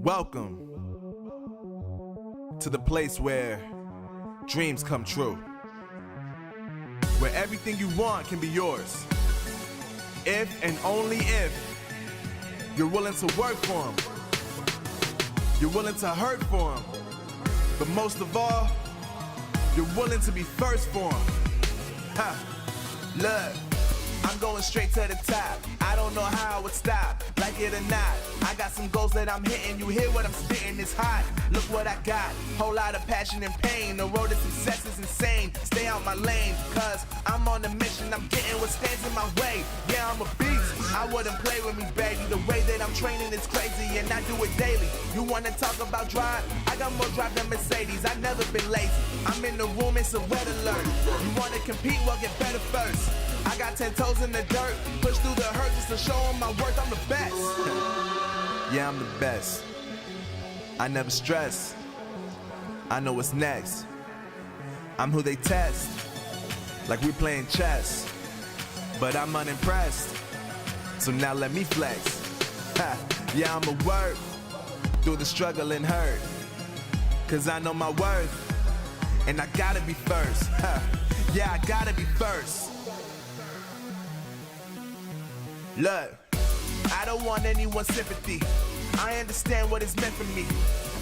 Welcome to the place where dreams come true, where everything you want can be yours, if and only if you're willing to work for them, you're willing to hurt for them, but most of all, you're willing to be first for them. Look, I'm going straight to the top. I don't know how I would stop, like it or not. I got some goals that I'm hitting. You hear what I'm spitting? It's hot. Look what I got. Whole lot of passion and pain. The road to success is insane. Stay out my lane, cause I'm on a mission. I'm getting what stands in my way. Yeah, I'm a beast. I wouldn't play with me, baby. The way that I'm training is crazy, and I do it daily. You wanna talk about drive? I got more drive than Mercedes. I've never been lazy. I'm in the room, it's a red alert. You wanna compete? Well, get better first. I got 10 toes in the dirt. Push through the hurt just to show them my worth. I'm the best. Yeah, I'm the best. I never stress. I know what's next. I'm who they test, like we playing chess. But I'm unimpressed, so now let me flex. Yeah, I'ma work through the struggle and hurt, cause I know my worth, and I gotta be first. Yeah, I gotta be first. Look, I don't want anyone's sympathy. I understand what is meant for me.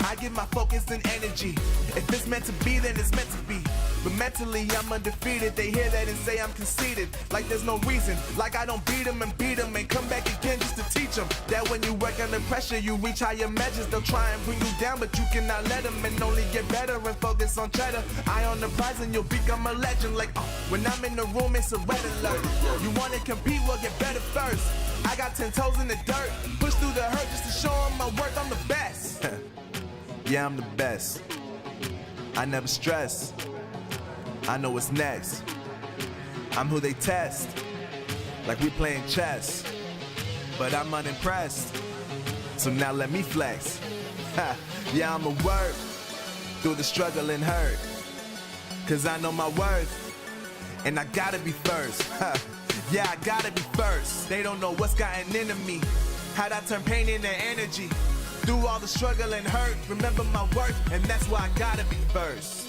I give my focus and energy. If it's meant to be, then it's meant to be. But mentally, I'm undefeated. They hear that and say I'm conceited, like there's no reason. Like I don't beat them and come back again just to teach them that when you work under pressure, you reach higher measures. They'll try and bring you down, but you cannot let them, and only get better and focus on cheddar. Eye on the prize and you'll become a legend. Like, when I'm in the room, it's a red alert. You wanna compete? Well, get better first. I got 10 toes in the dirt. Push through the hurt just to show them my worth. I'm the best. Yeah, I'm the best. I never stress. I know what's next. I'm who they test, like we playing chess. But I'm unimpressed, so now let me flex. Yeah, I'ma work through the struggle and hurt, cause I know my worth, and I gotta be first. Yeah, I gotta be first. They don't know what's gotten into me, how'd I turn pain into energy. Through all the struggle and hurt, remember my worth, and that's why I gotta be first.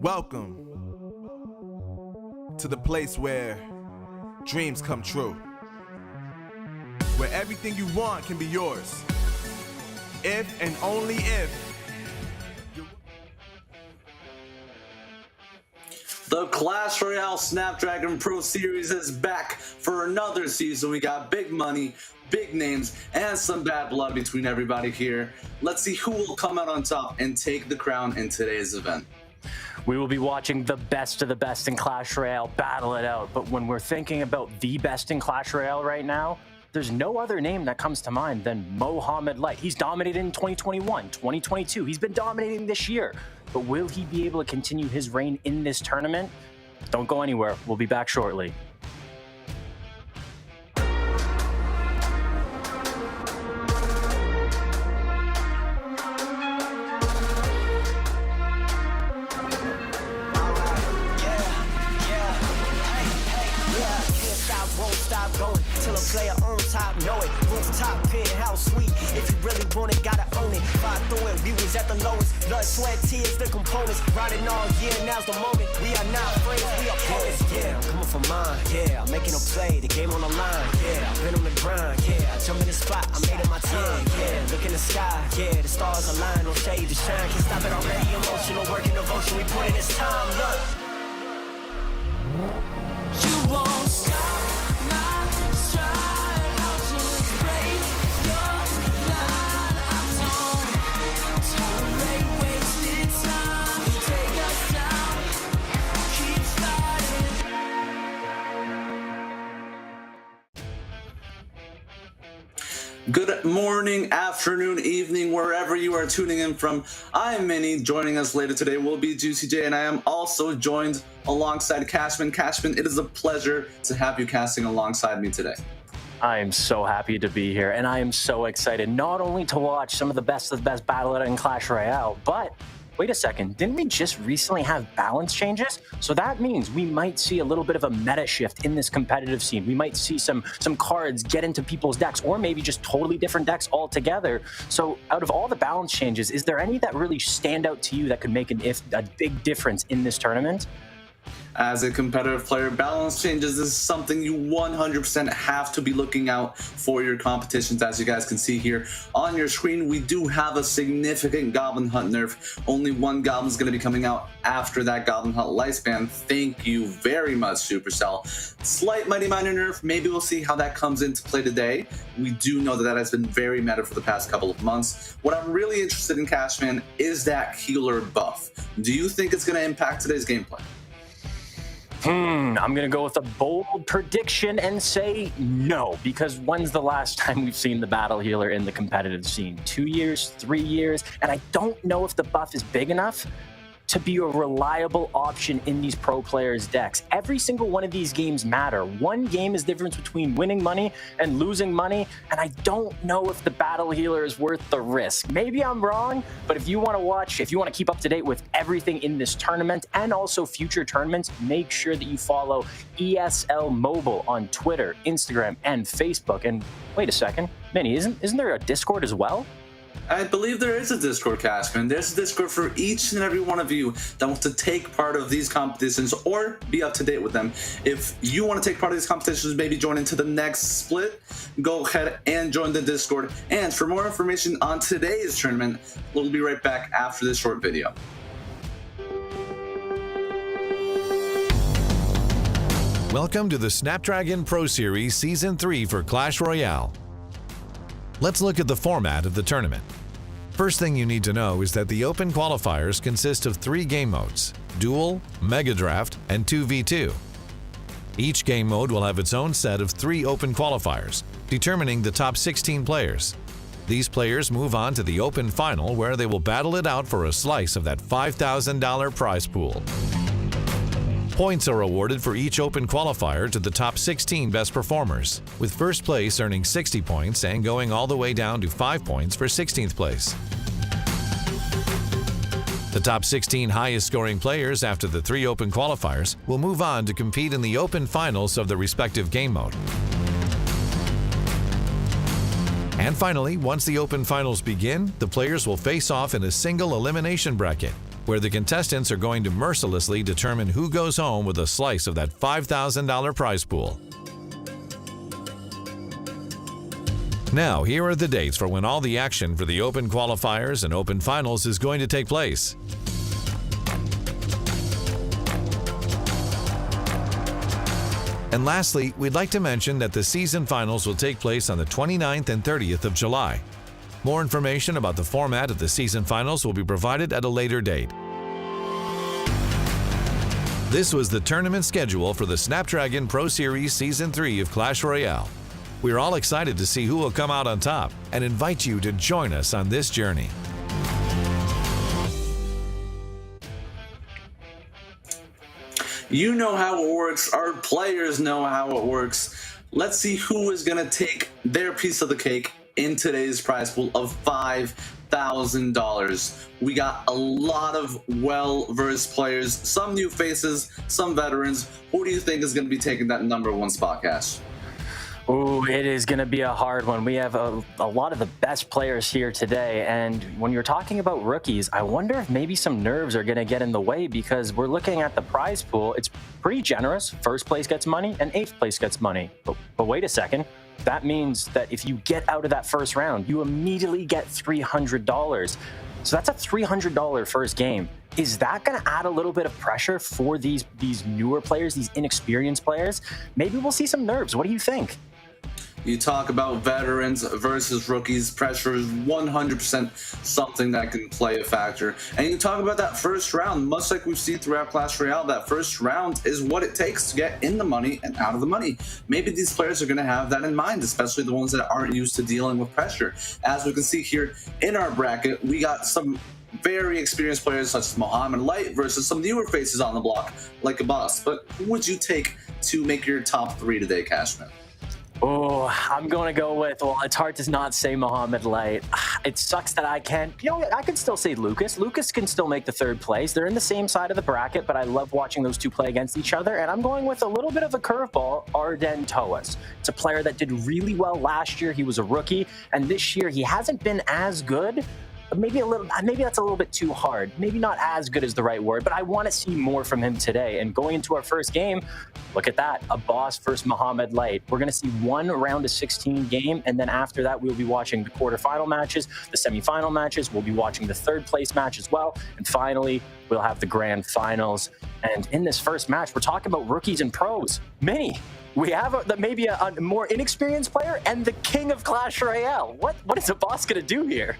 Welcome to the place where dreams come true, where everything you want can be yours, if and only if. The Clash Royale Snapdragon Pro Series is back for another season. We got big money, big names, and some bad blood between everybody here. Let's see who will come out on top and take the crown in today's event. We will be watching the best of the best in Clash Royale battle it out. But when we're thinking about the best in Clash Royale right now, there's no other name that comes to mind than Mohamed Light. He's dominated in 2021, 2022. He's been dominating this year. But will he be able to continue his reign in this tournament? Don't go anywhere. We'll be back shortly. Till a player on top, know it. Rooftop, penthouse suite. If you really want it, gotta own it. Fight through it, we was at the lowest. Blood, sweat, tears, the components. Riding all year, now's the moment. We are not friends, we are opponents. Yeah, I'm coming for mine. Yeah, I'm making a play, the game on the line. Yeah, I've been on the grind. Yeah, I jump in the spot, I made it my time. Yeah, look in the sky. Yeah, the stars align, no shade to shine. Can't stop it already. Emotional work and devotion, we put in this time. Look, you won't stop. Good morning, afternoon, evening, wherever you are tuning in from. I'm Minnie. Joining us later today will be Juicy J, and I am also joined alongside Cashman. Cashman, it is a pleasure to have you casting alongside me today. I am so happy to be here, and I am so excited not only to watch some of the best battle in Clash Royale, but wait a second, didn't we just recently have balance changes? So that means we might see a little bit of a meta shift in this competitive scene. We might see some cards get into people's decks, or maybe just totally different decks altogether. So out of all the balance changes, is there any that really stand out to you that could make a big difference in this tournament? As a competitive player, balance changes is something you 100% have to be looking out for your competitions. As you guys can see here on your screen, we do have a significant Goblin Hunt nerf. Only one Goblin is going to be coming out after that Goblin Hunt lifespan. Thank you very much, Supercell. Slight Mighty Miner nerf, maybe we'll see how that comes into play today. We do know that has been very meta for the past couple of months. What I'm really interested in, Cashman, is that healer buff. Do you think it's going to impact today's gameplay? I'm going to go with a bold prediction and say no, because when's the last time we've seen the battle healer in the competitive scene? 2 years, 3 years? And I don't know if the buff is big enough to be a reliable option in these pro players' decks. Every single one of these games matter. One game is the difference between winning money and losing money, and I don't know if the battle healer is worth the risk. Maybe I'm wrong, but if you want to keep up to date with everything in this tournament and also future tournaments, make sure that you follow ESL Mobile on Twitter, Instagram, and Facebook. And wait a second, Minnie, isn't there a Discord as well? I believe there is a Discord, Cashman. There's a Discord for each and every one of you that wants to take part of these competitions or be up to date with them. If you want to take part of these competitions, maybe join into the next split, go ahead and join the Discord. And for more information on today's tournament, we'll be right back after this short video. Welcome to the Snapdragon Pro Series Season 3 for Clash Royale. Let's look at the format of the tournament. First thing you need to know is that the Open qualifiers consist of 3 game modes: Duel, Mega Draft, and 2v2. Each game mode will have its own set of 3 Open qualifiers, determining the top 16 players. These players move on to the Open Final, where they will battle it out for a slice of that $5,000 prize pool. Points are awarded for each Open qualifier to the top 16 best performers, with first place earning 60 points and going all the way down to 5 points for 16th place. The top 16 highest scoring players after the 3 Open qualifiers will move on to compete in the Open Finals of the respective game mode. And finally, once the Open Finals begin, the players will face off in a single elimination bracket. where the contestants are going to mercilessly determine who goes home with a slice of that $5,000 prize pool. Now, here are the dates for when all the action for the Open qualifiers and Open finals is going to take place. And lastly, we'd like to mention that the season finals will take place on the 29th and 30th of July. More information about the format of the season finals will be provided at a later date. This was the tournament schedule for the Snapdragon Pro Series Season 3 of Clash Royale. We're all excited to see who will come out on top and invite you to join us on this journey. You know how it works. Our players know how it works. Let's see who is going to take their piece of the cake in today's prize pool of $5,000. We got a lot of well-versed players, some new faces, some veterans. Who do you think is going to be taking that #1 spot, Cash? Oh, it is going to be a hard one. We have a lot of the best players here today. And when you're talking about rookies, I wonder if maybe some nerves are going to get in the way, because we're looking at the prize pool. It's pretty generous. First place gets money and 8th place gets money. But wait a second. That means that if you get out of that first round, you immediately get $300. So that's a $300 first game. Is that going to add a little bit of pressure for these newer players, these inexperienced players? Maybe we'll see some nerves. What do you think? You talk about veterans versus rookies. Pressure is 100% something that can play a factor. And you talk about that first round, much like we've seen throughout Clash Royale, that first round is what it takes to get in the money and out of the money. Maybe these players are going to have that in mind, especially the ones that aren't used to dealing with pressure. As we can see here in our bracket, we got some very experienced players such as Mohamed Light versus some newer faces on the block like Abbas. But who would you take to make your top 3 today, Cashman? Oh, I'm going to go with, well, it's hard to not say Mohamed Light. It sucks that I can't, I could still say Lucas. Lucas can still make the 3rd place. They're in the same side of the bracket, but I love watching those two play against each other. And I'm going with a little bit of a curveball, Arden Toas. It's a player that did really well last year. He was a rookie, and this year he hasn't been as good. Maybe that's a little bit too hard. Maybe not as good is the right word, but I want to see more from him today. And going into our first game, look at that, Abbas versus Mohamed Light. We're going to see one round of 16 game, and then after that, we'll be watching the quarterfinal matches, the semifinal matches. We'll be watching the 3rd place match as well. And finally, we'll have the grand finals. And in this first match, we're talking about rookies and pros. Many. We have maybe a more inexperienced player and the king of Clash Royale. What is Abbas going to do here?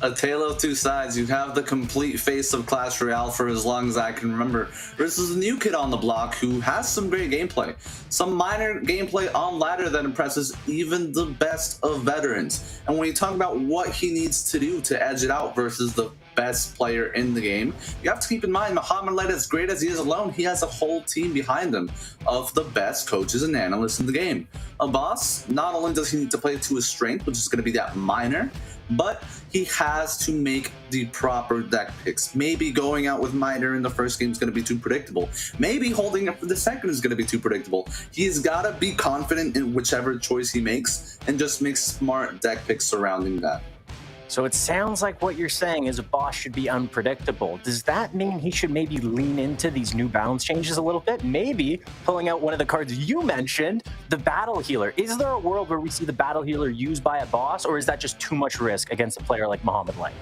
A tale of two sides. You have the complete face of Clash Royale for as long as I can remember, versus a new kid on the block who has some great gameplay. Some minor gameplay on ladder that impresses even the best of veterans. And when you talk about what he needs to do to edge it out versus the best player in the game, you have to keep in mind Mohamed Light, as great as he is alone, he has a whole team behind him of the best coaches and analysts in the game. Abbas, not only does he need to play to his strength, which is going to be that minor, but he has to make the proper deck picks. Maybe going out with minor in the first game is going to be too predictable. Maybe holding up for the second is going to be too predictable. He's got to be confident in whichever choice he makes and just make smart deck picks surrounding that. So it sounds like what you're saying is Abbas should be unpredictable. Does that mean he should maybe lean into these new balance changes a little bit? Maybe pulling out one of the cards you mentioned, the Battle Healer. Is there a world where we see the Battle Healer used by Abbas, or is that just too much risk against a player like Mohamed Light?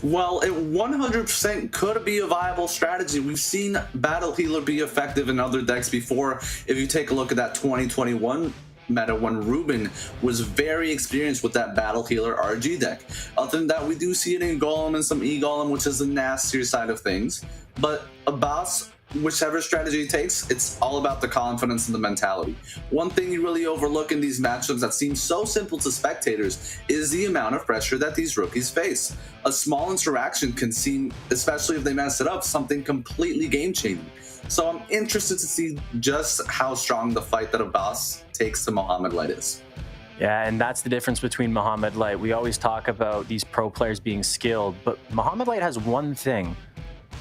Well, it 100% could be a viable strategy. We've seen Battle Healer be effective in other decks before. If you take a look at that 2021 meta when Ruben was very experienced with that Battle Healer RG deck. Other than that, we do see it in Golem and some E-Golem, which is the nastier side of things. But Abbas, whichever strategy he takes, it's all about the confidence and the mentality. One thing you really overlook in these matchups that seem so simple to spectators is the amount of pressure that these rookies face. A small interaction can seem, especially if they mess it up, something completely game-changing. So I'm interested to see just how strong the fight that Abbas takes to Mohamed Light is. Yeah, and that's the difference between Mohamed Light. We always talk about these pro players being skilled, but Mohamed Light has one thing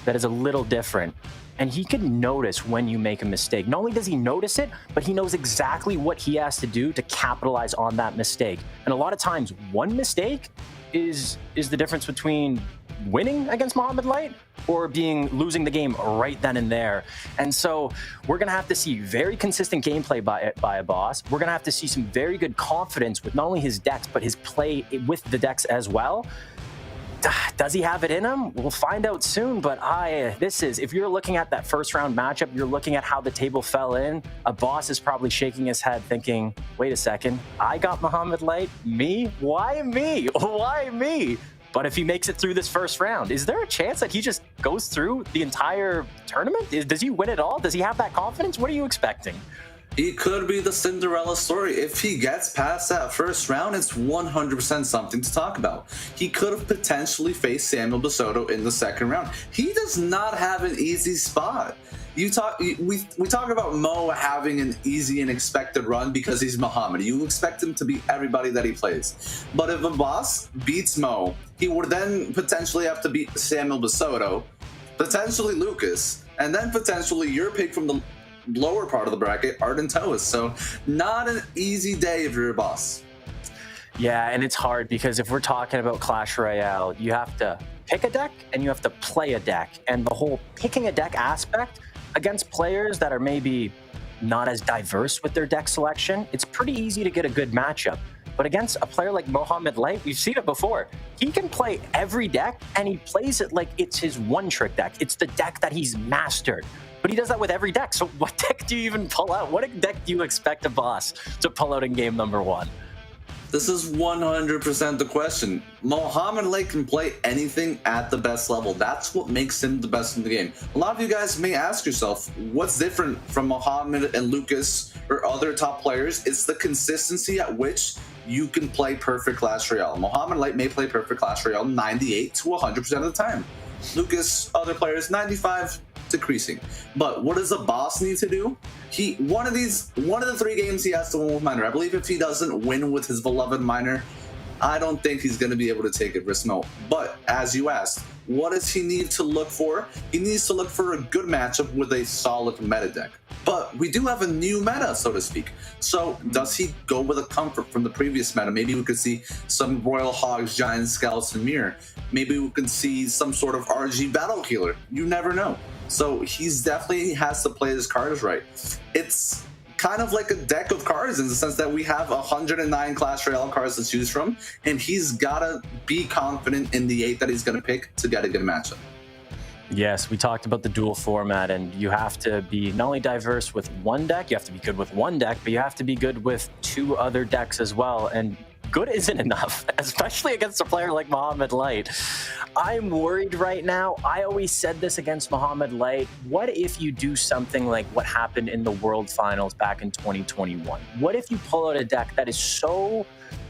that is a little different, and he can notice when you make a mistake. Not only does he notice it, but he knows exactly what he has to do to capitalize on that mistake. And a lot of times, one mistake is the difference between winning against Mohamed Light or losing the game right then and there. And so we're going to have to see very consistent gameplay by Abbas. We're going to have to see some very good confidence with not only his decks, but his play with the decks as well. Does he have it in him? We'll find out soon, but if you're looking at that first round matchup, you're looking at how the table fell in, Abbas is probably shaking his head thinking, wait a second, I got Mohamed Light? Me? Why me? Why me? But if he makes it through this first round, is there a chance that he just goes through the entire tournament? Does he win it all? Does he have that confidence? What are you expecting? He could be the Cinderella story. If he gets past that first round, it's 100% something to talk about. He could have potentially faced Samuel Basoto in the second round. He does not have an easy spot. We talk about Mo having an easy and expected run because he's Muhammad. You expect him to beat everybody that he plays. But if Abbas beats Mo, he would then potentially have to beat Samuel Basoto, potentially Lucas, and then potentially your pick from the lower part of the bracket, Arden Toas. So not an easy day if you're a boss. Yeah, and it's hard because if we're talking about Clash Royale, you have to pick a deck and you have to play a deck. And the whole picking a deck aspect against players that are maybe not as diverse with their deck selection, it's pretty easy to get a good matchup. But against a player like Mohamed Light, we've seen it before. He can play every deck and he plays it like it's his one-trick deck. It's the deck that he's mastered. But he does that with every deck. So what deck do you even pull out? What deck do you expect a boss to pull out in game number one? This is 100% the question. Mohamed Light can play anything at the best level. That's what makes him the best in the game. A lot of you guys may ask yourself, what's different from Mohamed and Lucas or other top players? It's the consistency at which you can play perfect Clash Royale. Mohamed Light may play perfect Clash Royale 98 to 100% of the time. Lucas, other players, 95 decreasing. But what does a boss need to do? One of the 3 games he has to win with Miner. I believe if he doesn't win with his beloved Miner, I don't think he's going to be able to take it risk no. But as you asked, what does he need to look for? He needs to look for a good matchup with a solid meta deck. But we do have a new meta, so to speak. So does he go with a comfort from the previous meta? Maybe we could see some Royal Hogs, Giant Scouts, and Mirror. Maybe we could see some sort of RG Battle Healer. You never know. So he's definitely has to play his cards right. It's kind of like a deck of cards in the sense that we have 109 Clash Royale cards to choose from, and he's gotta be confident in the 8 that he's gonna pick to get a good matchup. Yes, we talked about the dual format, and you have to be not only diverse with one deck, you have to be good with one deck, but you have to be good with 2 other decks as well. And good isn't enough, especially against a player like Mohamed Light. I'm worried right now. I always said this against Mohamed Light. What if you do something like what happened in the World Finals back in 2021? What if you pull out a deck that is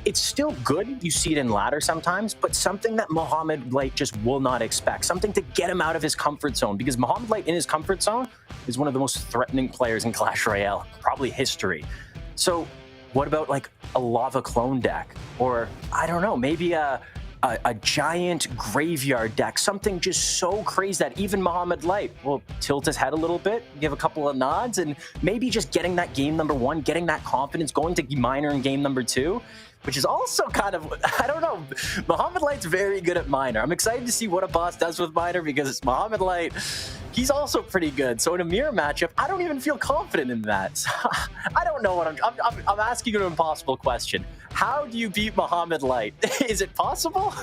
it's still good, you see it in ladder sometimes, but something that Mohamed Light just will not expect, something to get him out of his comfort zone, because Mohamed Light in his comfort zone is one of the most threatening players in Clash Royale, probably history. So what about like a lava clone deck? Or I don't know, maybe a giant graveyard deck, something just so crazy that even Mohamed Light will tilt his head a little bit, give a couple of nods, and maybe just getting that game number 1, getting that confidence, going to Miner in game number 2, which is also kind of, I don't know, Mohamed Light's very good at Miner. I'm excited to see what Abbas does with Miner because Mohamed Light, he's also pretty good. So in a mirror matchup, I don't even feel confident in that. So, I don't know what I'm asking you an impossible question. How do you beat Mohamed Light? Is it possible?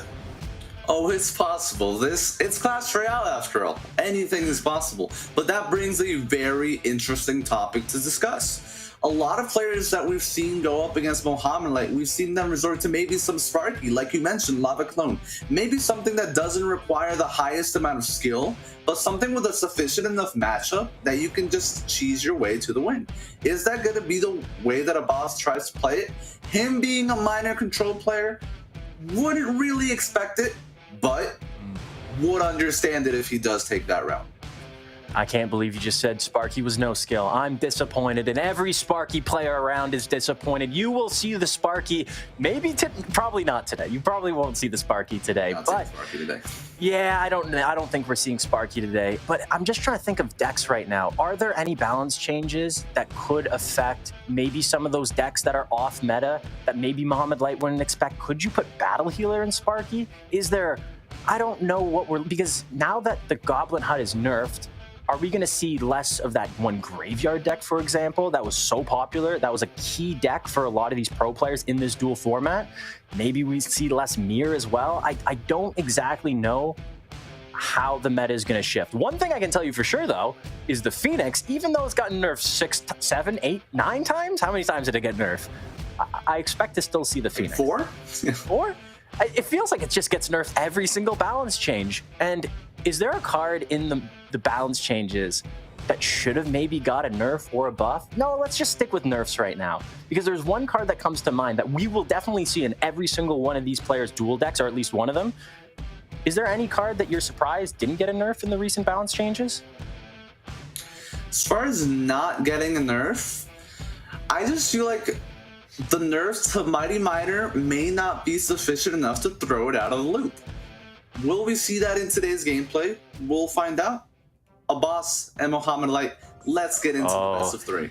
Oh, it's possible. It's Clash Royale after all. Anything is possible. But that brings a very interesting topic to discuss. A lot of players that we've seen go up against Mohamed Light, we've seen them resort to maybe some Sparky, like you mentioned, Lava Clone. Maybe something that doesn't require the highest amount of skill, but something with a sufficient enough matchup that you can just cheese your way to the win. Is that going to be the way that Abbas tries to play it? Him being a minor control player, wouldn't really expect it, but would understand it if he does take that route. I can't believe you just said Sparky was no skill. I'm disappointed, and every Sparky player around is disappointed. You will see the Sparky, probably not today. You probably won't see the Sparky today. Sparky today. Yeah, I don't think we're seeing Sparky today. But I'm just trying to think of decks right now. Are there any balance changes that could affect maybe some of those decks that are off meta that maybe Mohamed Light wouldn't expect? Could you put Battle Healer in Sparky? Is there I don't know what because now that the Goblin Hut is nerfed, are we going to see less of that one graveyard deck, for example, that was so popular? That was a key deck for a lot of these pro players in this duel format. Maybe we see less mirror as well. I don't exactly know how the meta is going to shift. One thing I can tell you for sure, though, is the Phoenix, even though it's gotten nerfed 6, 7, 8, 9 times, how many times did it get nerfed? I expect to still see the Phoenix. 4? 4? It feels like it just gets nerfed every single balance change. And is there a card in the balance changes that should have maybe got a nerf or a buff? No, let's just stick with nerfs right now. Because there's one card that comes to mind that we will definitely see in every single one of these players' duel decks, or at least one of them. Is there any card that you're surprised didn't get a nerf in the recent balance changes? As far as not getting a nerf, I just feel like the nerfs to Mighty Miner may not be sufficient enough to throw it out of the loop. Will we see that in today's gameplay? We'll find out. Abbas and Mohamed Light, let's get into the best of 3.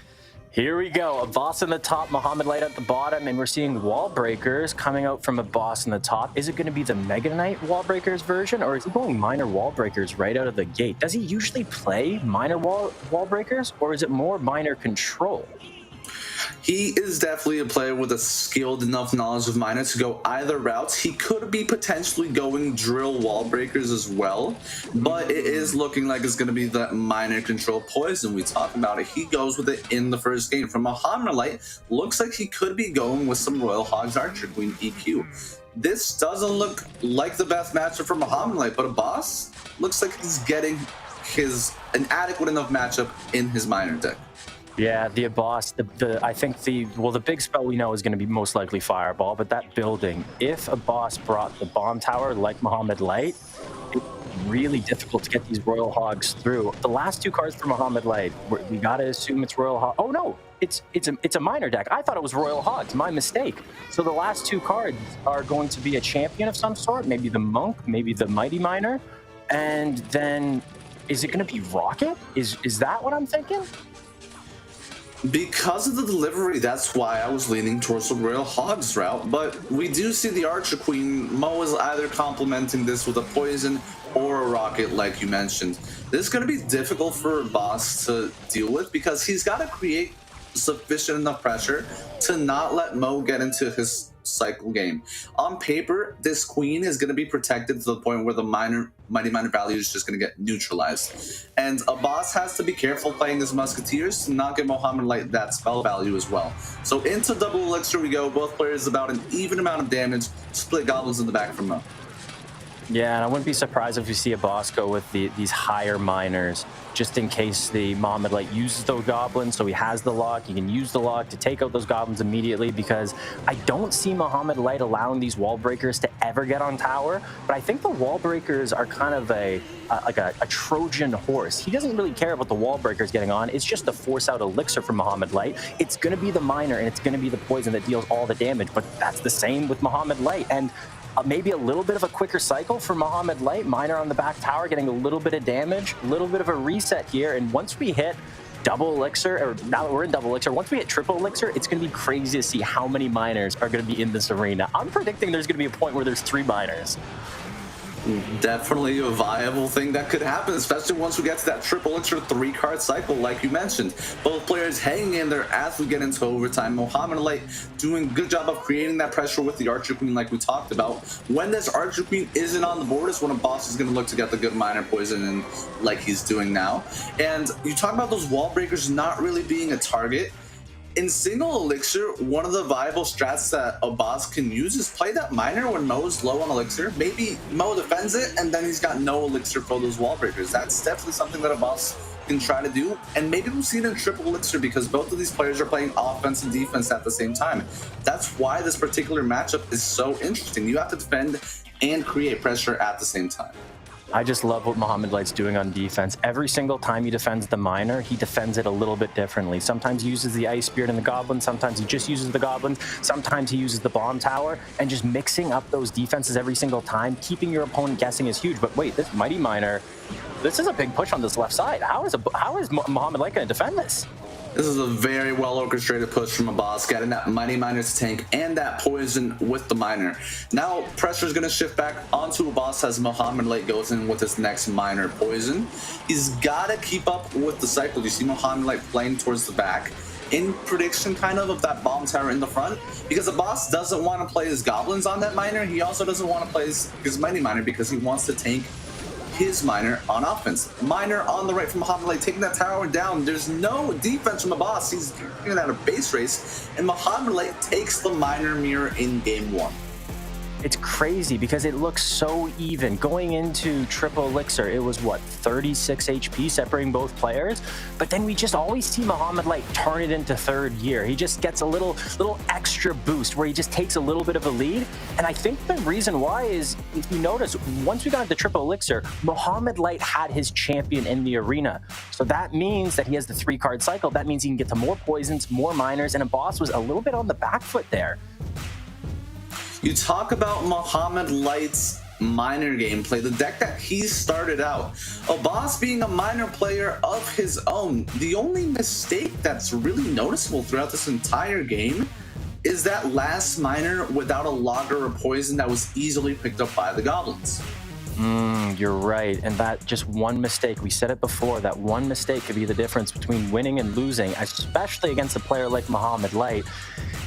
Here we go. Abbas in the top, Mohamed Light at the bottom, and we're seeing wall breakers coming out from Abbas in the top. Is it going to be the Mega Knight wall breakers version, or is he going minor wall breakers right out of the gate? Does he usually play minor wall breakers, or is it more minor control? He is definitely a player with a skilled enough knowledge of Miner to go either routes. He could be potentially going drill wall breakers as well, but it is looking like it's going to be that Miner control poison we talked about. It. He goes with it in the first game. From Mohamed Light, looks like he could be going with some Royal Hogs Archer Queen EQ. This doesn't look like the best matchup for Mohamed Light, but Abbas looks like he's getting an adequate enough matchup in his Miner deck. Yeah, the Abbas, I think the big spell we know is going to be most likely Fireball, but that building, if Abbas brought the Bomb Tower like Mohamed Light, it's really difficult to get these Royal Hogs through. The last 2 cards for Mohamed Light, we got to assume it's Royal Hog. Oh no, it's a Miner deck. I thought it was Royal Hogs, my mistake. So the last 2 cards are going to be a champion of some sort, maybe the Monk, maybe the Mighty Miner, and then is it going to be Rocket? Is that what I'm thinking? Because of the delivery, that's why I was leaning towards the Royal Hogs route, but we do see the Archer Queen. Mo is either complementing this with a poison or a rocket, like you mentioned. This is going to be difficult for Abbas to deal with because he's got to create sufficient enough pressure to not let Mo get into his cycle game. On paper, this queen is going to be protected to the point where the Mighty Miner value is just going to get neutralized. And Abbas has to be careful playing his Musketeers to not give Mohamed Light that spell value as well. So into double elixir we go. Both players about an even amount of damage. Split goblins in the back from Mo. Yeah, and I wouldn't be surprised if we see Abbas go with these higher miners, just in case the Mohamed Light uses those goblins, so he has the lock. He can use the lock to take out those goblins immediately, because I don't see Mohamed Light allowing these wall breakers to ever get on tower, but I think the wall breakers are kind of like a Trojan horse. He doesn't really care about the wall breakers getting on. It's just to force out elixir from Mohamed Light. It's going to be the miner, and it's going to be the poison that deals all the damage, but that's the same with Mohamed Light. And maybe a little bit of a quicker cycle for Mohamed Light. Miner on the back tower getting a little bit of damage, a little bit of a reset here. And once we hit double elixir, or now that we're in double elixir, once we hit triple elixir, it's going to be crazy to see how many miners are going to be in this arena. I'm predicting there's going to be a point where there's 3 miners. Definitely a viable thing that could happen, especially once we get to that triple elixir 3-card cycle, like you mentioned. Both players hanging in there as we get into overtime. Mohamed Light doing a good job of creating that pressure with the Archer Queen, like we talked about. When this Archer Queen isn't on the board is when Abbas is going to look to get the good miner poison in, like he's doing now. And you talk about those wall breakers not really being a target. In single elixir, one of the viable strats that Abbas can use is play that miner when Mo's low on elixir. Maybe Mo defends it, and then he's got no elixir for those wall breakers. That's definitely something that Abbas can try to do, and maybe we'll see it in triple elixir because both of these players are playing offense and defense at the same time. That's why this particular matchup is so interesting. You have to defend and create pressure at the same time. I just love what Mohamed Light's doing on defense. Every single time he defends the miner, he defends it a little bit differently. Sometimes he uses the Ice Spirit and the Goblin, sometimes he just uses the Goblins, sometimes he uses the Bomb Tower, and just mixing up those defenses every single time, keeping your opponent guessing is huge. But wait, this Mighty Miner, this is a big push on this left side. How is Mohamed Light going to defend this? This is a very well orchestrated push from Abbas, getting that mighty miner to tank and that poison with the miner. Now pressure is going to shift back onto Abbas as Mohamed Light goes in with his next miner poison. He's got to keep up with the cycle. You see Mohamed Light playing towards the back in prediction kind of that bomb tower in the front, because Abbas doesn't want to play his goblins on that miner. He also doesn't want to play his mighty miner because he wants to tank his miner on offense. Miner on the right from Mohamed Light, taking that tower down. There's no defense from Abbas. He's getting out of base race, and Mohamed Light takes the miner mirror in game 1. It's crazy because it looks so even. Going into triple elixir, it was what, 36 HP separating both players? But then we just always see Mohamed Light turn it into third gear. He just gets a little extra boost where he just takes a little bit of a lead. And I think the reason why is, if you notice, once we got into triple elixir, Mohamed Light had his champion in the arena. So that means that he has the 3-card cycle. That means he can get to more poisons, more miners, and Abbas was a little bit on the back foot there. You talk about Mohamed Light's miner gameplay, the deck that he started out. Abbas being a miner player of his own, the only mistake that's really noticeable throughout this entire game is that last miner without a logger or poison that was easily picked up by the goblins. You're right, and that just one mistake, we said it before, that one mistake could be the difference between winning and losing, especially against a player like Mohamed Light.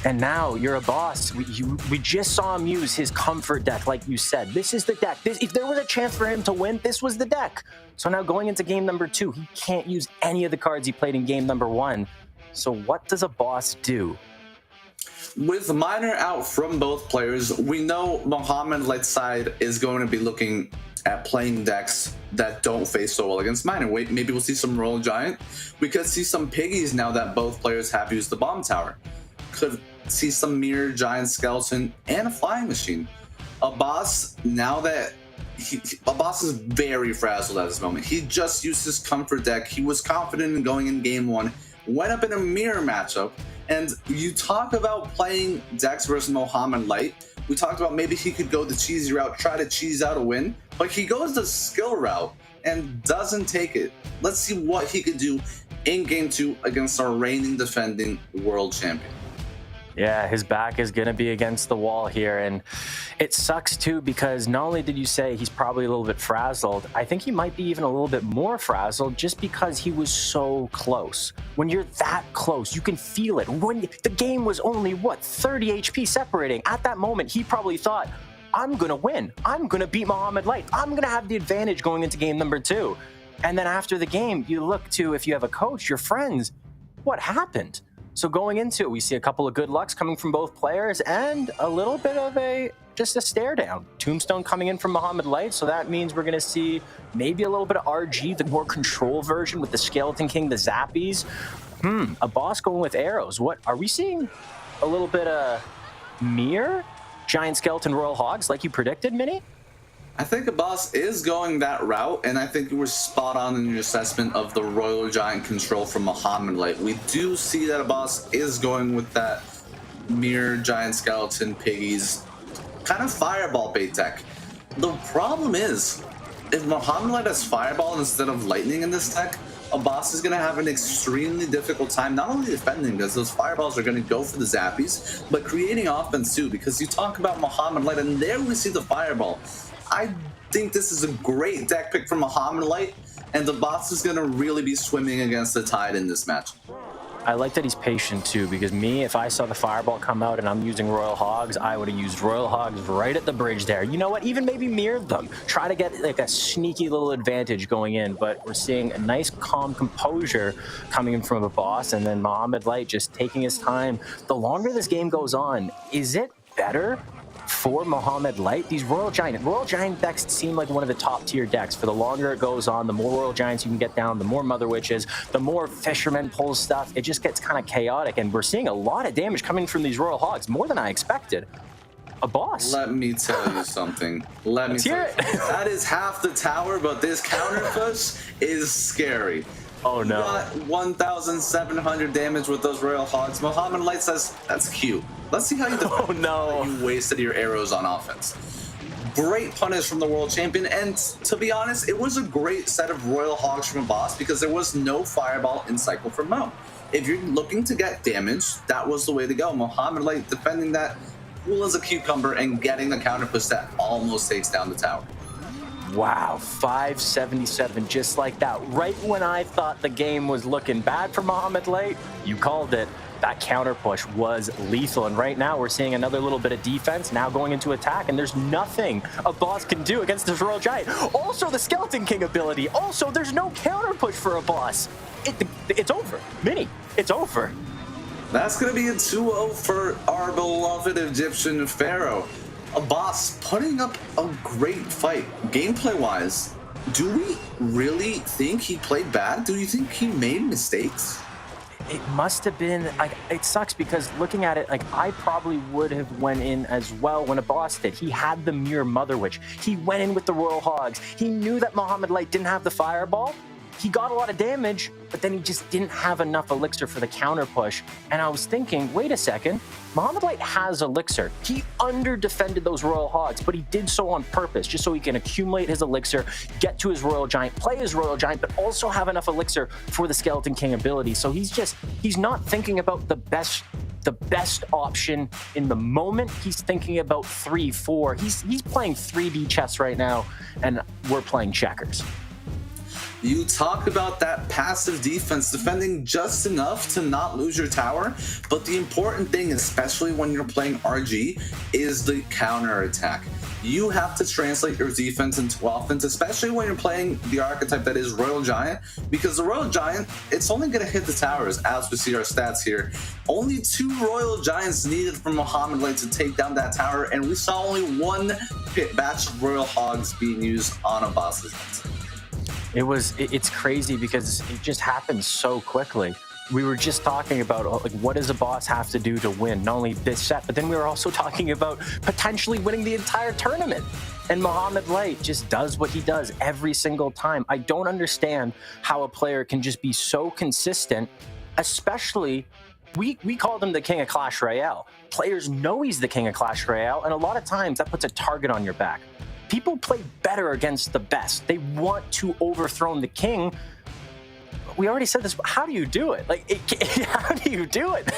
And now you're Abbas. We just saw him use his comfort deck, like you said. This is the deck. If there was a chance for him to win, this was the deck. So now going into game number 2, he can't use any of the cards he played in game number 1. So what does Abbas do? With miner out from both players, we know Mohamed Light's side is going to be looking at playing decks that don't face so well against miner. Wait, maybe we'll see some Royal Giant. We could see some Piggies now that both players have used the bomb tower. Could see some Mirror, Giant Skeleton, and a Flying Machine. Abbas, now that Abbas is very frazzled at this moment. He just used his comfort deck. He was confident in going in game 1, went up in a mirror matchup. And you talk about playing decks versus Mohamed Light. We talked about maybe he could go the cheesy route, try to cheese out a win, but he goes the skill route and doesn't take it. Let's see what he could do in game 2 against our reigning defending world champion. Yeah, his back is going to be against the wall here, and it sucks too because not only did you say he's probably a little bit frazzled, I think he might be even a little bit more frazzled just because he was so close. When you're that close, you can feel it. When the game was only, what, 30 HP separating, at that moment he probably thought, I'm going to win. I'm going to beat Mohamed Light. I'm going to have the advantage going into game number 2. And then after the game, you look to, if you have a coach, your friends, what happened? So going into it, we see a couple of good lucks coming from both players and a little bit of just a stare down. Tombstone coming in from Mohamed Light, so that means we're going to see maybe a little bit of RG, the more control version with the Skeleton King, the Zappies. Abbas going with arrows. What, are we seeing a little bit of Mirror? Giant Skeleton Royal Hogs like you predicted, Minnie? I think Abbas is going that route, and I think you were spot on in your assessment of the Royal Giant control from Mohamed Light. We do see that Abbas is going with that Mirror, Giant Skeleton, Piggies, kind of Fireball bait deck. The problem is, if Mohamed Light has Fireball instead of Lightning in this deck, Abbas is going to have an extremely difficult time not only defending, because those Fireballs are going to go for the Zappies, but creating offense too, because you talk about Mohamed Light, and there we see the Fireball. I think this is a great deck pick from Mohamed Light, and Abbas is going to really be swimming against the tide in this match. I like that he's patient too, because if I saw the Fireball come out and I'm using Royal Hogs, I would have used Royal Hogs right at the bridge there. You know what? Even maybe mirrored them. Try to get like a sneaky little advantage going in, but we're seeing a nice calm composure coming in from Abbas, and then Mohamed Light just taking his time. The longer this game goes on, is it better for Mohamed Light? These Royal Giant decks seem like one of the top tier decks. For the longer it goes on, the more Royal Giants you can get down, the more Mother Witches, the more Fisherman pulls stuff. It just gets kind of chaotic, and we're seeing a lot of damage coming from these Royal Hogs, more than I expected. Abbas, let me tell you something. Let's hear it. That is half the tower, but this counter push is scary. Oh no. You got 1,700 damage with those Royal Hogs. Mohamed Light says, that's cute. Let's see how you defend. Oh no. You wasted your arrows on offense. Great punish from the world champion, and to be honest, it was a great set of Royal Hogs from Abbas because there was no Fireball in cycle for Mo. if you're looking to get damage, that was the way to go. Mohamed Light defending that cool as a cucumber and getting the counter push that almost takes down the tower. Wow, 577 just like that. Right when I thought the game was looking bad for Mohamed Light, you called it. That counter push was lethal, and right now we're seeing another little bit of defense now going into attack, and there's nothing Abbas can do against this Royal Giant. Also the Skeleton King ability. Also, there's no counter push for Abbas. It's over. Mini, it's over. That's going to be a 2-0 for our beloved Egyptian Pharaoh. Abbas putting up a great fight. Gameplay-wise, do we really think he played bad? Do you think he made mistakes? It must have been, like, it sucks because looking at it, like, I probably would have went in as well when Abbas did. He had the Mirror Mother Witch. He went in with the Royal Hogs. He knew that Mohamed Light didn't have the Fireball. He got a lot of damage, but then he just didn't have enough elixir for the counter push. And I was thinking, wait a second, Mohamed Light has elixir. He under-defended those Royal Hogs, but he did so on purpose, just so he can accumulate his elixir, get to his Royal Giant, play his Royal Giant, but also have enough elixir for the Skeleton King ability. So he's not thinking about the best option in the moment. He's thinking about 3, 4. He's playing 3D chess right now, and we're playing checkers. You talk about that passive defense, defending just enough to not lose your tower, but the important thing, especially when you're playing RG, is the counter attack. You have to translate your defense into offense, especially when you're playing the archetype that is Royal Giant, because the Royal Giant, it's only going to hit the towers, as we see our stats here. Only 2 Royal Giants needed from Mohamed Light to take down that tower, and we saw only 1 batch of Royal Hogs being used on Abbas's head. It's crazy because it just happened so quickly. We were just talking about, like, what does Abbas have to do to win? Not only this set, but then we were also talking about potentially winning the entire tournament. And Mohamed Light just does what he does every single time. I don't understand how a player can just be so consistent, especially we called him the king of Clash Royale. Players know he's the king of Clash Royale, and a lot of times that puts a target on your back. People play better against the best. They want to overthrow the king. We already said this. How do you do it? How do you do it?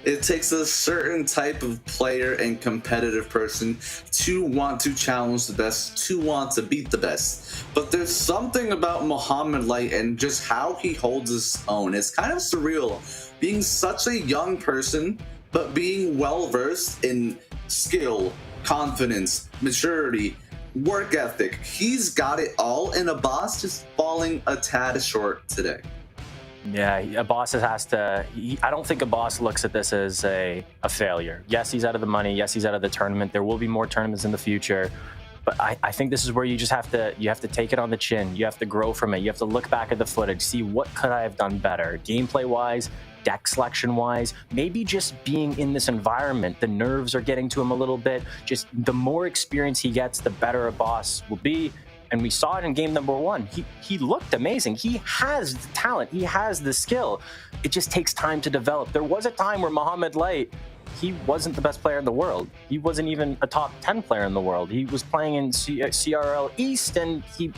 It takes a certain type of player and competitive person to want to challenge the best, to want to beat the best. But there's something about Mohamed Light and just how he holds his own. It's kind of surreal, being such a young person, but being well-versed in skill, confidence, maturity, work ethic. He's got it all, and Abbas just falling a tad short today. Yeah, Abbas has to. I don't think Abbas looks at this as a failure. Yes, he's out of the money. Yes, he's out of the tournament. There will be more tournaments in the future. But I think this is where you just have to take it on the chin. You have to grow from it. You have to look back at the footage, see what could I have done better, gameplay-wise, deck selection-wise, maybe just being in this environment. The nerves are getting to him a little bit. Just the more experience he gets, the better Abbas will be. And we saw it in game number 1. He looked amazing. He has the talent. He has the skill. It just takes time to develop. There was a time where Mohamed Light, he wasn't the best player in the world. He wasn't even a top 10 player in the world. He was playing in CRL East, and he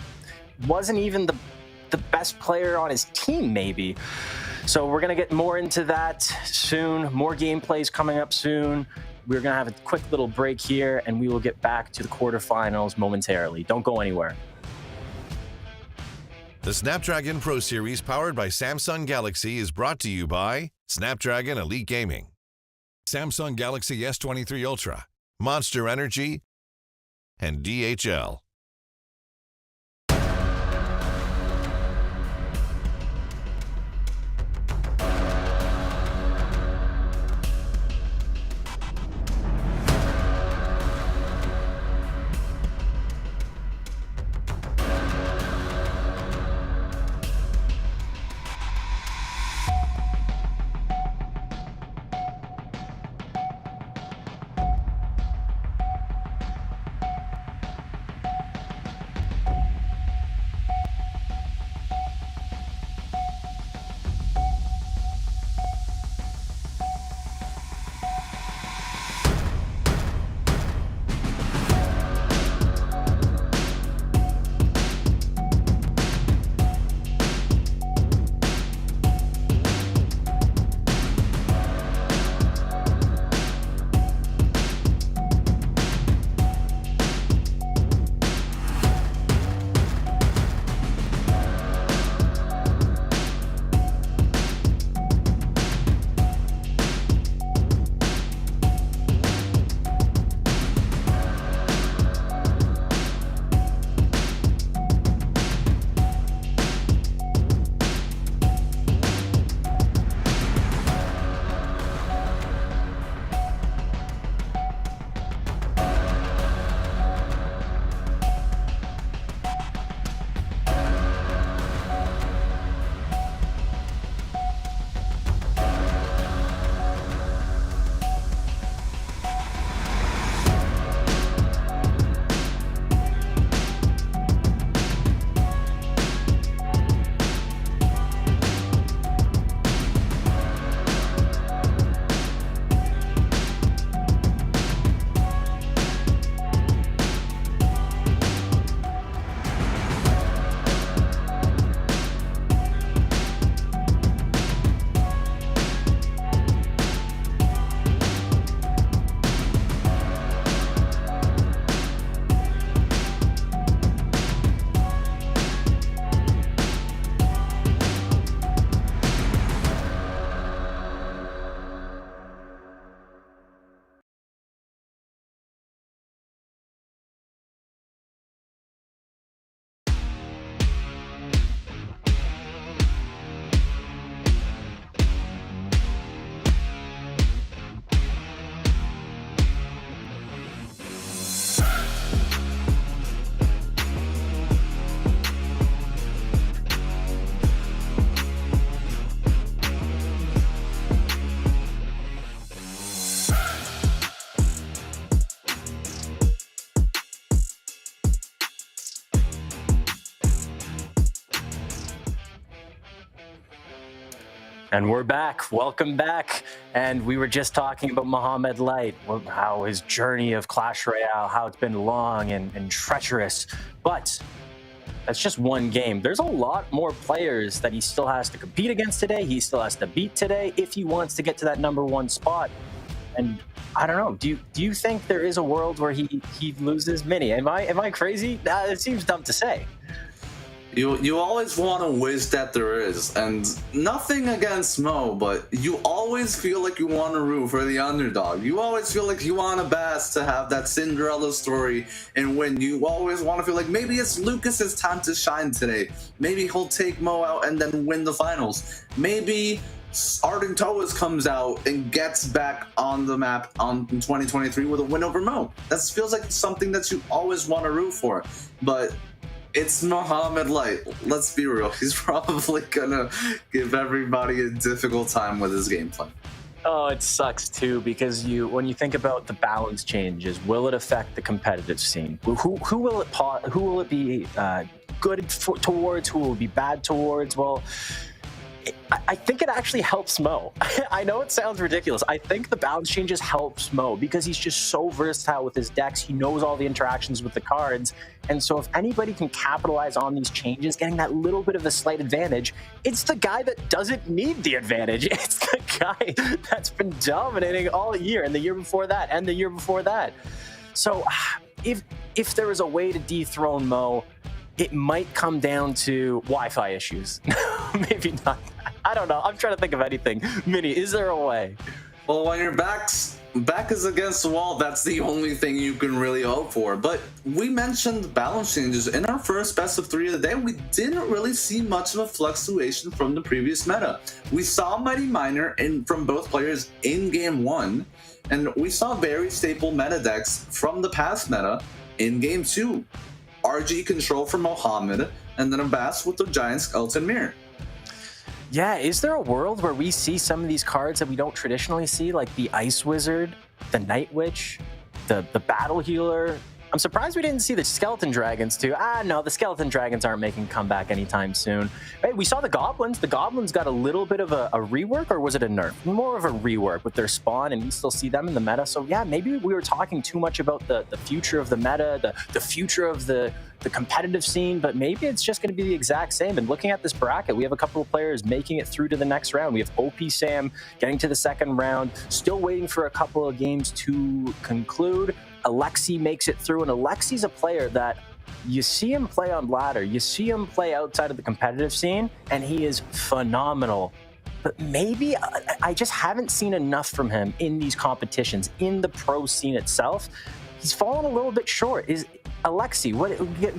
wasn't even the best player on his team, maybe. So we're going to get more into that soon. More gameplays coming up soon. We're going to have a quick little break here, and we will get back to the quarterfinals momentarily. Don't go anywhere. The Snapdragon Pro Series powered by Samsung Galaxy is brought to you by Snapdragon Elite Gaming, Samsung Galaxy S23 Ultra, Monster Energy, and DHL. And we're back. Welcome back. And we were just talking about Mohamed Light, how his journey of Clash Royale, how it's been long and treacherous. But that's just one game. There's a lot more players that he still has to compete against today. He still has to beat today if he wants to get to that #1 spot. And I don't know. Do you think there is a world where he loses Mini? Am I crazy? It seems dumb to say. You always want to wish that there is, and nothing against Mo, but you always feel like you want to root for the underdog. You always feel like you want Abbas to have that Cinderella story and win. You always want to feel like maybe it's Lucas's time to shine today. Maybe he'll take Mo out and then win the finals. Maybe Arden Toas comes out and gets back on the map in 2023 with a win over Mo. That feels like something that you always want to root for, but it's Mohamed Light. Let's be real. He's probably gonna give everybody a difficult time with his gameplay. Oh, it sucks too, because when you think about the balance changes, will it affect the competitive scene? Who will it be good towards? Who will it be bad towards? Well, I think it actually helps Mo. I know it sounds ridiculous. I think the balance changes helps Mo because he's just so versatile with his decks. He knows all the interactions with the cards. And so if anybody can capitalize on these changes, getting that little bit of a slight advantage, it's the guy that doesn't need the advantage. It's the guy that's been dominating all year and the year before that and the year before that. So if there is a way to dethrone Mo, it might come down to Wi-Fi issues. Maybe not. I don't know. I'm trying to think of anything. Mini, is there a way? Well, when your back is against the wall, that's the only thing you can really hope for. But we mentioned balance changes. In our first best of 3 of the day, we didn't really see much of a fluctuation from the previous meta. We saw Mighty Miner from both players in game 1, and we saw very staple meta decks from the past meta in game 2. RG control from Mohamed, and then Abbas with the giant skeleton mirror. Yeah, is there a world where we see some of these cards that we don't traditionally see, like the Ice Wizard, the Night Witch, the Battle Healer? I'm surprised we didn't see the Skeleton Dragons too. No, the Skeleton Dragons aren't making a comeback anytime soon. Hey, we saw the Goblins. The Goblins got a little bit of a rework, or was it a nerf? More of a rework with their spawn, and we still see them in the meta. So yeah, maybe we were talking too much about the future of the meta, the future of the competitive scene, but maybe it's just going to be the exact same. And looking at this bracket, we have a couple of players making it through to the next round. We have OP Sam getting to the second round, still waiting for a couple of games to conclude. Alexi makes it through, and Alexi's a player that you see him play on ladder, you see him play outside of the competitive scene, and he is phenomenal. But maybe I just haven't seen enough from him in these competitions, in the pro scene itself. He's fallen a little bit short. Is Alexi,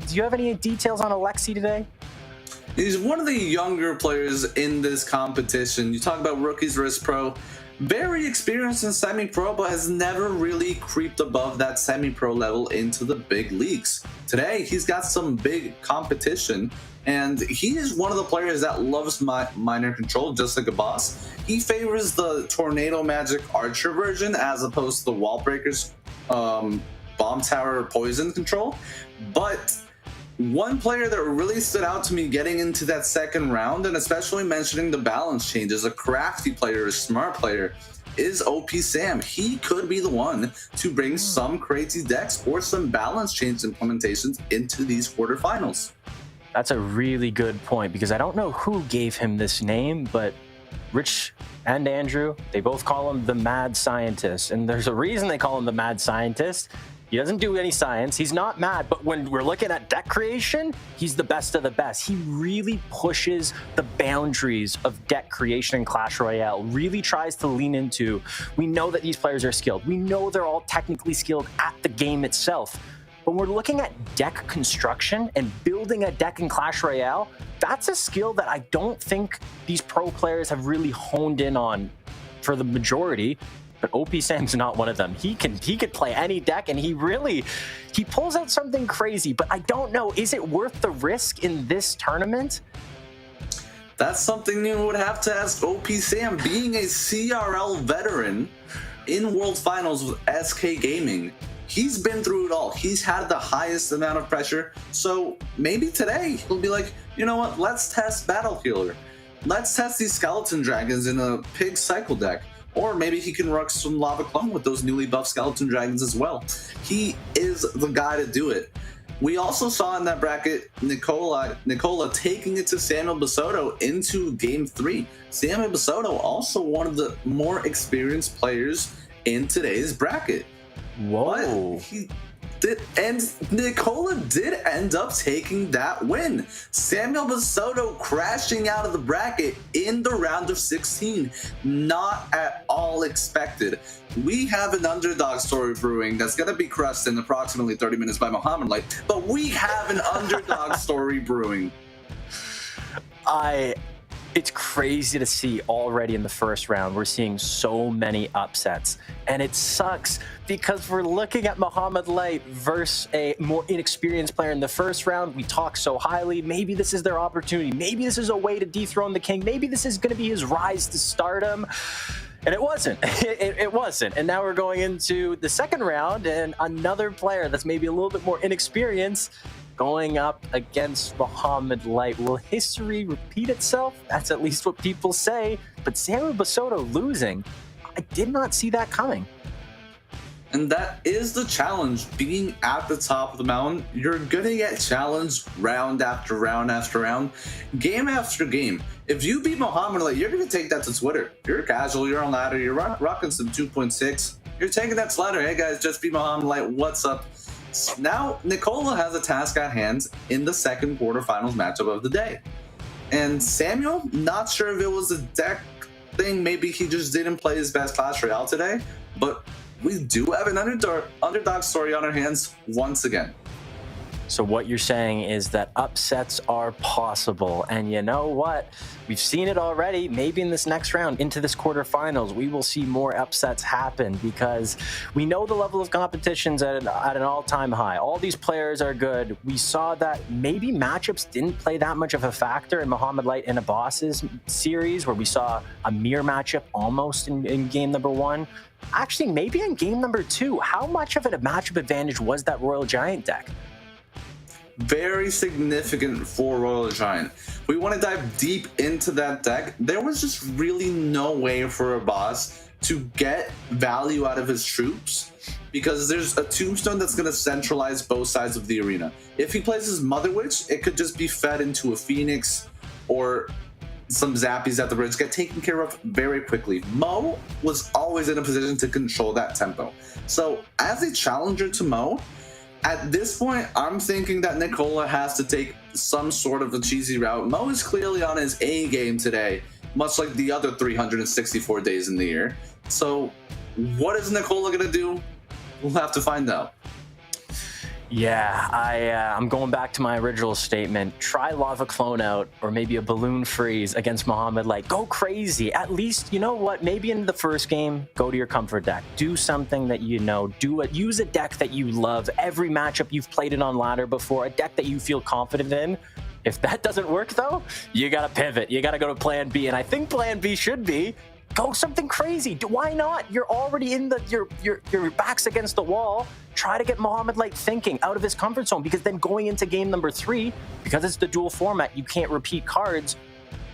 do you have any details on Alexi today? He's one of the younger players in this competition. You talk about rookies versus pro. Very experienced in semi-pro, but has never really creeped above that semi-pro level into the big leagues. Today, he's got some big competition, and he is one of the players that loves miner control, just like Abbas. He favors the Tornado Magic Archer version as opposed to the Wall Breakers Bomb Tower Poison control. But one player that really stood out to me getting into that second round, and especially mentioning the balance changes, a crafty player, a smart player, is OP Sam. He could be the one to bring some crazy decks or some balance change implementations into these quarterfinals. That's a really good point, because I don't know who gave him this name, but Rich and Andrew, they both call him the Mad Scientist. And there's a reason they call him the Mad Scientist. He doesn't do any science. He's not mad, but when we're looking at deck creation, he's the best of the best. He really pushes the boundaries of deck creation in Clash Royale, really tries to lean into, we know that these players are skilled. We know they're all technically skilled at the game itself. But when we're looking at deck construction and building a deck in Clash Royale, that's a skill that I don't think these pro players have really honed in on for the majority. But OP Sam's not one of them. He could play any deck, and he pulls out something crazy. But I don't know, is it worth the risk in this tournament? That's something you would have to ask OP Sam. Being a CRL veteran in World Finals with SK Gaming, he's been through it all. He's had the highest amount of pressure. So maybe today he'll be like, you know what, let's test Battle Healer. let's test these skeleton dragons in a pig cycle deck. Or maybe he can ruck some lava clone with those newly buffed skeleton dragons as well. He is the guy to do it. We also saw in that bracket Nicola taking it to Samuel Basoto into game 3. Samuel Basoto also one of the more experienced players in today's bracket. Whoa. But he did, and Nicola did end up taking that win. Samuel Basoto crashing out of the bracket in the round of 16. Not at all expected. We have an underdog story brewing that's going to be crushed in approximately 30 minutes by Muhammad Light, but we have an underdog story brewing. It's crazy to see already in the first round. We're seeing so many upsets, and it sucks because we're looking at Muhammad Light versus a more inexperienced player in the first round. We talk so highly. Maybe this is their opportunity. Maybe this is a way to dethrone the king. Maybe this is going to be his rise to stardom. And it wasn't. It wasn't. And now we're going into the second round, and another player that's maybe a little bit more inexperienced going up against Muhammad Light. Will history repeat itself? That's at least what people say. But Samuel Basoto losing, I did not see that coming. And that is the challenge. Being at the top of the mountain, you're gonna get challenged round after round after round, game after game. If you beat Muhammad Light, you're gonna take that to Twitter. You're casual, you're on ladder, you're rocking some 2.6. You're taking that to ladder. Hey guys, just beat Muhammad Light, what's up? Now, Nicola has a task at hand in the second quarterfinals matchup of the day. And Samuel, not sure if it was a deck thing, maybe he just didn't play his best Clash Royale today, but we do have an underdog story on our hands once again. So what you're saying is that upsets are possible. And you know what? We've seen it already. Maybe in this next round, into this quarterfinals, we will see more upsets happen because we know the level of competition's at an all-time high. All these players are good. We saw that maybe matchups didn't play that much of a factor in Muhammad Light and Abbas's series, where we saw a mirror matchup almost in game number 1. Actually, maybe in game number 2, how much of a matchup advantage was that Royal Giant deck? Very significant for Royal Giant. We want to dive deep into that deck. There was just really no way for Abbas to get value out of his troops because there's a tombstone that's going to centralize both sides of the arena. If he plays his Mother Witch, it could just be fed into a Phoenix or some zappies at the bridge, get taken care of very quickly. Mo was always in a position to control that tempo. So as a challenger to Mo, at this point, I'm thinking that Nicola has to take some sort of a cheesy route. Mo is clearly on his A game today, much like the other 364 days in the year. So what is Nicola going to do? We'll have to find out. Yeah, I'm going back to my original statement. Try Lava Clone out or maybe a Balloon Freeze against Muhammad Light. Go crazy. At least, you know what? Maybe in the first game, go to your comfort deck. Do something that you know. Use a deck that you love. Every matchup you've played it on ladder before, a deck that you feel confident in. If that doesn't work, though, you got to pivot. You got to go to plan B. And I think plan B should be go something crazy. Why not? You're already in your back's against the wall. Try to get Muhammad Light thinking out of his comfort zone, because then going into game number 3, because it's the dual format, you can't repeat cards.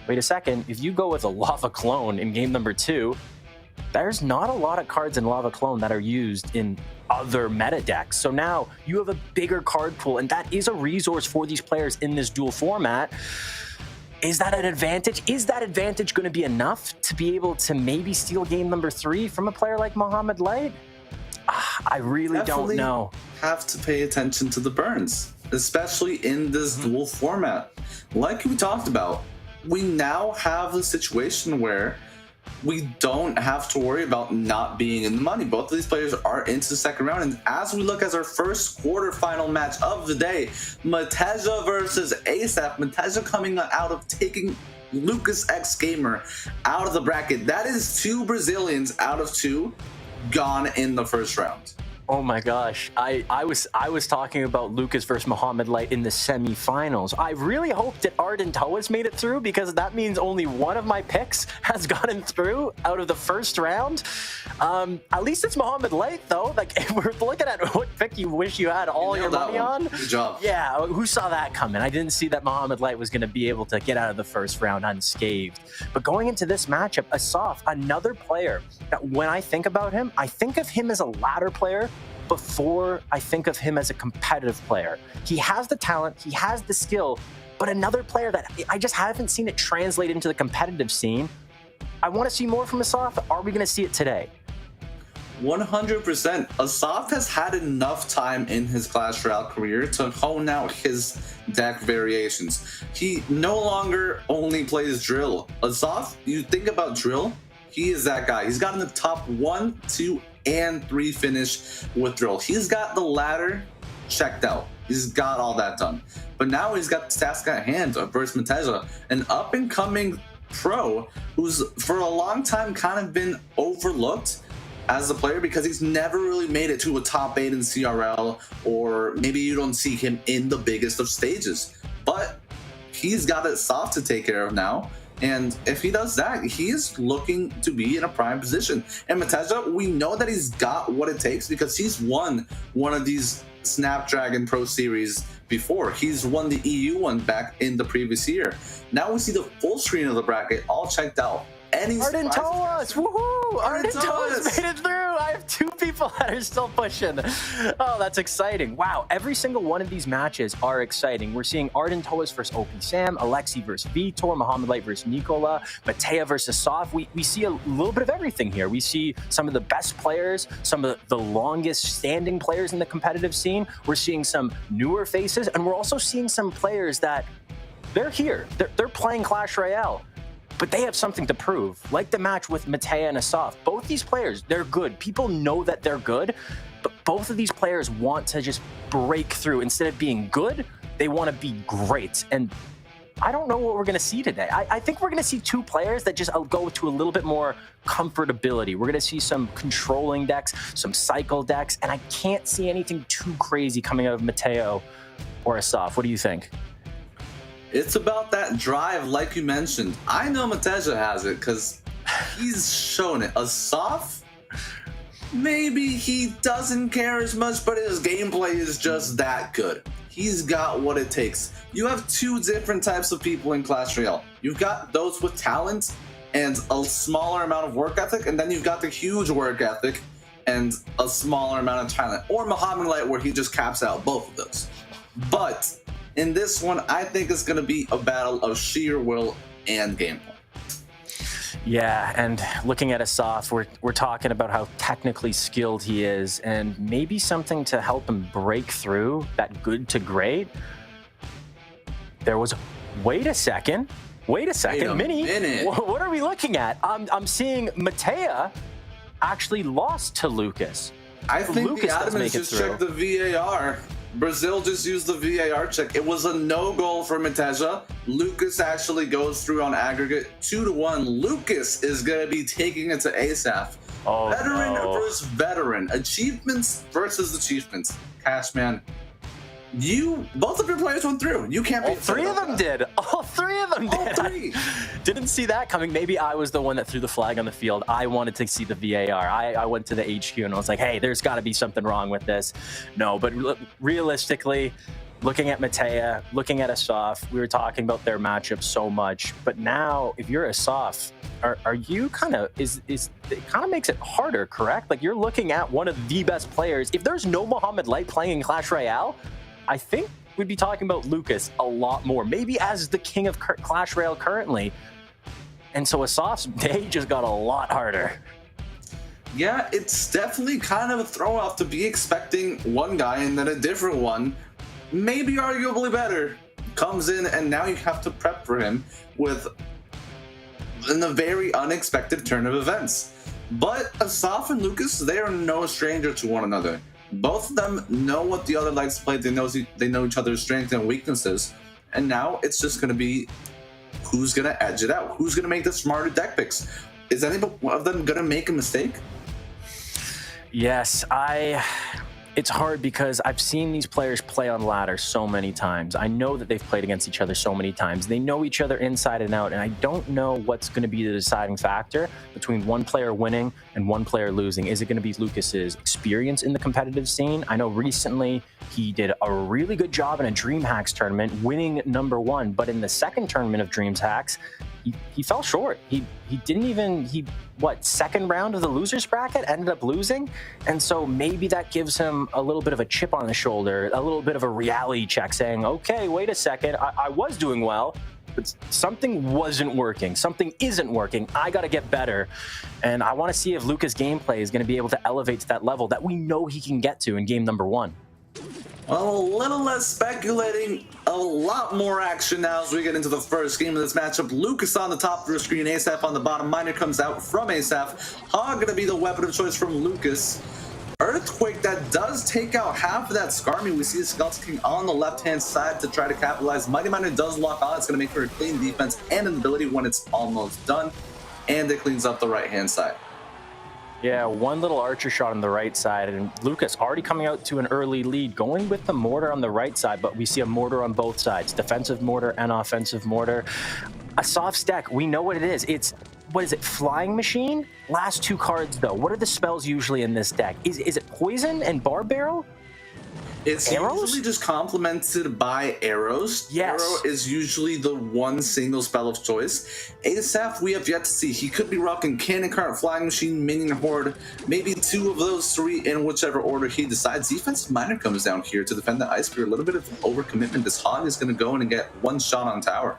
Wait a second. If you go with a Lava Clone in game number 2, there's not a lot of cards in Lava Clone that are used in other meta decks. So now you have a bigger card pool, and that is a resource for these players in this dual format. Is that an advantage? Is that advantage going to be enough to be able to maybe steal game number 3 from a player like Muhammad Light? I really don't know. Have to pay attention to the burns, especially in this dual format. Like we talked about, we now have a situation where we don't have to worry about not being in the money. Both of these players are into the second round. And as we look at our first quarterfinal match of the day, Mateja versus Asaf. Mateja coming out of taking Lucas X Gamer out of the bracket. That is 2 Brazilians out of 2 gone in the first round. Oh my gosh. I was talking about Lucas versus Mohamed Light in the semifinals. I really hope that Arden Toas made it through, because that means only one of my picks has gotten through out of the first round. At least it's Mohamed Light though. Like, if we're looking at what pick you wish you had all your money on. Good job. Yeah, who saw that coming? I didn't see that Mohamed Light was going to be able to get out of the first round unscathed. But going into this matchup, Asaf, another player that when I think about him, I think of him as a ladder player before I think of him as a competitive player. He has the talent, he has the skill, but another player that I just haven't seen it translate into the competitive scene. I want to see more from Asaf. Are we going to see it today? 100%. Asaf has had enough time in his Clash Royale career to hone out his deck variations. He no longer only plays Drill. Asaf, you think about Drill, he is that guy. He's gotten the top 1, 2, and 3 finish with Drill. He's got the ladder checked out. He's got all that done. But now he's got the task at hand versus Mateja, an up-and-coming pro who's for a long time kind of been overlooked as a player because he's never really made it to a top 8 in CRL, or maybe you don't see him in the biggest of stages. But he's got it soft to take care of now. And if he does that, he's looking to be in a prime position. And Mateja, we know that he's got what it takes because he's won one of these Snapdragon Pro Series before. He's won the EU one back in the previous year. Now we see the full screen of the bracket all checked out. Arden Toas! Woohoo! Arden Toas made it through! I have 2 people that are still pushing. Oh, that's exciting. Wow, every single one of these matches are exciting. We're seeing Arden Toas versus OP Sam, Alexi versus Vitor, Mohamed Light versus Nicola, Matea versus Asaf. We see a little bit of everything here. We see some of the best players, some of the longest standing players in the competitive scene. We're seeing some newer faces, and we're also seeing some players that they're here. They're playing Clash Royale, but they have something to prove, like the match with Matea and Asaf. Both these players, they're good. People know that they're good, but both of these players want to just break through. Instead of being good, they want to be great. And I don't know what we're going to see today. I think we're going to see 2 players that just go to a little bit more comfortability. We're going to see some controlling decks, some cycle decks, and I can't see anything too crazy coming out of Mateo or Asaf. What do you think? It's about that drive, like you mentioned. I know Mateja has it because he's shown it. Asaf, maybe he doesn't care as much, but his gameplay is just that good. He's got what it takes. You have 2 different types of people in Clash Royale. You've got those with talent and a smaller amount of work ethic, and then you've got the huge work ethic and a smaller amount of talent. Or Mohamed Light, where he just caps out both of those. But in this one, I think it's going to be a battle of sheer will and gameplay. Yeah, and looking at Asaf, we're talking about how technically skilled he is, and maybe something to help him break through that good to great. There was, wait a second, Mini. What are we looking at? I'm seeing Matea actually lost to Lucas. I think Lucas the admins just checked the VAR. Brazil just used the VAR check. It was a no goal for Mateja. Lucas actually goes through on aggregate 2-1. Lucas is going to be taking it to Asaf. Oh, veteran no. versus veteran. Achievements versus achievements. Cashman, both of your players went through. You can't be. All 3 of them did. All 3 of them did. All 3. Didn't see that coming. Maybe I was the one that threw the flag on the field. I wanted to see the VAR. I went to the HQ and I was like, hey, there's got to be something wrong with this. No, but realistically, looking at Matea, looking at Asaf, we were talking about their matchup so much. But now, if you're Asaf, are you kind of, it kind of makes it harder, correct? Like, you're looking at one of the best players. If there's no Mohamed Light playing in Clash Royale, I think we'd be talking about Lucas a lot more, maybe as the king of Clash Royale currently. And so Asaf's day just got a lot harder. Yeah, it's definitely kind of a throw-off to be expecting one guy and then a different one, maybe arguably better, comes in and now you have to prep for him in a very unexpected turn of events. But Asaf and Lucas, they are no stranger to one another. Both of them know what the other likes to play. They know each other's strengths and weaknesses. And now it's just going to be who's going to edge it out. Who's going to make the smarter deck picks? Is any of them going to make a mistake? Yes, it's hard because I've seen these players play on ladder so many times. I know that they've played against each other so many times. They know each other inside and out, and I don't know what's going to be the deciding factor between one player winning and one player losing. Is it going to be Lucas's experience in the competitive scene? I know recently he did a really good job in a DreamHacks tournament, winning #1, but in the second tournament of DreamHacks, he fell short. He didn't even, second round of the losers bracket, ended up losing. And so maybe that gives him a little bit of a chip on the shoulder, a little bit of a reality check saying, okay, wait a second, I was doing well, but something wasn't working. Something isn't working. I got to get better. And I want to see if Lucas' gameplay is going to be able to elevate to that level that we know he can get to in game #1. Well, a little less speculating, a lot more action now as we get into the first game of this matchup. Lucas on the top of the screen, Asaf on the bottom. Miner comes out from Asaf. Hog going to be the weapon of choice from Lucas. Earthquake that does take out half of that Skarmy. We see the Skeleton King on the left-hand side to try to capitalize. Mighty Miner does lock on. It's going to make for a clean defense and an ability when it's almost done. And it cleans up the right-hand side. Yeah, one little archer shot on the right side, and Lucas already coming out to an early lead, going with the mortar on the right side, but we see a mortar on both sides, defensive mortar and offensive mortar. Asaf's deck, we know what it is. It's, what is it, Flying Machine? Last 2 cards, though. What are the spells usually in this deck? Is it Poison and Bar Barrel? It's Arrows? usually just complemented by arrows. Yes. Arrow is usually the one single spell of choice. Asaf, we have yet to see. He could be rocking Cannon Cart, Flying Machine, Minion Horde, maybe 2 of those 3 in whichever order he decides. Defensive Miner comes down here to defend the Ice Spear. A little bit of overcommitment. This Hog is going to go in and get 1 shot on tower.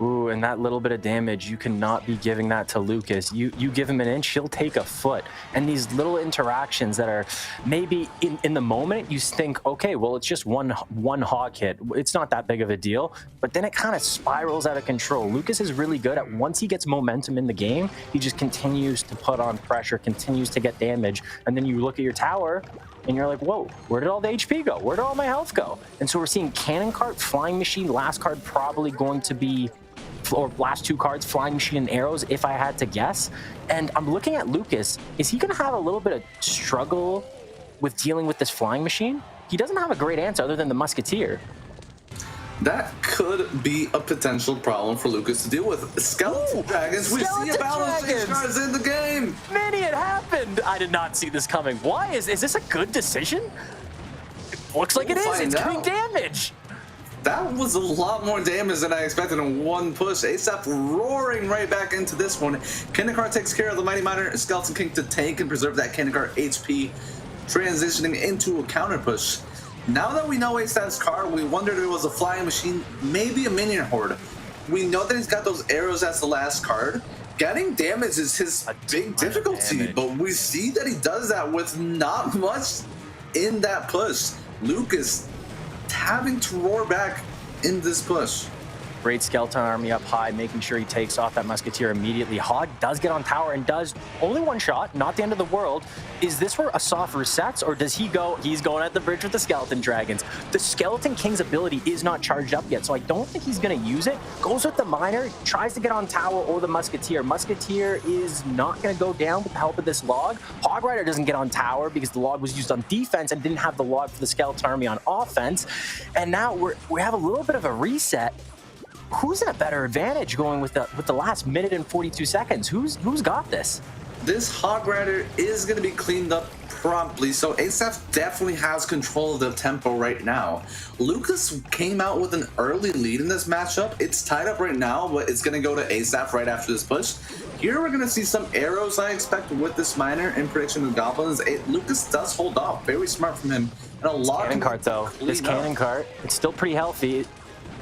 Ooh, and that little bit of damage, you cannot be giving that to Lucas. You give him an inch, he'll take a foot. And these little interactions that are maybe in the moment, you think, okay, well, it's just one hog hit. It's not that big of a deal. But then it kind of spirals out of control. Lucas is really good at, once he gets momentum in the game, he just continues to put on pressure, continues to get damage. And then you look at your tower, and you're like, whoa, where did all the HP go? Where did all my health go? And so we're seeing Cannon Cart, Flying Machine, last card probably going to be, or last 2 cards, Flying Machine and Arrows, if I had to guess. And I'm looking at Lucas. Is he going to have a little bit of struggle with dealing with this Flying Machine? He doesn't have a great answer other than the Musketeer. That could be a potential problem for Lucas to deal with. Skeleton Dragons, we see a balance of cards in the game. Manny, it happened. I did not see this coming. Why? Is this a good decision? It looks like it is. It's doing damage. That was a lot more damage than I expected in 1 push. Asaf roaring right back into this one. Cannon Cart takes care of the Mighty Miner. Skeleton King to tank and preserve that Cannon Cart HP, transitioning into a counter push. Now that we know Asaf's card, we wondered if it was a Flying Machine, maybe a Minion Horde. We know that he's got those arrows as the last card. Getting damage is his big difficulty, but we see that he does that with not much in that push. Lucas having to roar back in this push. Great Skeleton Army up high, making sure he takes off that Musketeer immediately. Hog does get on tower and does only 1 shot, not the end of the world. Is this where Asaf resets, or does he go, he's going at the bridge with the Skeleton Dragons. The Skeleton King's ability is not charged up yet, so I don't think he's going to use it. Goes with the Miner, tries to get on tower or the Musketeer. Musketeer is not going to go down with the help of this log. Hog Rider doesn't get on tower because the log was used on defense and didn't have the log for the Skeleton Army on offense. And now we have a little bit of a reset. Who's in a better advantage going with the last minute and 42 seconds? Who's got this? This Hog Rider is going to be cleaned up promptly, so Asaf definitely has control of the tempo right now. Lucas came out with an early lead in this matchup. It's tied up right now, but it's going to go to Asaf right after this push. Here we're going to see some arrows, I expect, with this Miner in prediction of Goblins. Lucas does hold off. Very smart from him. And a lot Cannon Cart, though. This Cannon Cart, it's still pretty healthy.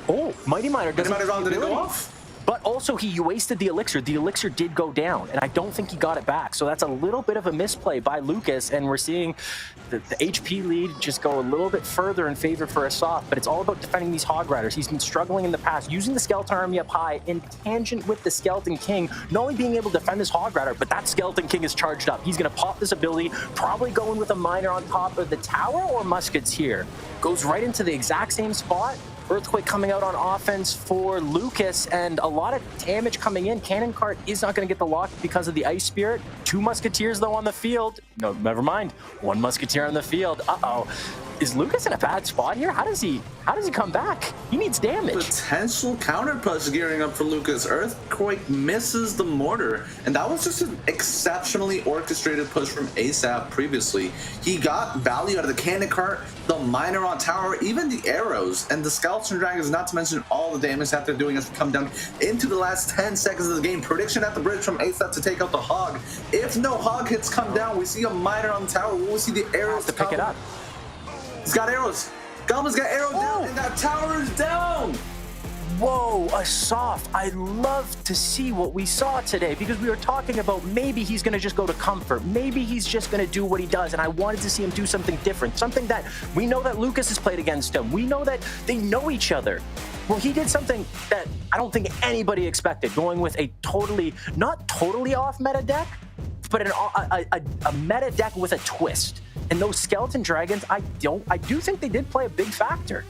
Oh, Mighty Miner doesn't didn't go off. But also, he wasted the elixir. The elixir did go down, and I don't think he got it back. So that's a little bit of a misplay by Lucas, and we're seeing the HP lead just go a little bit further in favor for Asaf, but it's all about defending these Hog Riders. He's been struggling in the past, using the Skeleton Army up high in tangent with the Skeleton King, not only being able to defend this Hog Rider, but that Skeleton King is charged up. He's going to pop this ability, probably going with a Miner on top of the tower or Musketeer. Goes right into the exact same spot. Earthquake coming out on offense for Lucas, and a lot of damage coming in. Cannon Cart is not going to get the lock because of the Ice Spirit. 2 Musketeers, though, on the field. No, never mind. 1 Musketeer on the field. Uh-oh. Is Lucas in a bad spot here? How does he come back? He needs damage. Potential counter push gearing up for Lucas. Earthquake misses the mortar, and that was just an exceptionally orchestrated push from Asaf previously. He got value out of the cannon cart, the miner on tower, even the arrows, and the skeleton dragons, not to mention all the damage that they're doing as we come down into the last 10 seconds of the game. Prediction at the bridge from Asaf to take out the hog. If no hog hits come down, we see a miner on the tower. Will we see the arrows to pick it up? He's got arrows. Goblin's got arrow down, and that tower is down. Whoa, Asaf, I love to see what we saw today, because we were talking about maybe he's going to just go to comfort. Maybe he's just going to do what he does, and I wanted to see him do something different, something that we know that Lucas has played against him. We know that they know each other. Well, he did something that I don't think anybody expected, going with a not totally off meta deck, but a meta deck with a twist. And those skeleton dragons, I do think they did play a big factor.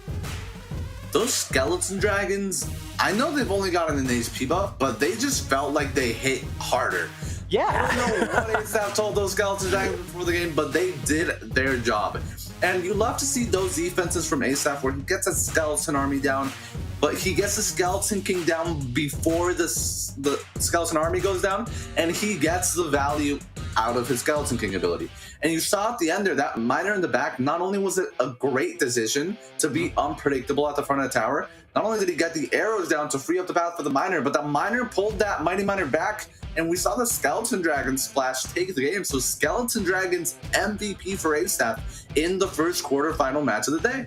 Those skeleton dragons, I know they've only gotten an HP buff, but they just felt like they hit harder. Yeah. I don't know what Asaf told those skeleton dragons before the game, but they did their job. And you love to see those defenses from Asaf where he gets a skeleton army down, but he gets the Skeleton King down before the Skeleton Army goes down, and he gets the value out of his Skeleton King ability. And you saw at the end there, that miner in the back, not only was it a great decision to be unpredictable at the front of the tower, not only did he get the arrows down to free up the path for the miner, but the miner pulled that Mighty Miner back, and we saw the Skeleton Dragon splash take the game. So Skeleton Dragon's MVP for Asaf in the first quarterfinal match of the day.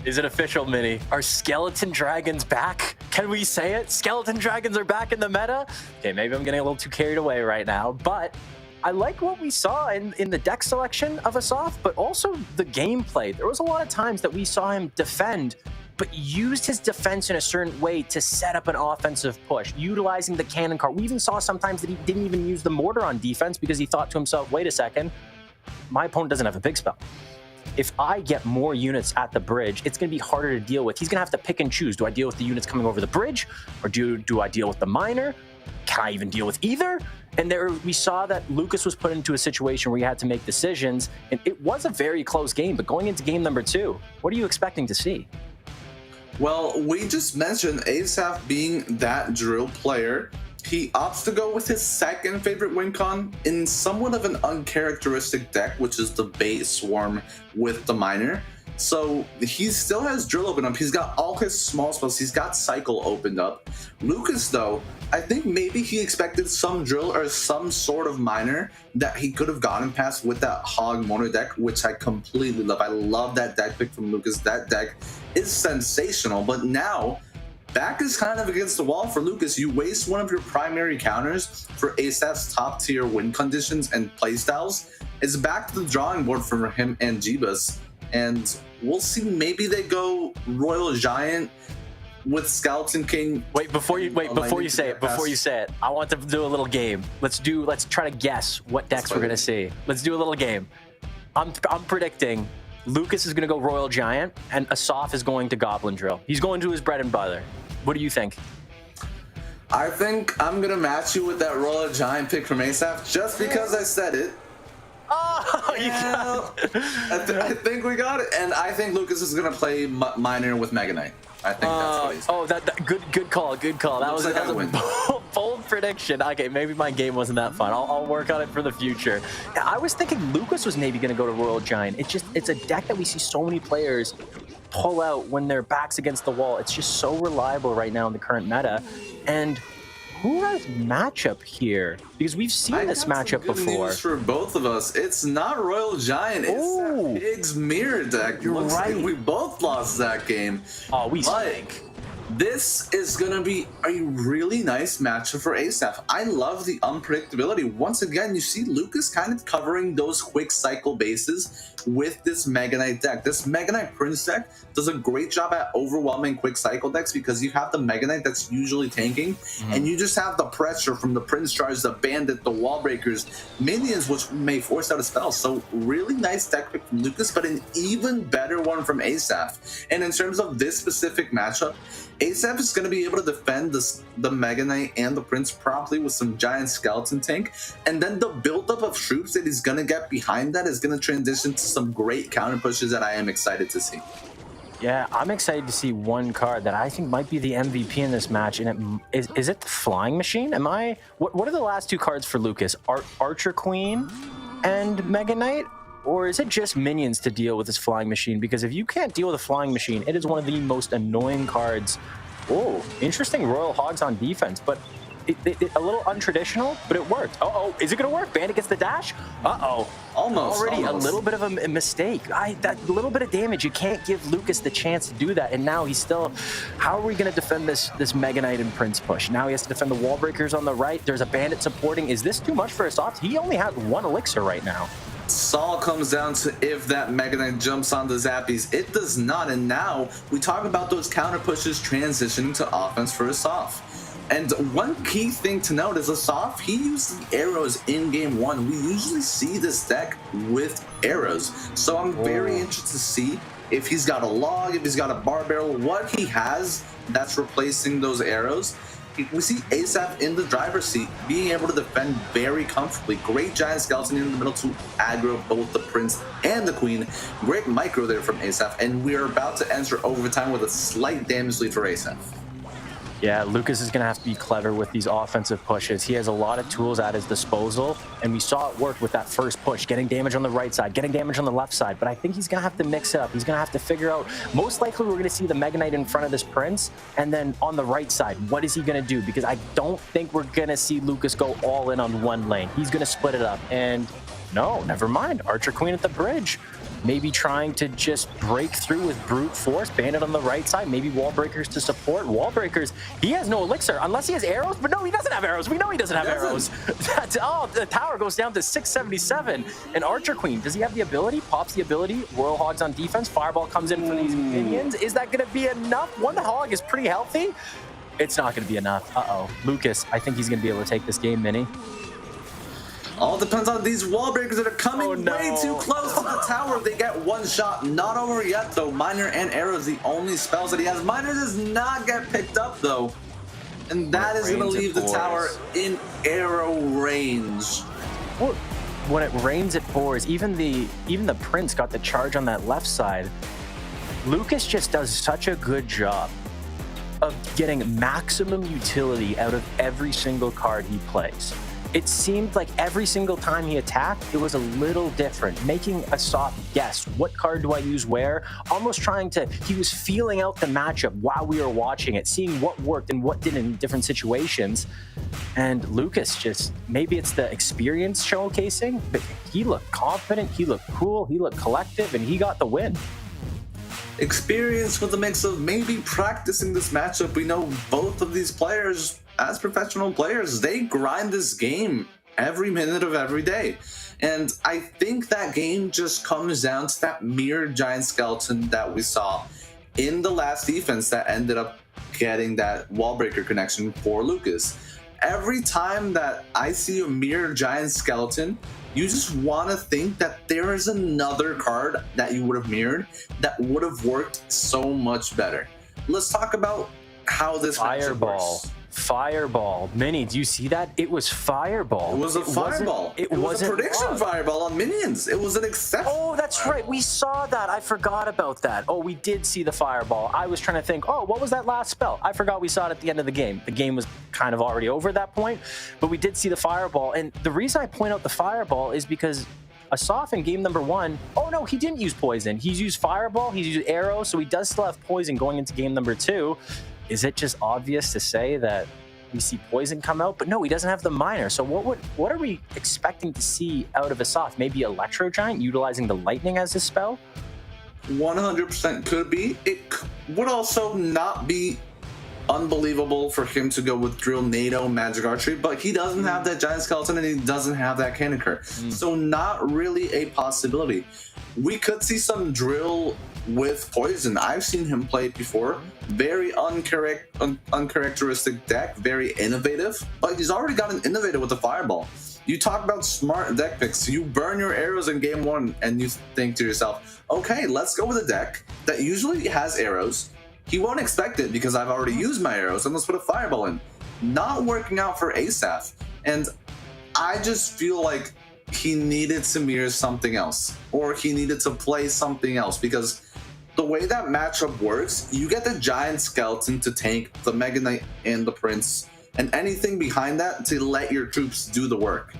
Is it official, Mini? Are Skeleton Dragons back? Can we say it? Skeleton Dragons are back in the meta? Okay, maybe I'm getting a little too carried away right now, but I like what we saw in the deck selection of Asaf, but also the gameplay. There was a lot of times that we saw him defend, but used his defense in a certain way to set up an offensive push, utilizing the cannon cart. We even saw sometimes that he didn't even use the mortar on defense because he thought to himself, wait a second, my opponent doesn't have a big spell. If I get more units at the bridge, it's going to be harder to deal with. He's going to have to pick and choose. Do I deal with the units coming over the bridge, or do I deal with the miner? Can I even deal with either? And there we saw that Lucas was put into a situation where he had to make decisions, and it was a very close game. But going into game number 2, what are you expecting to see? Well, we just mentioned Asaf being that drill player. He opts to go with his second favorite win con in somewhat of an uncharacteristic deck, which is the bait swarm with the miner. So he still has drill open up. He's got all his small spells. He's got cycle opened up. Lucas, though, I think maybe he expected some drill or some sort of miner that he could have gotten past with that hog mono deck, which I completely love. I love that deck pick from Lucas. That deck is sensational, but now back is kind of against the wall for Lucas. You waste one of your primary counters for Asaf's top tier win conditions and playstyles. It's back to the drawing board for him and Abbas, and we'll see. Maybe they go Royal Giant with Skeleton King. Before you say it, I want to do a little game. Let's try to guess what decks we're gonna see. Let's do a little game. I'm predicting Lucas is gonna go Royal Giant, and Asaf is going to Goblin Drill. He's going to his bread and butter. What do you think? I think I'm gonna match you with that Royal Giant pick from Asaf just because I said it. Oh, you got it. I think we got it, and I think Lucas is gonna play Miner with Mega Knight. I think that's what he's doing. That good call. That was a bold prediction. Okay, maybe my game wasn't that fun. I'll work on it for the future. I was thinking Lucas was maybe going to go to Royal Giant. It's a deck that we see so many players pull out when their back's against the wall. It's just so reliable right now in the current meta. And who has matchup here? Because we've seen this matchup before. News for both of us. It's not Royal Giant. It's that Pigs Mirror deck. You're right. Like we both lost that game. Oh, we stink. This is going to be a really nice matchup for Asaf. I love the unpredictability. Once again, you see Lucas kind of covering those quick cycle bases with this Mega Knight deck. This Mega Knight Prince deck does a great job at overwhelming quick cycle decks because you have the Mega Knight that's usually tanking, and you just have the pressure from the Prince Charge, the Bandit, the Wall Breakers, minions, which may force out a spell. So really nice deck pick from Lucas, but an even better one from Asaf. And in terms of this specific matchup, Asaf is going to be able to defend the Mega Knight and the Prince properly with some giant skeleton tank, and then the buildup of troops that he's going to get behind that is going to transition to some great counter pushes that I am excited to see. Yeah, I'm excited to see one card that I think might be the MVP in this match, and is it the Flying Machine? What are the last two cards for Lucas? Archer Queen and Mega Knight? Or is it just minions to deal with this Flying Machine? Because if you can't deal with a Flying Machine, it is one of the most annoying cards. Oh, interesting Royal Hogs on defense, but a little untraditional, but it worked. Uh-oh, is it going to work? Bandit gets the dash? Uh-oh. Almost. A little bit of a mistake. That little bit of damage, you can't give Lucas the chance to do that. And now he's still... How are we going to defend this Mega Knight and Prince push? Now he has to defend the Wall Breakers on the right. There's a Bandit supporting. Is this too much for Asaf? He only has one elixir right now. All comes down to if that Mega Knight jumps on the Zappies. It does not, and now we talk about those counter pushes transitioning to offense for Asaf. And one key thing to note is Asaf, he used the arrows in game one. We usually see this deck with arrows, so I'm very interested to see if he's got a log, if he's got a bar barrel, what he has that's replacing those arrows. We see Asaf in the driver's seat, being able to defend very comfortably. Great giant skeleton in the middle to aggro both the Prince and the Queen. Great micro there from Asaf, and we are about to enter overtime with a slight damage lead for Asaf. Yeah, Lucas is going to have to be clever with these offensive pushes. He has a lot of tools at his disposal, and we saw it work with that first push, getting damage on the right side, getting damage on the left side. But I think he's going to have to mix it up. He's going to have to figure out, most likely we're going to see the Mega Knight in front of this Prince, and then on the right side, what is he going to do? Because I don't think we're going to see Lucas go all in on one lane. He's going to split it up, and no, never mind. Archer Queen at the bridge. Maybe trying to just break through with brute force. Bandit on the right side. Maybe Wall Breakers to support. Wall Breakers, he has no elixir unless he has arrows. But no, he doesn't have arrows. We know he doesn't have arrows. The tower goes down to 677. And Archer Queen, does he have the ability? Pops the ability. Royal Hogs on defense. Fireball comes in for these minions. Is that going to be enough? One hog is pretty healthy. It's not going to be enough. Uh-oh. Lucas, I think he's going to be able to take this game, Mini. All depends on these wall breakers that are coming way too close to the tower. They get one shot. Not over yet, though. Miner and Arrows, the only spells that he has. Miner does not get picked up, though. And that is going to leave the tower in arrow range. When it rains, it pours. Even the Prince got the charge on that left side. Lucas just does such a good job of getting maximum utility out of every single card he plays. It seemed like every single time he attacked, it was a little different, making Asaf guess, what card do I use where? Almost he was feeling out the matchup while we were watching it, seeing what worked and what didn't in different situations. And Lucas maybe it's the experience showcasing, but he looked confident, he looked cool, he looked collective, and he got the win. Experience with a mix of maybe practicing this matchup. We know both of these players, as professional players, they grind this game every minute of every day. And I think that game just comes down to that mirrored giant skeleton that we saw in the last defense that ended up getting that wall breaker connection for Lucas. Every time that I see a mirrored giant skeleton, you just want to think that there is another card that you would have mirrored that would have worked so much better. Let's talk about how this Fireball. Fireball. Mini, do you see that? It was Fireball. It was a Fireball. It was a prediction Fireball on minions. It was an exception. Oh, that's right. We saw that. I forgot about that. Oh, we did see the Fireball. I was trying to think, oh, what was that last spell? I forgot we saw it at the end of the game. The game was kind of already over at that point, but we did see the Fireball. And the reason I point out the Fireball is because Asaf in game number one, oh no, he didn't use poison. He's used Fireball, he's used arrow, so he does still have poison going into game number two. Is it just obvious to say that we see poison come out? But no, he doesn't have the miner. So what are we expecting to see out of Asaf? Maybe Electro Giant utilizing the lightning as his spell? 100% could be. It would also not be unbelievable for him to go with Drill, NATO, Magic Archery, but he doesn't have that Giant Skeleton and he doesn't have that Cannon Cart. So not really a possibility. We could see some Drill with Poison. I've seen him play it before. Very uncharacteristic deck, very innovative, but he's already got an innovator with the Fireball. You talk about smart deck picks. You burn your arrows in game one and you think to yourself, okay, let's go with a deck that usually has arrows. He won't expect it because I've already used my arrows, and let's put a Fireball in. Not working out for Asaf. And I just feel like he needed to mirror something else, or he needed to play something else, because the way that matchup works, you get the Giant Skeleton to tank the Mega Knight and the Prince, and anything behind that to let your troops do the work.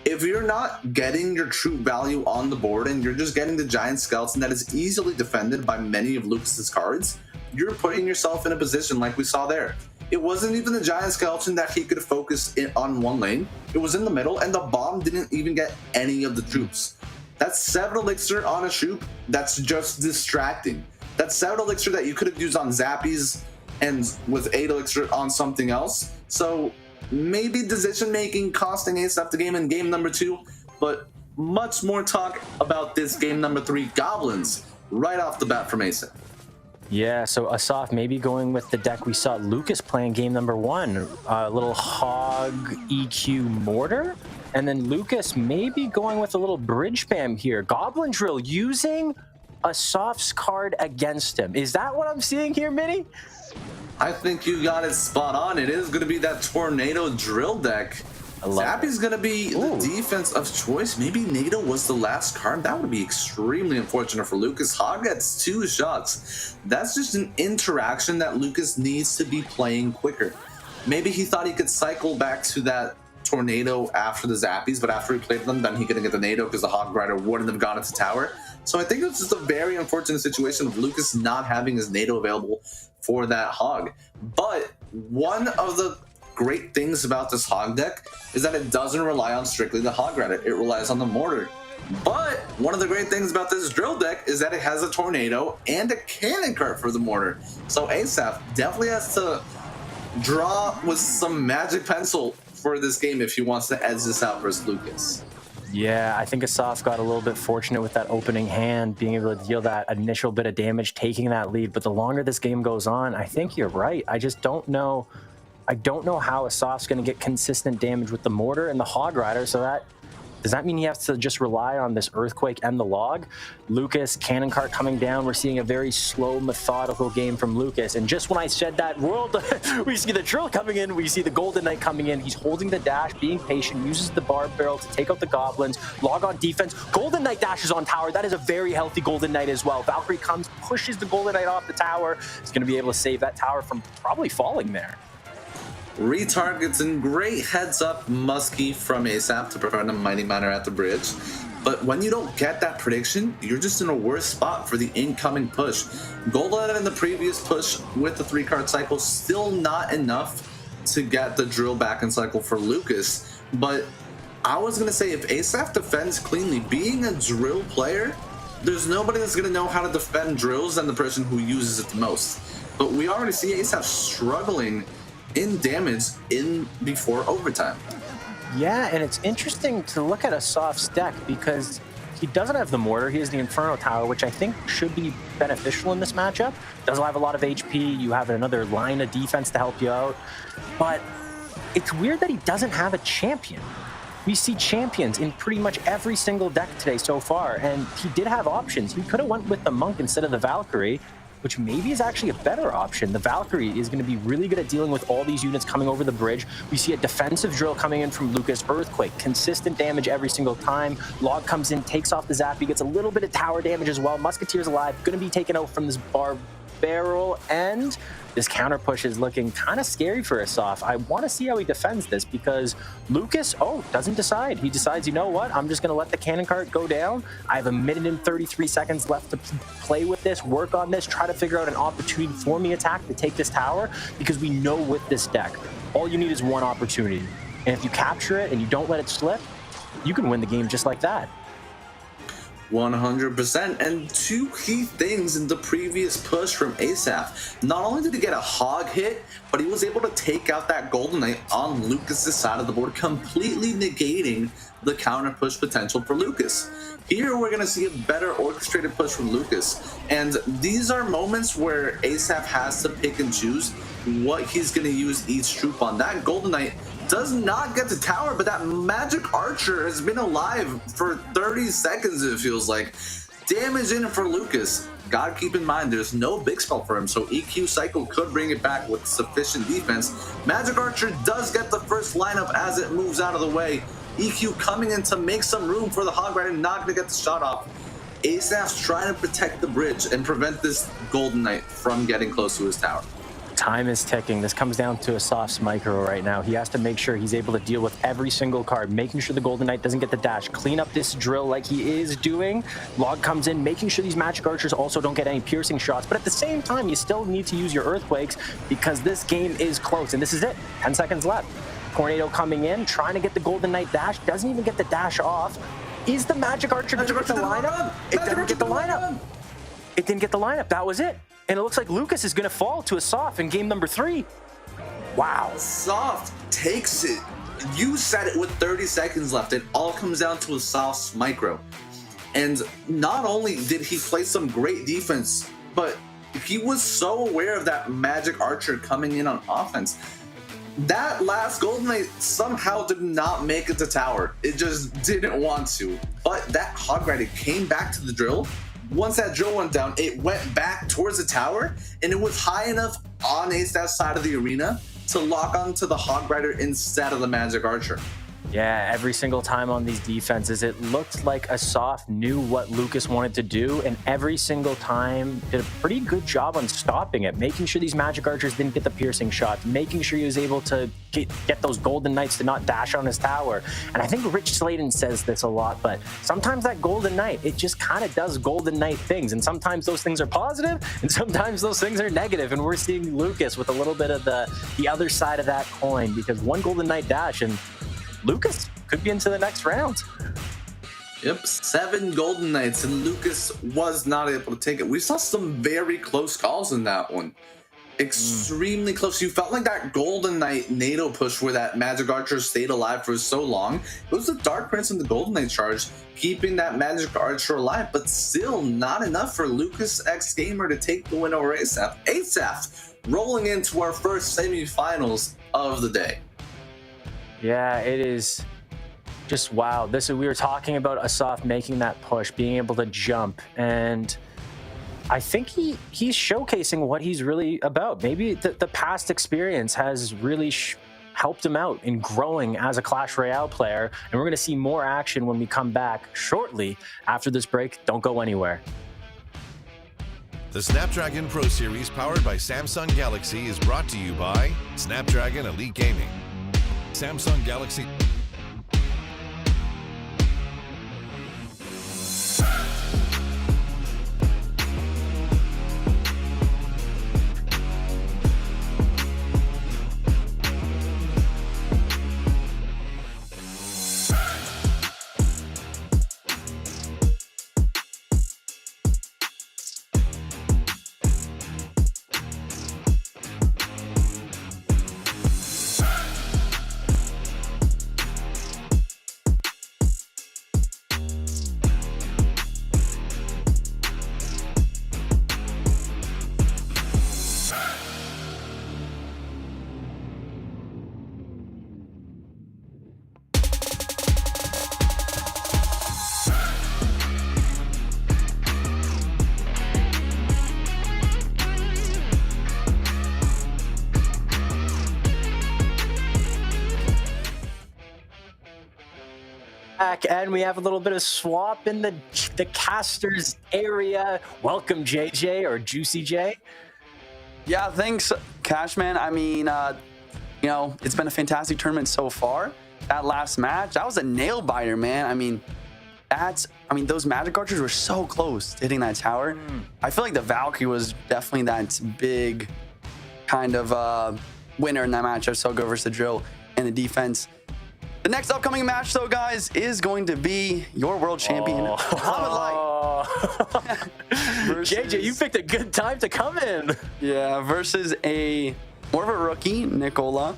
If you're not getting your troop value on the board and you're just getting the Giant Skeleton that is easily defended by many of Lucas's cards, you're putting yourself in a position like we saw there. It wasn't even the Giant Skeleton that he could focus on one lane. It was in the middle, and the bomb didn't even get any of the troops. That's 7 Elixir on a Shoop that's just distracting. That's 7 Elixir that you could have used on Zappies and with 8 Elixir on something else. So maybe decision making costing Asaf the game in game number 2, but much more talk about this game number 3, Goblins, right off the bat from Asaf. Yeah, so Asaf maybe going with the deck we saw Lucas playing game number 1, a little Hog EQ Mortar, and then Lucas maybe going with a little bridge spam here. Goblin Drill using Asaf's card against him. Is that what I'm seeing here, Minnie? I think you got it spot on. It is going to be that Tornado Drill deck. Zappy's going to be the defense of choice. Maybe NATO was the last card. That would be extremely unfortunate for Lucas. Hog gets 2 shots. That's just an interaction that Lucas needs to be playing quicker. Maybe he thought he could cycle back to that Tornado after the Zappies, but after he played them, then he couldn't get the NATO because the Hog Rider wouldn't have gone into tower. So I think it's just a very unfortunate situation of Lucas not having his NATO available for that Hog. But one of the great things about this Hog deck is that it doesn't rely on strictly the Hog Rider. It relies on the Mortar. But one of the great things about this Drill deck is that it has a Tornado and a Cannon Cart for the Mortar. So Asaf definitely has to draw with some magic pencil for this game if he wants to edge this out versus Lucas. Yeah, I think Asaf got a little bit fortunate with that opening hand, being able to deal that initial bit of damage, taking that lead. But the longer this game goes on, I think you're right. I just don't know. I don't know how Asaf's going to get consistent damage with the Mortar and the Hog Rider. So that does that mean he has to just rely on this Earthquake and the Log? Lucas, Cannon Cart coming down. We're seeing a very slow, methodical game from Lucas. And just when I said that, we see the Drill coming in. We see the Golden Knight coming in. He's holding the dash, being patient, uses the Barb Barrel to take out the Goblins. Log on defense. Golden Knight dashes on tower. That is a very healthy Golden Knight as well. Valkyrie comes, pushes the Golden Knight off the tower. He's going to be able to save that tower from probably falling there. Retargets and great heads up muskie from Asaf to prevent a Mighty Miner at the bridge. But when you don't get that prediction, you're just in a worse spot for the incoming push. Golden in the previous push with the 3-card cycle, still not enough to get the Drill back in cycle for Lucas. But I was going to say, if Asaf defends cleanly, being a Drill player, there's nobody that's going to know how to defend Drills than the person who uses it the most. But we already see Asaf struggling in damage before overtime. Yeah, and it's interesting to look at Asaf's deck because he doesn't have the Mortar. He has the Inferno Tower, which I think should be beneficial in this matchup. Doesn't have a lot of HP. You have another line of defense to help you out. But it's weird that he doesn't have a champion. We see champions in pretty much every single deck today so far, and he did have options. He could have went with the Monk instead of the Valkyrie, which maybe is actually a better option. The Valkyrie is going to be really good at dealing with all these units coming over the bridge. We see a defensive Drill coming in from Lucas. Earthquake, consistent damage every single time. Log comes in, takes off the Zappy, gets a little bit of tower damage as well. Musketeer's alive, going to be taken out from this Barb Barrel, and this counter push is looking kind of scary for Asaf. I want to see how he defends this because Lucas, doesn't decide. He decides, you know what? I'm just going to let the Cannon Cart go down. I have 1 minute and 33 seconds left to play with this, work on this, try to figure out an opportunity for me attack to take this tower, because we know with this deck, all you need is one opportunity. And if you capture it and you don't let it slip, you can win the game just like that. 100%. And two key things in the previous push from Asaf. Not only did he get a hog hit, but he was able to take out that Golden Knight on Lucas's side of the board, completely negating the counter push potential for Lucas. Here we're going to see a better orchestrated push from Lucas. And these are moments where Asaf has to pick and choose what he's going to use each troop on. That Golden Knight does not get to tower, but that Magic Archer has been alive for 30 seconds, it feels like. Damage in for Lucas. Gotta keep in mind, there's no big spell for him, so EQ Cycle could bring it back with sufficient defense. Magic Archer does get the first lineup as it moves out of the way. EQ coming in to make some room for the Hog Rider, not gonna get the shot off. Asaf's trying to protect the bridge and prevent this Golden Knight from getting close to his tower. Time is ticking. This comes down to Asaf's micro right now. He has to make sure he's able to deal with every single card, making sure the Golden Knight doesn't get the dash, clean up this drill like he is doing. Log comes in, making sure these Magic Archers also don't get any piercing shots. But at the same time, you still need to use your Earthquakes because this game is close. And this is it. 10 seconds left. Tornado coming in, trying to get the Golden Knight dash. Doesn't even get the dash off. Is the Magic Archer going to get the lineup? It didn't get the lineup. It didn't get the lineup. That was it. And it looks like Lucas is going to fall to Asaf in game number 3. Wow. Asaf takes it. You said it with 30 seconds left. It all comes down to Asaf's micro. And not only did he play some great defense, but he was so aware of that Magic Archer coming in on offense. That last Golden Knight somehow did not make it to tower. It just didn't want to. But that Hog Rider came back to the drill. Once that drill went down, it went back towards the tower, and it was high enough on Asaf's side of the arena to lock onto the Hog Rider instead of the Magic Archer. Yeah, every single time on these defenses, it looked like Asaf knew what Lucas wanted to do, and every single time did a pretty good job on stopping it, making sure these Magic Archers didn't get the piercing shots, making sure he was able to get those Golden Knights to not dash on his tower. And I think Rich Sladen says this a lot, but sometimes that Golden Knight, it just kind of does Golden Knight things, and sometimes those things are positive, and sometimes those things are negative, and we're seeing Lucas with a little bit of the other side of that coin, because one Golden Knight dash, and Lucas could be into the next round. Yep, 7 Golden Knights, and Lucas was not able to take it. We saw some very close calls in that one. Extremely close. You felt like that Golden Knight NATO push where that Magic Archer stayed alive for so long. It was the Dark Prince and the Golden Knight charge keeping that Magic Archer alive, but still not enough for Lucas X Gamer to take the win over Asaf. Asaf rolling into our first semifinals of the day. Yeah, it is just wow. We were talking about Asaf making that push, being able to jump, and I think he's showcasing what he's really about. Maybe the past experience has really helped him out in growing as a Clash Royale player, and we're going to see more action when we come back shortly after this break. Don't go anywhere. The Snapdragon Pro Series powered by Samsung Galaxy is brought to you by Snapdragon Elite Gaming. Samsung Galaxy. And we have a little bit of swap in the casters area. Welcome, JJ or Juicy J. Yeah, thanks, Cashman. I mean, you know, it's been a fantastic tournament so far. That last match, that was a nail biter, man. I mean, those Magic Archers were so close to hitting that tower. I feel like the Valkyrie was definitely that big kind of winner in that matchup. So go versus the drill and the defense. The next upcoming match, though, guys, is going to be your world champion, Muhammad Light. JJ, you picked a good time to come in. Yeah, versus more of a rookie, Nicola.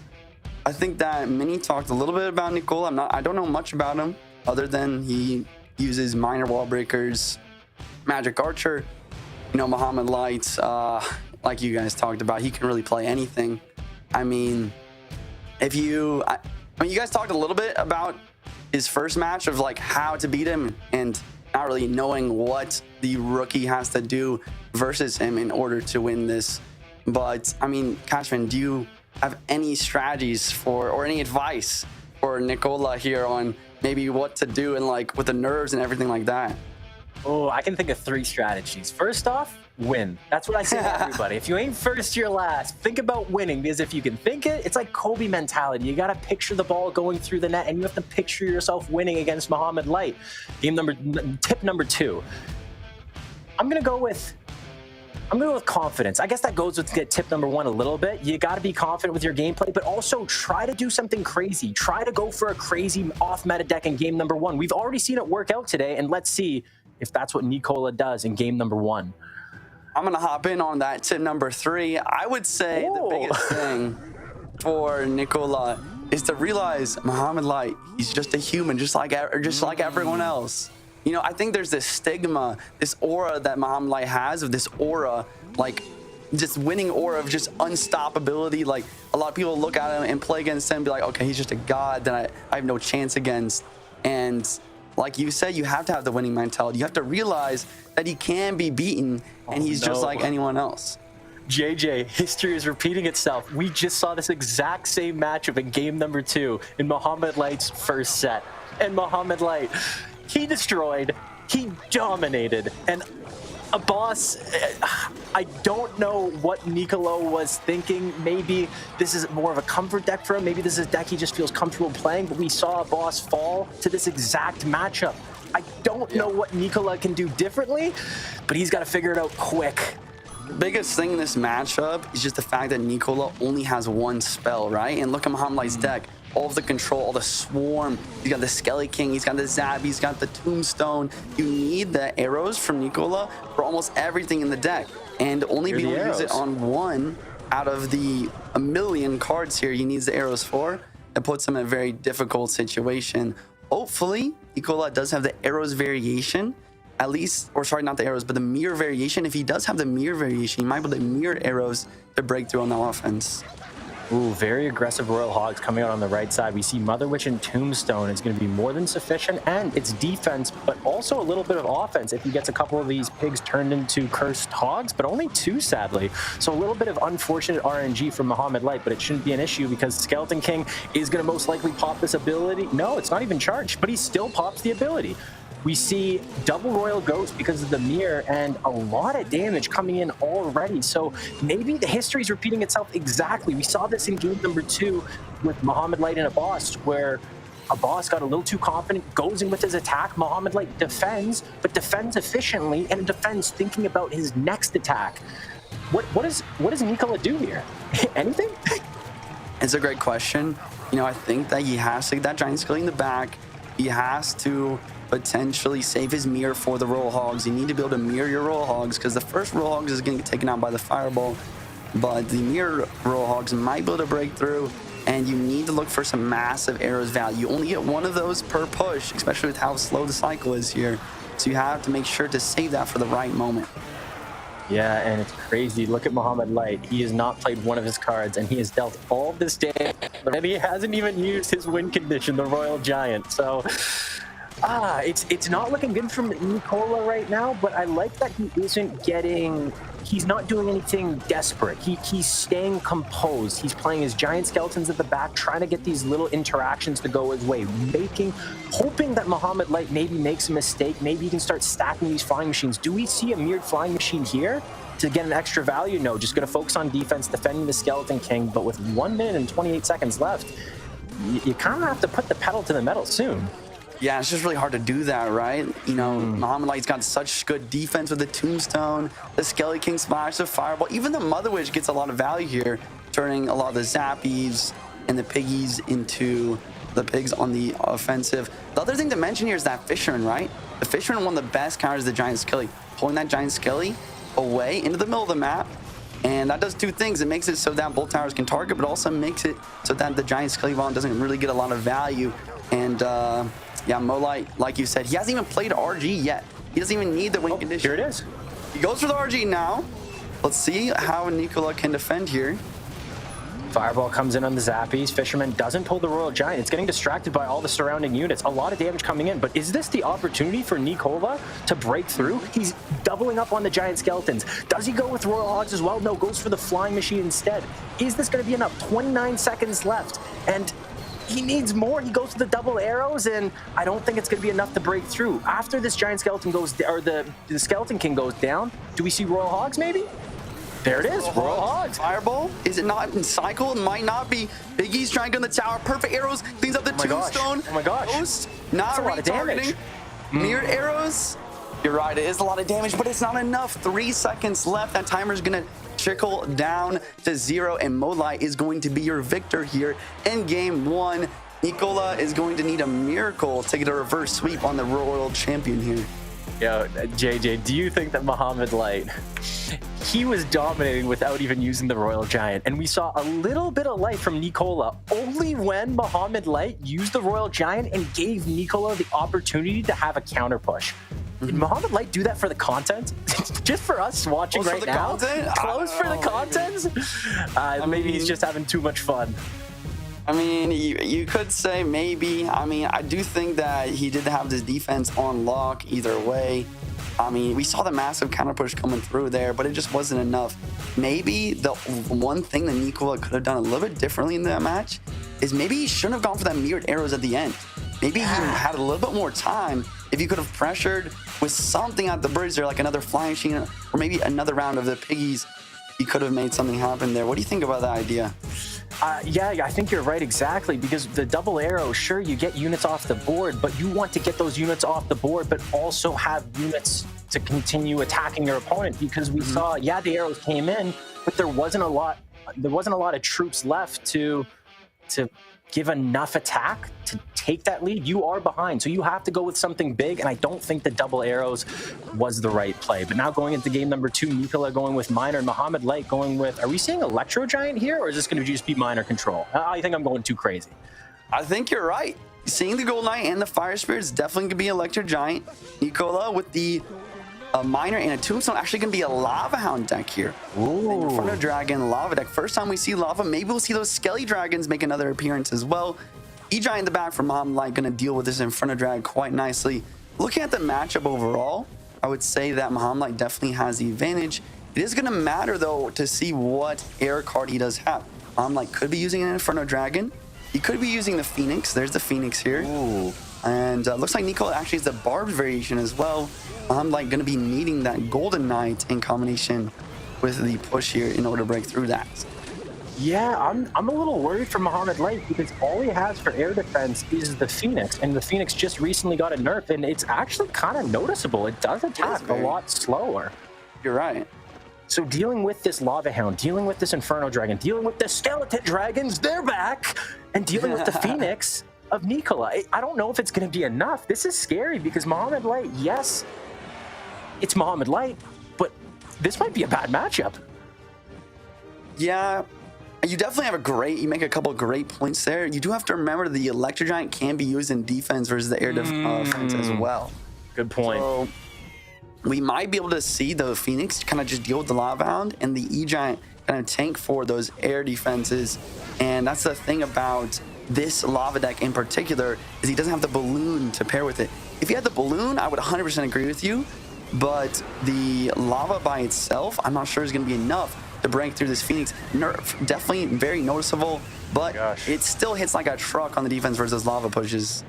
I think that Mini talked a little bit about Nicola. I don't know much about him other than he uses minor wall breakers, magic archer. You know, Muhammad Light, like you guys talked about, he can really play anything. I mean, you guys talked a little bit about his first match of like how to beat him and not really knowing what the rookie has to do versus him in order to win this. But I mean, Cashman, do you have any strategies or any advice for Nicola here on maybe what to do and like with the nerves and everything like that? Oh, I can think of 3 strategies. First off, win. That's what I say to everybody. If you ain't first, you're last. Think about winning, because if you can think it, it's like Kobe mentality. You got to picture the ball going through the net, and you have to picture yourself winning against Muhammad Light. Tip number 2. I'm gonna go with confidence. I guess that goes with tip number 1 a little bit. You got to be confident with your gameplay, but also try to do something crazy. Try to go for a crazy off-meta deck in game number 1. We've already seen it work out today, and let's see if that's what Nicola does in game number 1. I'm going to hop in on that tip number 3. I would say the biggest thing for Nicola is to realize Muhammad Light, he's just a human, just like everyone else. You know, I think there's this stigma, this aura that Muhammad Light has of this aura, like just winning aura of just unstoppability. Like a lot of people look at him and play against him and be like, okay, he's just a god that I have no chance against. And like you said, you have to have the winning mentality. You have to realize that he can be beaten and he's just like anyone else. JJ, history is repeating itself. We just saw this exact same matchup in game number 2 in Muhammad Light's first set. And Muhammad Light, he destroyed, he dominated, and Abbas, I don't know what Nicola was thinking. Maybe this is more of a comfort deck for him. Maybe this is a deck he just feels comfortable playing, but we saw Abbas fall to this exact matchup. I don't know what Nicola can do differently, but he's got to figure it out quick. The biggest thing in this matchup is just the fact that Nicola only has 1 spell, right? And look at Muhammad Light's deck. All of the control, all the swarm. He's got the Skelly King, he's got the Zab, he's got the Tombstone. You need the arrows from Nicola for almost everything in the deck. And only be able to use it on 1 out of the 1,000,000 cards here he needs the arrows for. It puts him in a very difficult situation. Hopefully, Nicola does have the arrows variation. At least, or sorry, not the arrows, but the mirror variation. If he does have the mirror variation, he might be able to mirror arrows to break through on the offense. Ooh, very aggressive Royal Hogs coming out on the right side. We see Mother Witch and Tombstone. It's going to be more than sufficient, and it's defense, but also a little bit of offense if he gets a couple of these pigs turned into cursed hogs, but only 2, sadly. So a little bit of unfortunate RNG from Muhammad Light, but it shouldn't be an issue because Skeleton King is going to most likely pop this ability. No, it's not even charged, but he still pops the ability. We see double Royal Ghost because of the mirror and a lot of damage coming in already. So maybe the history is repeating itself exactly. We saw this in game number 2 with Muhammad Light and Abbas, where Abbas got a little too confident, goes in with his attack. Muhammad Light defends, but defends efficiently and defends thinking about his next attack. What does Nicola do here? Anything? It's a great question. You know, I think that he has to get that Giant Skelly in the back. He has to potentially save his mirror for the Royal Hogs. You need to be able to mirror your Royal Hogs because the first Royal Hogs is going to get taken out by the Fireball, but the mirror Royal Hogs might be able to break through, and you need to look for some massive arrows value. You only get 1 of those per push, especially with how slow the cycle is here. So you have to make sure to save that for the right moment. Yeah, and it's crazy. Look at Muhammad Light. He has not played 1 of his cards, and he has dealt all this damage, and he hasn't even used his win condition, the Royal Giant. So it's not looking good from Nicola right now, but I like that he's not doing anything desperate. He's staying composed. He's playing his giant skeletons at the back, trying to get these little interactions to go his way, hoping that Muhammad Light maybe makes a mistake. Maybe he can start stacking these flying machines. Do we see a mirrored flying machine here to get an extra value? No, just going to focus on defense, defending the Skeleton King, but with 1 minute and 28 seconds left, you kind of have to put the pedal to the metal soon. Yeah, it's just really hard to do that, right? You know, Muhammad Light's got such good defense with the Tombstone, the Skelly King Splash, the Fireball. Even the Mother Witch gets a lot of value here, turning a lot of the Zappies and the Piggies into the pigs on the offensive. The other thing to mention here is that Fisherman, right? The Fisherman, one of the best counters the Giant Skelly, pulling that Giant Skelly away into the middle of the map. And that does two things. It makes it so that both towers can target, but also makes it so that the Giant Skelly bomb doesn't really get a lot of value. And yeah, Molite, like you said, he hasn't even played RG yet. He doesn't even need the win condition. Here it is. He goes for the RG now. Let's see how Nicola can defend here. Fireball comes in on the Zappies. Fisherman doesn't pull the Royal Giant. It's getting distracted by all the surrounding units. A lot of damage coming in, but is this the opportunity for Nicola to break through? He's doubling up on the Giant Skeletons. Does he go with Royal Hogs as well? No, goes for the Flying Machine instead. Is this going to be enough? 29 seconds left, and he needs more. He goes to the double arrows, and I don't think it's going to be enough to break through. After this Giant Skeleton goes, or the Skeleton King goes down, do we see Royal Hogs maybe? There it is, Royal Hogs. Fireball, is it not in cycle? It might not be. Biggie's trying to go in the tower. Perfect arrows, cleans up the tombstone. Oh my gosh. Ghost, not That's a lot of damage. Mirrored arrows. You're right, it is a lot of damage, but it's not enough. 3 seconds left. That timer's gonna trickle down to 0, and Molite is going to be your victor here in game 1. Nicola is going to need a miracle to get a reverse sweep on the Royal Champion here. Yo, JJ, do you think that Mohamed Light, he was dominating without even using the Royal Giant, and we saw a little bit of light from Nicola only when Mohamed Light used the Royal Giant and gave Nicola the opportunity to have a counter push? Did Mohamed Light do that for the content? Just for us watching right now? Close for the content? Maybe he's just having too much fun. I mean, you could say maybe. I mean, I do think that he did have this defense on lock either way. I mean, we saw the massive counter push coming through there, but it just wasn't enough. Maybe the one thing that Nicola could have done a little bit differently in that match is maybe he shouldn't have gone for that mirrored arrows at the end. Maybe he had a little bit more time if you could have pressured with something at the bridge there, like another flying machine or maybe another round of the piggies. He could have made something happen there. What do you think about that idea? Yeah, I think you're right, exactly, because the double arrow, sure, you get units off the board, but you want to get those units off the board, but also have units to continue attacking your opponent, because we saw, yeah, the arrows came in, but there wasn't a lot of troops left to give enough attack to take that lead. You are behind, so you have to go with something big, and I don't think the double arrows was the right play. But now going into game number 2, Nicola going with Miner and Mohamed Light going with, are we seeing Electro Giant here, or is this going to just be Miner control? I think I'm going too crazy. I think you're right. Seeing the Gold Knight and the Fire Spirit is definitely going to be Electro Giant. Nicola with the Miner and a Tombstone, actually going to be a Lava Hound deck here. Ooh. Inferno Dragon, Lava deck. First time we see Lava. Maybe we'll see those Skelly Dragons make another appearance as well. E-Giant in the back for Mohamed Light, going to deal with this Inferno Dragon quite nicely. Looking at the matchup overall, I would say that Mohamed Light definitely has the advantage. It is going to matter, though, to see what air card he does have. Mohamed Light could be using an Inferno Dragon. He could be using the Phoenix. There's the Phoenix here. Ooh. And looks like Nicola actually is the Barbed variation as well. I'm like going to be needing that Golden Knight in combination with the push here in order to break through that. Yeah, I'm a little worried for Mohamed Light because all he has for air defense is the Phoenix, and the Phoenix just recently got a nerf, and it's actually kind of noticeable. It does attack a lot slower. You're right. So dealing with this Lava Hound, dealing with this Inferno Dragon, dealing with the Skeleton Dragons, they're back, and dealing with the Phoenix of Nicola. I don't know if it's going to be enough. This is scary because Mohamed Light, yes, it's Mohamed Light, but this might be a bad matchup. Yeah, you definitely have you make a couple of great points there. You do have to remember the Electro Giant can be used in defense versus the air defense as well. Good point. So we might be able to see the Phoenix kind of just deal with the Lava Hound and the E-Giant kind of tank for those air defenses. And that's the thing about this Lava deck in particular, is he doesn't have the balloon to pair with it. If he had the balloon, I would 100% agree with you, but the Lava by itself, I'm not sure is going to be enough to break through this Phoenix. Nerf, definitely very noticeable, but it still hits like a truck on the defense versus Lava pushes.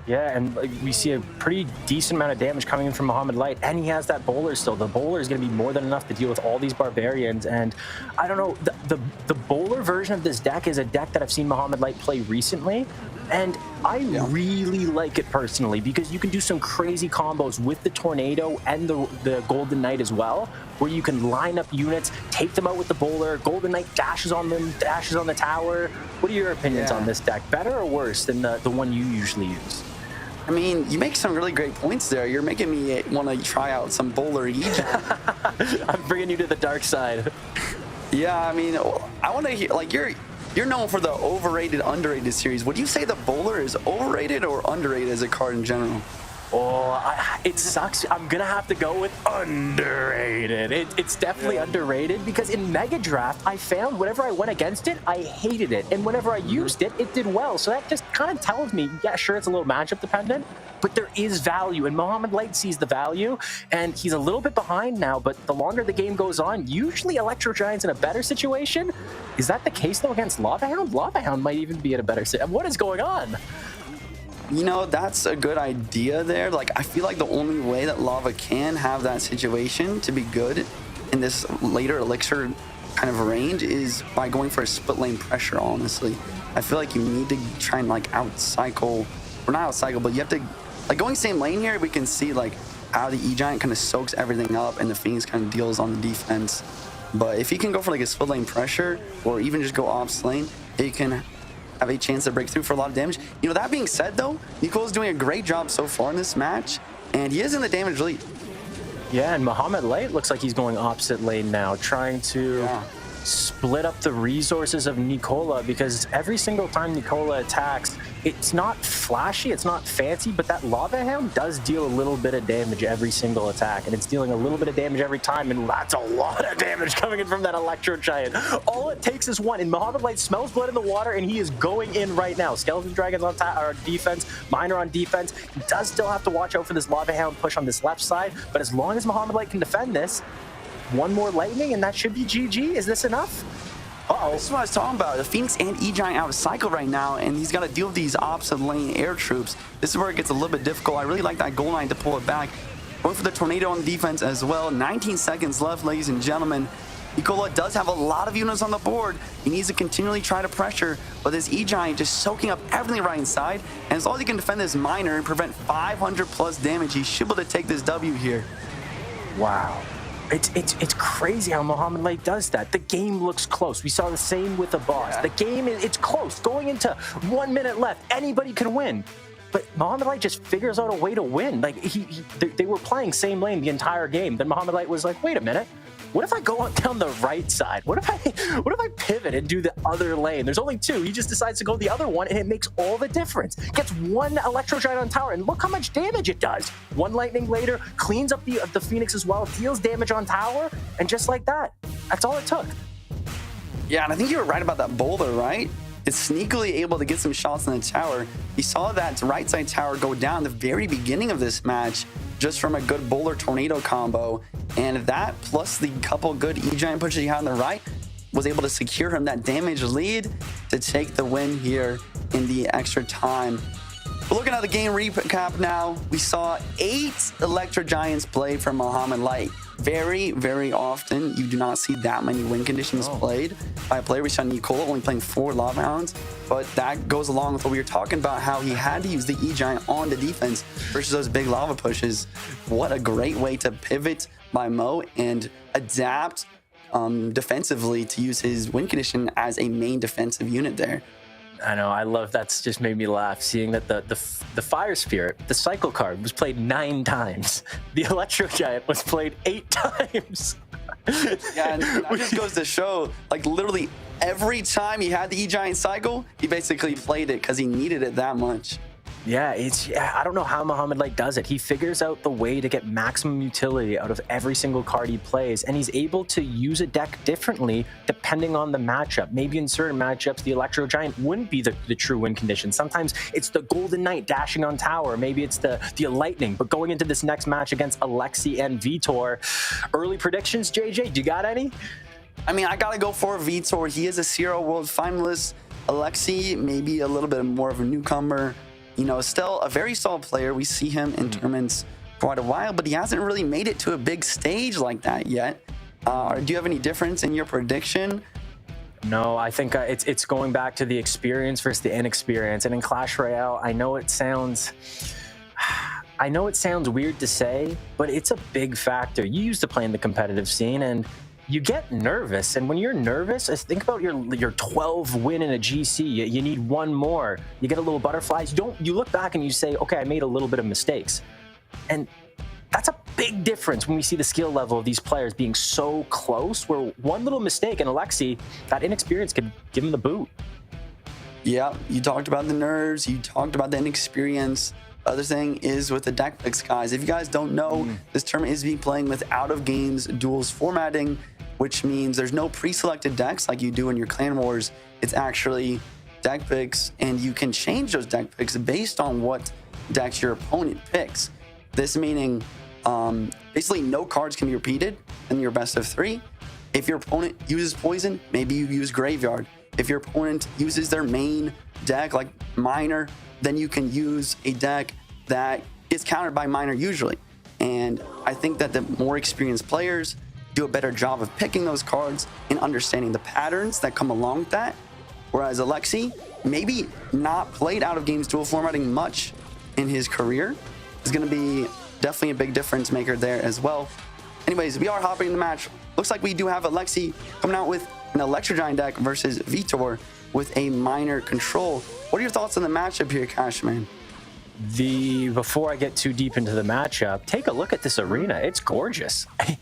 Yeah, and we see a pretty decent amount of damage coming in from Mohamed Light, and he has that bowler still. The bowler is going to be more than enough to deal with all these barbarians, and I don't know, the bowler version of this deck is a deck that I've seen Mohamed Light play recently, And I really like it personally because you can do some crazy combos with the Tornado and the Golden Knight as well, where you can line up units, take them out with the bowler. Golden Knight dashes on them, dashes on the tower. What are your opinions on this deck? Better or worse than the one you usually use? I mean, you make some really great points there. You're making me want to try out some bowler Eject. I'm bringing you to the dark side. Yeah, I mean, I want to hear, like, you're known for the overrated, underrated series. Would you say the bowler is overrated or underrated as a card in general? Oh, it sucks. I'm going to have to go with underrated. It's definitely underrated because in Mega Draft, I found whenever I went against it, I hated it. And whenever I used it, it did well. So that just kind of tells me, yeah, sure, it's a little matchup dependent, but there is value. And Mohamed Light sees the value, and he's a little bit behind now. But the longer the game goes on, usually Electro Giant's in a better situation. Is that the case, though, against Lava Hound? Lava Hound might even be in a better situation. What is going on? You know, that's a good idea there. Like, I feel like the only way that Lava can have that situation to be good in this later Elixir kind of range is by going for a split lane pressure, honestly. I feel like you need to try and, like, out-cycle, or not out-cycle, but you have to, like, going same lane here, we can see, like, how the E-Giant kind of soaks everything up and the Phoenix kind of deals on the defense. But if he can go for, like, a split lane pressure, or even just go off lane, he can have a chance to break through for a lot of damage. You know, that being said, though, Nicolo's doing a great job so far in this match, and he is in the damage lead. Yeah, and Mohamed Light looks like he's going opposite lane now, trying to split up the resources of Nicola, because every single time Nicola attacks, it's not flashy, it's not fancy, but that Lava Hound does deal a little bit of damage every single attack, and it's dealing a little bit of damage every time, and that's a lot of damage coming in from that Electro Giant. All it takes is one, and Mohamed Light smells blood in the water, and he is going in right now. Skeleton Dragons on defense, Miner on defense. He does still have to watch out for this Lava Hound push on this left side, but as long as Mohamed Light can defend this, one more lightning and that should be GG. Is this enough? This is what I was talking about. The Phoenix and E-Giant out of cycle right now, and he's got to deal with these opposite lane air troops. This is where it gets a little bit difficult. I really like that goal line to pull it back. Going for the Tornado on defense as well. 19 seconds left, ladies and gentlemen. Nicola does have a lot of units on the board. He needs to continually try to pressure, but this E-Giant just soaking up everything right inside. And as long as he can defend this Miner and prevent 500 plus damage, he should be able to take this W here. Wow. It's crazy how Mohamed Light does that. The game looks close. We saw the same with Abbas. The game, it's close. Going into 1 minute left, anybody can win. But Mohamed Light just figures out a way to win. Like, they were playing same lane the entire game. Then Mohamed Light was like, wait a minute. What if I go down the right side? What if I pivot and do the other lane? There's only two. He just decides to go the other one, and it makes all the difference. Gets one Electro Giant on tower, and look how much damage it does. One lightning later, cleans up the Phoenix as well, deals damage on tower, and just like that, that's all it took. Yeah, and I think you were right about that boulder, right? It's sneakily able to get some shots in the tower. You saw that right side tower go down the very beginning of this match just from a good bowler tornado combo, and that plus the couple good E-Giant pushes he had on the right was able to secure him that damage lead to take the win here in the extra time. But looking at the game recap now, we saw 8 Electro Giants play from Mohamed Light. Very, very often, you do not see that many win conditions played by a player. We saw Nicola only playing 4 Lava Hounds, but that goes along with what we were talking about, how he had to use the E-Giant on the defense versus those big lava pushes. What a great way to pivot by Mo and adapt defensively to use his win condition as a main defensive unit there. I know, I love that's just made me laugh seeing that the Fire Spirit, the cycle card, was played 9 times. The Electro Giant was played 8 times. Yeah, and that just goes to show, like, literally every time he had the E-Giant cycle, he basically played it because he needed it that much. Yeah, I don't know how Mohamed Light does it. He figures out the way to get maximum utility out of every single card he plays, and he's able to use a deck differently depending on the matchup. Maybe in certain matchups, the Electro Giant wouldn't be the true win condition. Sometimes it's the Golden Knight dashing on tower. Maybe it's the Lightning. But going into this next match against Alexi and Vitor, early predictions, JJ, do you got any? I mean, I gotta go for Vitor. He is a Serial World finalist. Alexi, maybe a little bit more of a newcomer. You know, still a very solid player. We see him in tournaments for quite a while, but he hasn't really made it to a big stage like that yet. Do you have any difference in your prediction? No, I think it's going back to the experience versus the inexperience. And in Clash Royale, I know it sounds weird to say, but it's a big factor. You used to play in the competitive scene, and you get nervous. And when you're nervous, think about your 12 win in a GC. You need one more. You get a little butterflies. You look back and you say, okay, I made a little bit of mistakes. And that's a big difference when we see the skill level of these players being so close, where one little mistake, and Alexi, that inexperience could give him the boot. Yeah, you talked about the nerves, you talked about the inexperience. Other thing is with the deck picks, guys. If you guys don't know, this tournament is being playing with out-of-games duels formatting, which means there's no pre-selected decks like you do in your Clan Wars. It's actually deck picks, and you can change those deck picks based on what decks your opponent picks. This meaning basically no cards can be repeated in your best of 3. If your opponent uses poison, maybe you use graveyard. If your opponent uses their main deck like Miner, then you can use a deck that gets countered by Miner usually. And I think that the more experienced players do a better job of picking those cards and understanding the patterns that come along with that. Whereas Alexi, maybe not played out of games dual formatting much in his career, is going to be definitely a big difference maker there as well. Anyways, we are hopping in the match. Looks like we do have Alexi coming out with an Electro Giant deck versus Vitor with a Miner control. What are your thoughts on the matchup here, Cashman? Before I get too deep into the matchup, take a look at this arena. It's gorgeous. I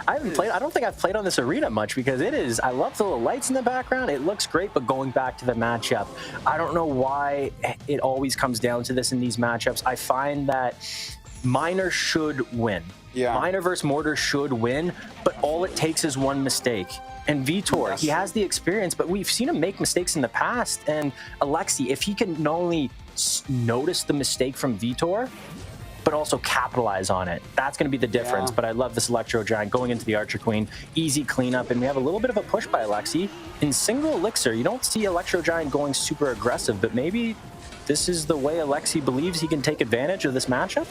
don't think I've played on this arena much because it is. I love the little lights in the background. It looks great, but going back to the matchup, I don't know why it always comes down to this in these matchups. I find that Miner should win. Yeah. Miner versus Mortar should win, but all it takes is one mistake. And Vitor, he has the experience, but we've seen him make mistakes in the past. And Alexi, if he can not only notice the mistake from Vitor, but also capitalize on it, that's going to be the difference. But I love this Electro Giant going into the Archer Queen. Easy cleanup, and we have a little bit of a push by Alexi. In single elixir, you don't see Electro Giant going super aggressive, but maybe this is the way Alexi believes he can take advantage of this matchup.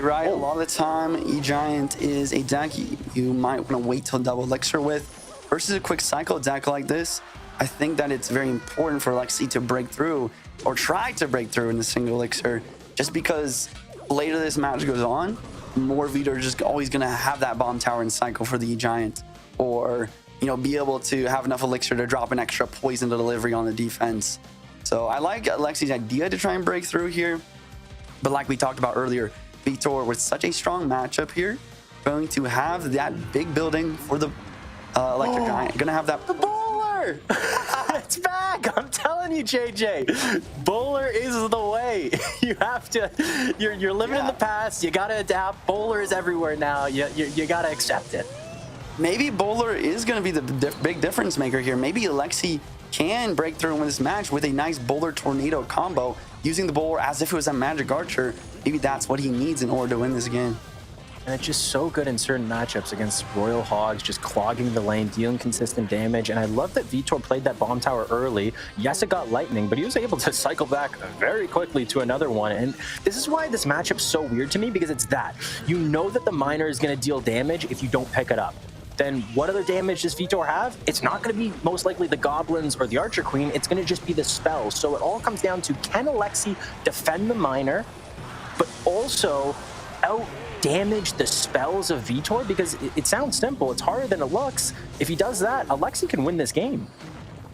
Right, a lot of the time, E-Giant is a deck you might want to wait till double elixir with. Versus a quick cycle deck like this, I think that it's very important for Alexi to break through, or try to break through in the single elixir, just because later this match goes on, more Vitor are just always going to have that bomb tower and cycle for the E-Giant, or be able to have enough elixir to drop an extra poison to delivery on the defense. So I like Alexi's idea to try and break through here, but like we talked about earlier, Vitor, with such a strong matchup here, going to have that big building for the Electro Giant. Gonna have that. The bowler! It's back! I'm telling you, JJ. Bowler is the way. You have to. You're living in the past. You gotta adapt. Bowler is everywhere now. You gotta accept it. Maybe Bowler is gonna be the big difference maker here. Maybe Alexi can break through in this match with a nice Bowler Tornado combo, using the Bowler as if it was a Magic Archer. Maybe that's what he needs in order to win this game. And it's just so good in certain matchups against Royal Hogs, just clogging the lane, dealing consistent damage. And I love that Vitor played that bomb tower early. Yes, it got lightning, but he was able to cycle back very quickly to another one. And this is why this matchup's so weird to me, because it's that. You know that the Miner is going to deal damage if you don't pick it up. Then what other damage does Vitor have? It's not going to be most likely the Goblins or the Archer Queen. It's going to just be the spells. So it all comes down to, can Alexi defend the Miner, but also out-damage the spells of Vitor? Because it sounds simple. It's harder than it looks. If he does that, Alexi can win this game.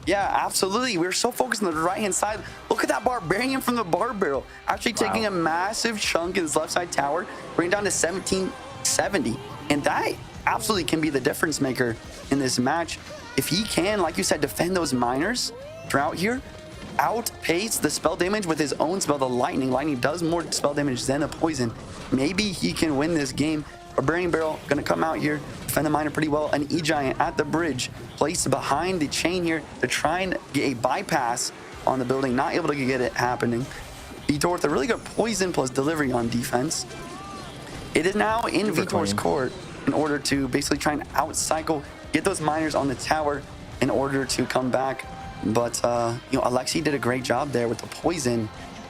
Yeah, absolutely. We're so focused on the right-hand side. Look at that Barbarian from the Bar Barrel. Actually taking a massive chunk in his left side tower, bringing down to 1770. And that absolutely can be the difference maker in this match. If he can, like you said, defend those Miners throughout here, outpace the spell damage with his own spell, the Lightning. Lightning does more spell damage than a poison. Maybe he can win this game. Barbarian Barrel gonna come out here, defend the Miner pretty well. An E-Giant at the bridge, placed behind the chain here to try and get a bypass on the building. Not able to get it happening. Vitor with a really good poison plus delivery on defense. It is now in Vitor's court in order to basically try and out-cycle, get those Miners on the tower in order to come back. But, Alexi did a great job there with the poison.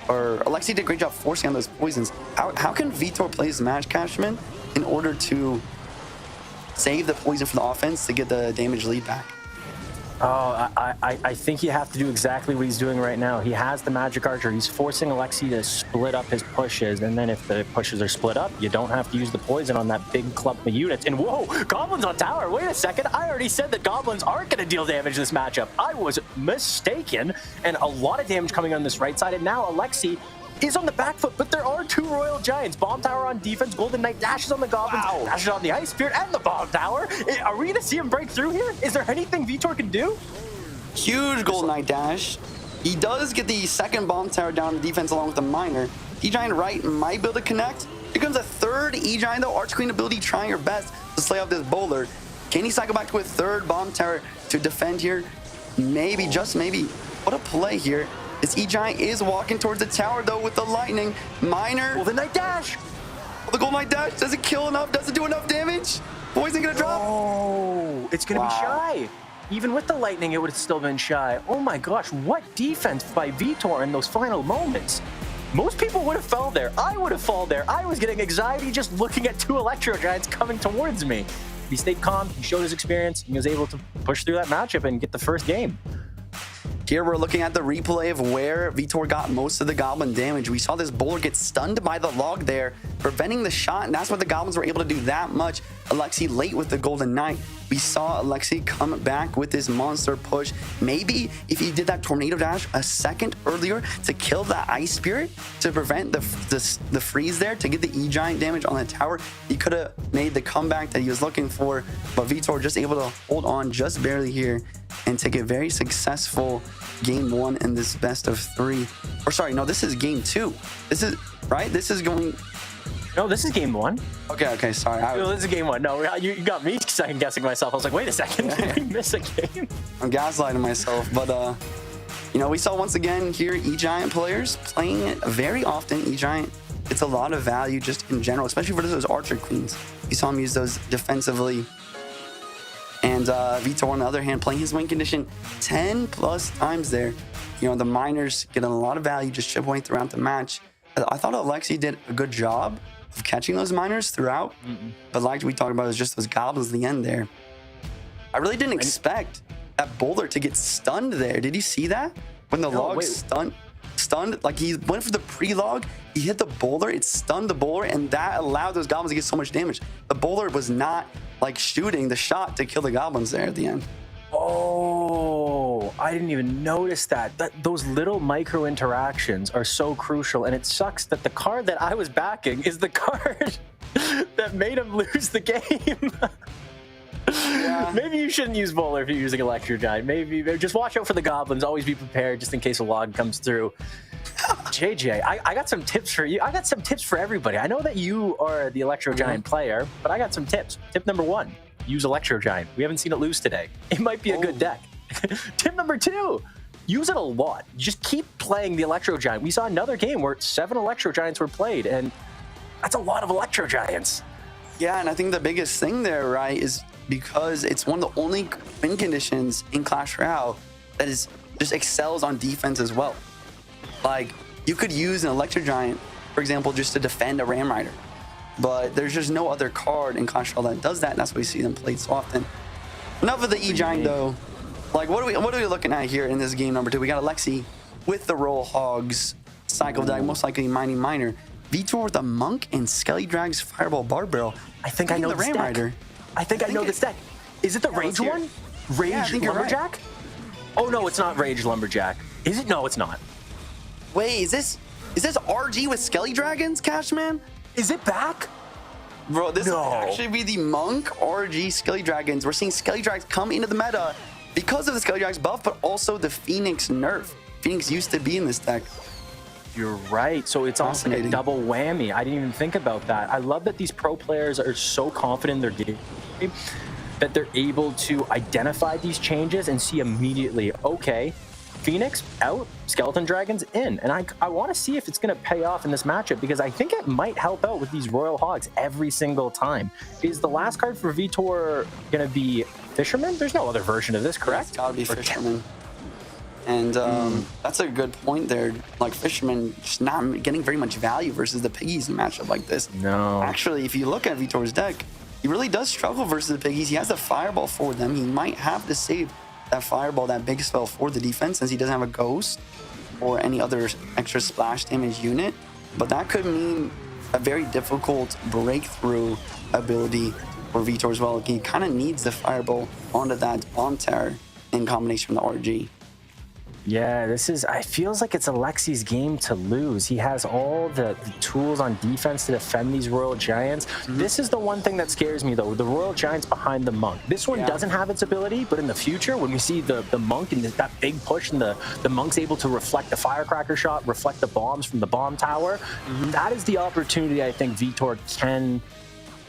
Or Alexi did a great job forcing on those poisons. How can Vitor play his match, Cashman, in order to save the poison for the offense to get the damage lead back? Oh, I think you have to do exactly what he's doing right now. He has the Magic Archer. He's forcing Alexi to split up his pushes, and then if the pushes are split up, you don't have to use the poison on that big clump of units. And whoa, Goblins on tower. Wait a second. I already said that Goblins aren't going to deal damage this matchup. I was mistaken, and a lot of damage coming on this right side. And now Alexi is on the back foot, but there are 2 Royal Giants. Bomb Tower on defense, Golden Knight dashes on the Goblins, dashes on the Ice Spirit and the Bomb Tower. Are we going to see him break through here? Is there anything Vitor can do? Huge Golden Knight dash. He does get the second Bomb Tower down on the defense along with the Miner. E-Giant right might be able to connect. Here comes a third E-Giant though. Arch Queen ability trying her best to slay off this bowler. Can he cycle back to a third Bomb Tower to defend here? Maybe, just maybe. What a play here. This E-Giant is walking towards the tower though with the lightning. Miner. Golden Knight dash. The Golden Knight dash doesn't kill enough, doesn't do enough damage. Poison gonna drop. Oh, it's gonna be shy. Even with the lightning, it would have still been shy. Oh my gosh, what defense by Vitor in those final moments. Most people would have fell there. I would have fallen there. I was getting anxiety just looking at 2 Electro Giants coming towards me. He stayed calm, he showed his experience, and he was able to push through that matchup and get the first game. Here we're looking at the replay of where Vitor got most of the Goblin damage. We saw this bowler get stunned by the log there, preventing the shot, and that's why the Goblins were able to do that much. Alexi late with the Golden Knight. We saw Alexi come back with this monster push. Maybe if he did that Tornado Dash a second earlier to kill the Ice Spirit, to prevent the freeze there, to get the E-Giant damage on the tower, he could have made the comeback that he was looking for, but Vitor just able to hold on just barely here and take a very successful game 1 in this best of 3. Or sorry, no, this is game 2. This is, right? This is going... No, this is game 1. Okay, sorry. No, this is game 1. No, you got me second guessing myself. I was like, wait a second, did we miss a game? I'm gaslighting myself, but you know, we saw once again here E-Giant players playing it very often. E-Giant gets a lot of value just in general, especially for those Archer Queens. You saw him use those defensively. And Vitor, on the other hand, playing his win condition 10 plus times there. You know, the Miners getting a lot of value just chip away throughout the match. I thought Alexi did a good job of catching those Miners throughout. But like we talked about, it was just those Goblins in the end there. I really didn't expect that bowler to get stunned there. Did you see that? When the log stunned, like he went for the pre-log, he hit the bowler, it stunned the bowler, and that allowed those Goblins to get so much damage. The bowler was not like shooting the shot to kill the Goblins there at the end. Oh, I didn't even notice that. Those little micro interactions are so crucial, and it sucks that the card that I was backing is the card that made him lose the game. Yeah. Maybe you shouldn't use Bowler if you're using Electro Giant. Maybe just watch out for the Goblins. Always be prepared just in case a log comes through. JJ, I got some tips for you. I got some tips for everybody. I know that you are the Electro Giant player, but I got some tips. Tip number 1, use Electro Giant. We haven't seen it lose today. It might be a good deck. Tip number 2, use it a lot. Just keep playing the Electro Giant. We saw another game where 7 Electro Giants were played, and that's a lot of Electro Giants. Yeah, and I think the biggest thing there, right, is because it's one of the only win conditions in Clash Royale that is just excels on defense as well. Like, you could use an Electro Giant, for example, just to defend a Ram Rider. But there's just no other card in Clash Royale that does that, and that's why we see them played so often. Enough of the E-Giant, though. Like, what are we looking at here in this game number 2? We got Alexi with the Roll Hogs, Cycle Dag, most likely Mighty Miner. Vitor with a Monk and Skelly Drag's Fireball Bar Barrel. I think I know the Ram Rider. I think I know this deck. Is it the Rage one? Rage Lumberjack? Right. Oh no, it's not Rage Lumberjack. Is it? No, it's not. Wait, is this RG with Skelly Dragons, Cashman? Is it back? Bro, this would actually be the Monk RG Skelly Dragons. We're seeing Skelly Dragons come into the meta because of the Skelly Dragons buff, but also the Phoenix nerf. Phoenix used to be in this deck. You're right. So it's often a double whammy. I didn't even think about that. I love that these pro players are so confident in their game that they're able to identify these changes and see immediately, okay, Phoenix out, Skeleton Dragons in. And I want to see if it's going to pay off in this matchup because I think it might help out with these Royal Hogs every single time. Is the last card for Vitor going to be Fisherman? There's no other version of this, correct? It's got to be Fisherman. And that's a good point there. Like, Fisherman just not getting very much value versus the Piggies in a matchup like this. No. Actually, if you look at Vitor's deck, he really does struggle versus the Piggies. He has a Fireball for them. He might have to save that fireball, that big spell for the defense, since he doesn't have a ghost or any other extra splash damage unit. But that could mean a very difficult breakthrough ability for Vitor as well. He kind of needs the fireball onto that bomb tower in combination with the RG. Yeah, it feels like it's Alexi's game to lose. He has all the tools on defense to defend these Royal Giants. This is the one thing that scares me, though, the Royal Giants behind the Monk. This one doesn't have its ability, but in the future, when we see the Monk and that big push and the Monk's able to reflect the firecracker shot, reflect the bombs from the bomb tower, that is the opportunity I think Vitor can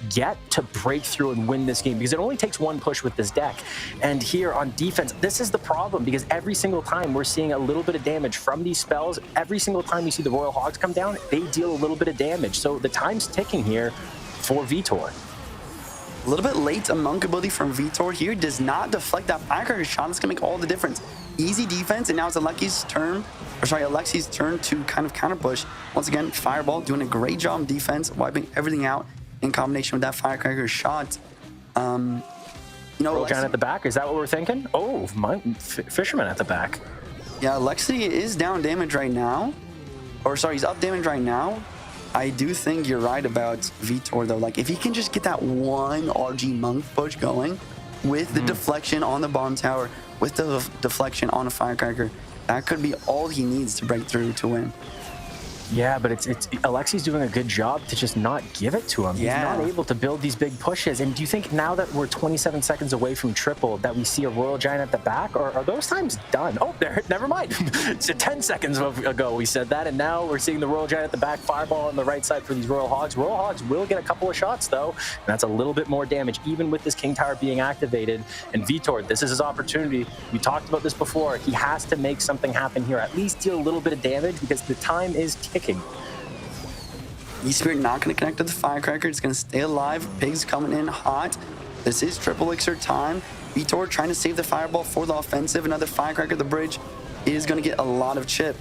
get to break through and win this game, because it only takes one push with this deck. And here on defense, this is the problem, because every single time we're seeing a little bit of damage from these spells. Every single time you see the Royal Hogs come down, they deal a little bit of damage. So the time's ticking here for Vitor. A little bit late, a Monk ability from Vitor here does not deflect that firecracker shot. That's gonna make all the difference. Easy defense, and now it's Alexi's turn to kind of counter push. Once again, Fireball doing a great job on defense, wiping everything out in combination with that firecracker shot. Royal Giant at the back, is that what we're thinking? Oh, Fisherman at the back. Yeah, Alexi is down damage right now. Or sorry, he's up damage right now. I do think you're right about Vitor, though. Like, if he can just get that one RG Monk push going with the deflection on the bomb tower, with the deflection on a firecracker, that could be all he needs to break through to win. Yeah, but it's Alexi's doing a good job to just not give it to him. Yeah. He's not able to build these big pushes. And do you think now that we're 27 seconds away from triple that we see a Royal Giant at the back, or are those times done? Oh, there, never mind. It's 10 seconds ago we said that, and now we're seeing the Royal Giant at the back, fireball on the right side for these Royal Hogs. Royal Hogs will get a couple of shots, though, and that's a little bit more damage, even with this King Tower being activated. And Vitor, this is his opportunity. We talked about this before. He has to make something happen here, at least deal a little bit of damage, because the time is ticking. E-Spirit not going to connect to the firecracker. It's going to stay alive. Pigs coming in hot. This is triple elixir time. Vitor trying to save the fireball for the offensive. Another firecracker at the bridge is going to get a lot of chip.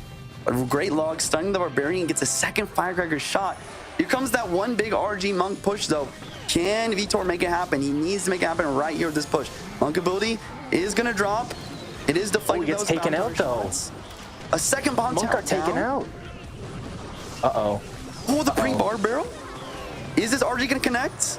A great log, stunning the Barbarian, gets a second firecracker shot. Here comes that one big RG Monk push, though. Can Vitor make it happen? He needs to make it happen right here with this push. Monk ability is going to drop. It is deflected. Oh, he gets taken out, though. A second bomb Monk tower got taken out. Uh-oh. Oh, the pre-bar barrel? Is this RG going to connect?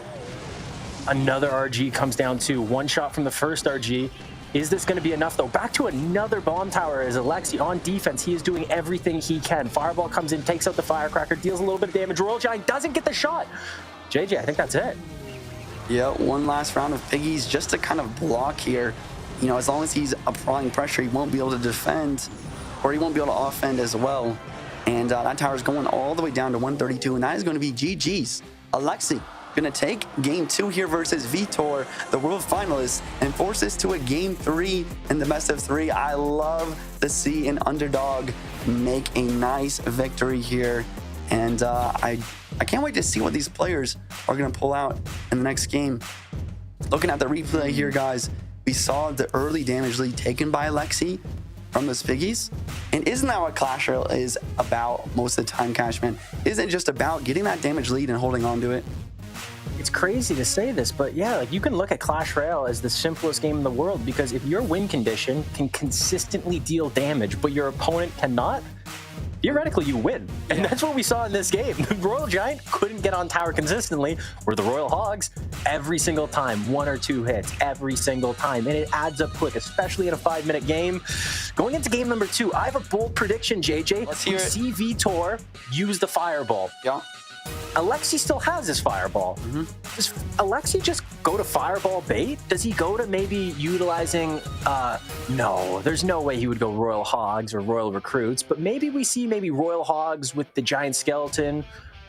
Another RG comes down to one shot from the first RG. Is this going to be enough, though? Back to another bomb tower as Alexi on defense. He is doing everything he can. Fireball comes in, takes out the firecracker, deals a little bit of damage. Royal Giant doesn't get the shot. JJ, I think that's it. Yeah, one last round of piggies just to kind of block here. You know, as long as he's applying pressure, he won't be able to defend, or he won't be able to offend as well. And that tower is going all the way down to 132, and that is going to be GG's. Alexi going to take game 2 here versus Vitor, the world finalist, and force this to a game 3 in the best of 3. I love to see an underdog make a nice victory here, and I can't wait to see what these players are going to pull out in the next game. Looking at the replay here, guys, we saw the early damage lead taken by Alexi from those piggies. And isn't that what Clash Royale is about most of the time, Cashman? Isn't it just about getting that damage lead and holding on to it? It's crazy to say this, but yeah, like you can look at Clash Royale as the simplest game in the world, because if your win condition can consistently deal damage, but your opponent cannot, theoretically you win. And that's what we saw in this game. The Royal Giant couldn't get on tower consistently, where the Royal Hogs, every single time, 1 or 2 hits, every single time. And it adds up quick, especially in a 5-minute game. Going into game number 2, I have a bold prediction, JJ. Let's hear it. See Vitor use the fireball. Yeah. Alexi still has his fireball. Does Alexi just go to fireball bait? Does he go to maybe utilizing, no, there's no way he would go Royal Hogs or Royal Recruits, but maybe we see maybe Royal Hogs with the Giant Skeleton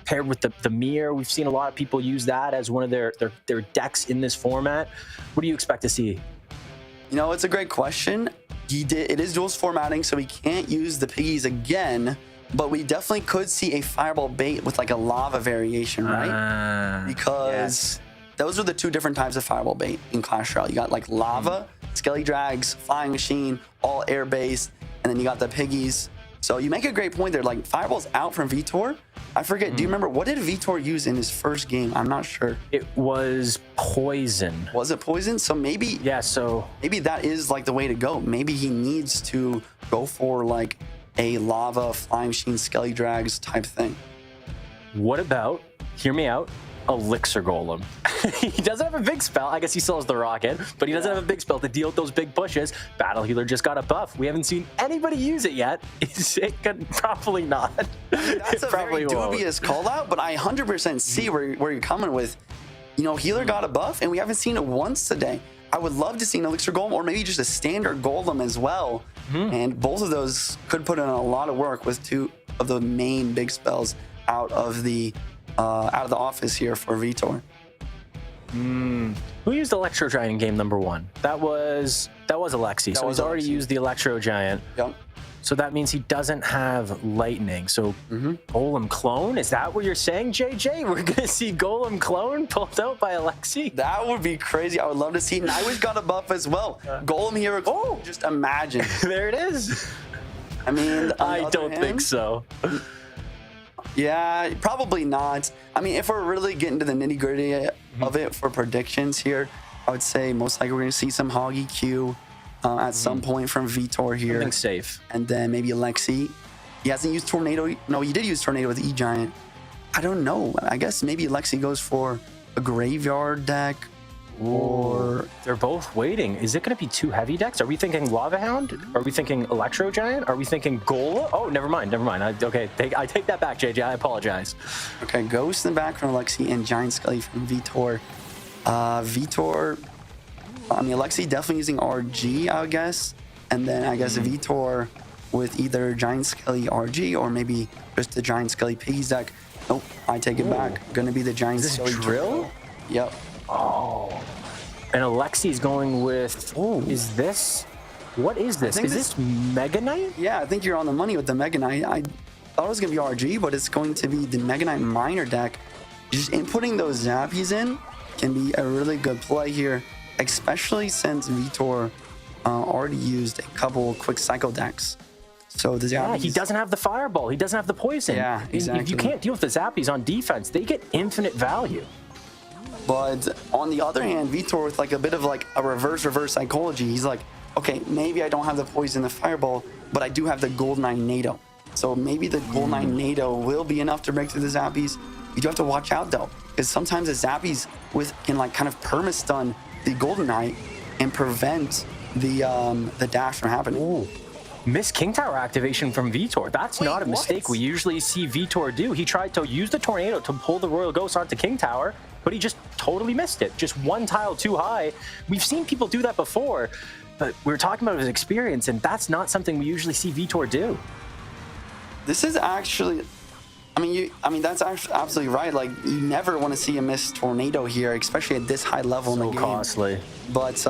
paired with the Mirror. We've seen a lot of people use that as one of their decks in this format. What do you expect to see? You know, it's a great question. It is Duels formatting, so we can't use the piggies again, but we definitely could see a fireball bait with like a lava variation, right? Because those are the 2 different types of fireball bait in Clash Royale. You got like lava, skelly drags, flying machine, all air based, and then you got the piggies, So you make a great point there. Like, Fireball's out from Vitor. I forget, do you remember, what did Vitor use in his first game? I'm not sure. It was poison. Was it poison? So maybe, Yeah, so maybe that is like the way to go. Maybe he needs to go for like a lava, flying machine, skelly drags type thing. what about, hear me out, Elixir Golem? He doesn't have a big spell. I guess he still has the rocket, but he doesn't have a big spell to deal with those big pushes. Battle Healer just got a buff. We haven't seen anybody use it yet. It could probably not. That's a probably very won't. dubious call out, but I 100% see where you're coming with. You know, Healer got a buff, and we haven't seen it once today. I would love to see an Elixir Golem, or maybe just a standard Golem as well. And both of those could put in a lot of work with two of the main big spells out of the office here for Vitor. Who used Electro Giant in game number 1? That was Alexi. So was he's already Alexi. used the Electro Giant. Yep. So that means he doesn't have lightning. So Golem Clone, is that what you're saying, JJ? We're gonna see Golem Clone pulled out by Alexi? That would be crazy. I would love to see. Nightwish got a buff as well. Golem Hero. Oh, just imagine. There it is. I mean, on the I other don't think hand, so. Yeah, probably not. I mean, if we're really getting to the nitty gritty of it for predictions here, I would say most likely we're going to see some Hoggy Q at some point from Vitor here. Something safe. And then maybe Alexi. He hasn't used Tornado. No, he did use Tornado with E-Giant. I don't know. I guess maybe Alexi goes for a Graveyard deck, or They're both waiting. Is it going to be 2 heavy decks? Are we thinking Lava Hound? Are we thinking Electro Giant? Are we thinking Gola? Oh, never mind. I take that back, JJ. I apologize. okay, Ghost in the back from Alexi and Giant Skelly from Vitor. Vitor, I mean, Alexi definitely using RG, I would guess. And then I guess Vitor with either Giant Skelly RG or maybe just the Giant Skelly Piggies deck. Nope, I take it back. Gonna be the Giant Is this Skelly Drill? Yep. Oh. And Alexi's going with, is this, what is this? think Is this Mega Knight? Yeah, I think you're on the money with the Mega Knight. I thought it was gonna be RG, but it's going to be the Mega Knight Miner deck. Just inputting those Zappies in can be a really good play here, especially since Vitor already used a couple quick cycle decks. So the Zappies, Yeah, he doesn't have the Fireball. He doesn't have the Poison. Yeah, If exactly. you can't deal with the Zappies on defense, they get infinite value. But on the other hand, Vitor with like a bit of like a reverse psychology, he's like, okay, maybe I don't have the Poison, the Fireball, but I do have the Goldeneye NATO. So maybe the Goldeneye NATO will be enough to break through the Zappies. You do have to watch out though, because sometimes the Zappies can like kind of perma-stun the Goldeneye and prevent the dash from happening. Miss King Tower activation from Vitor. That's not a what? mistake we usually see Vitor do. He tried to use the Tornado to pull the Royal Ghost onto King Tower, but he just totally missed it. Just one tile too high. We've seen people do that before, but we were talking about his experience, and that's not something we usually see Vitor do. This is actually, I mean that's actually absolutely right. Like, you never want to see a missed Tornado here, especially at this high level in the So game. costly. But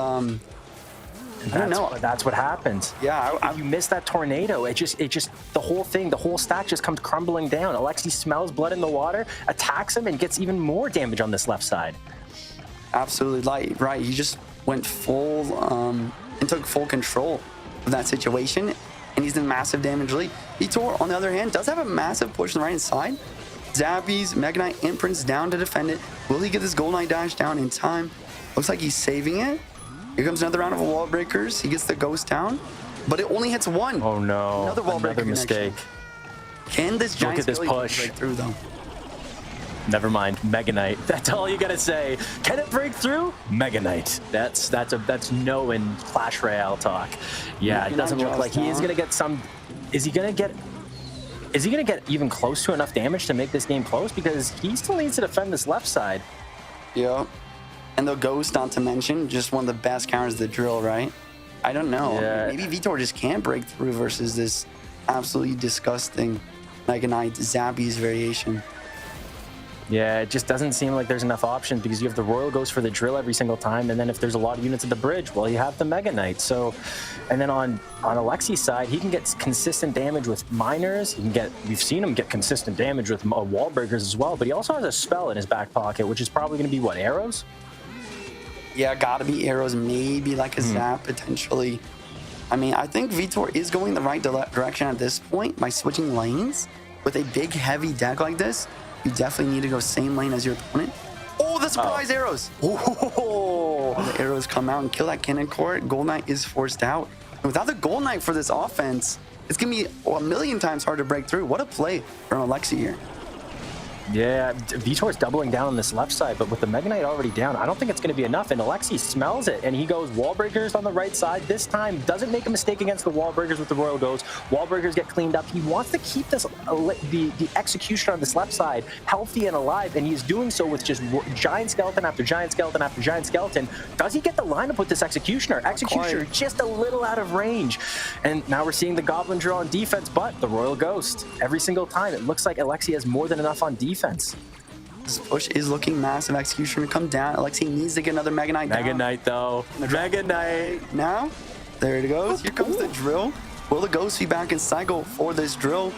I don't know. That's what happens. Yeah, If you miss that Tornado, it just the whole stack just comes crumbling down. Alexi smells blood in the water, attacks him, and gets even more damage on this left side. absolutely right. He just went full and took full control of that situation, and he's in massive damage lead. Vitor, on the other hand, does have a massive push on the right hand side. Zappies, Mega Knight, imprints down to defend it. Will he get this Goldeneye dash down in time? Looks like he's saving it. Here comes another round of wall breakers. He gets the Ghost down, but it only hits one. Oh no! Another wall breaker mistake. Can this Giant at this Skelly push. break through though? Never mind, Mega Knight. That's all you gotta say. Can it break through? Mega Knight. That's no in Clash Royale talk. Yeah, Mega it doesn't Knight look draws like he is down. gonna get some. Is he gonna get even close to enough damage to make this game close? Because he still needs to defend this left side. Yeah. And the Ghost, not to mention, just one of the best counters of the drill, right? I don't know. Yeah. Maybe Vitor just can't break through versus this absolutely disgusting Mega Knight Zappies variation. Yeah, it just doesn't seem like there's enough options because you have the Royal Ghost for the drill every single time, and then if there's a lot of units at the bridge, well, you have the Mega Knight. So, and then on Alexi's side, he can get consistent damage with miners. We've seen him get consistent damage with wall breakers as well, but he also has a spell in his back pocket, which is probably going to be what, arrows? Yeah, gotta be arrows, maybe like a zap potentially. I mean, I think Vitor is going the right direction at this point by switching lanes. With a big, heavy deck like this, you definitely need to go same lane as your opponent. Oh, the surprise arrows! Oh, the arrows come out and kill that cannon core. Gold Knight is forced out. And without the Gold Knight for this offense, it's going to be a million times harder to break through. What a play from Alexi here. Yeah, Vitor's doubling down on this left side, but with the Mega Knight already down, I don't think it's going to be enough. And Alexi smells it, and he goes wall breakers on the right side. This time, doesn't make a mistake against the wall breakers with the Royal Ghost. Wall breakers get cleaned up. He wants to keep this the execution on this left side healthy and alive, and he's doing so with just giant skeleton after giant skeleton after giant skeleton. Does he get the lineup with this Executioner? Executioner just a little out of range. And now we're seeing the Goblin draw on defense, but the Royal Ghost. Every single time, it looks like Alexi has more than enough on defense. This push is looking massive. Executioner to come down. Alexi needs to get another Mega Knight down. Mega Knight, though. Mega Knight. Now, there it goes. Here comes the drill. Will the Ghost be back in cycle for this drill?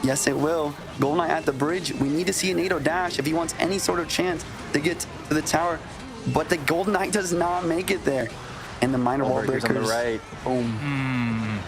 Yes, it will. Gold Knight at the bridge. We need to see a NATO dash if he wants any sort of chance to get to the tower. But the Gold Knight does not make it there. And the minor wall breakers on the right. Boom.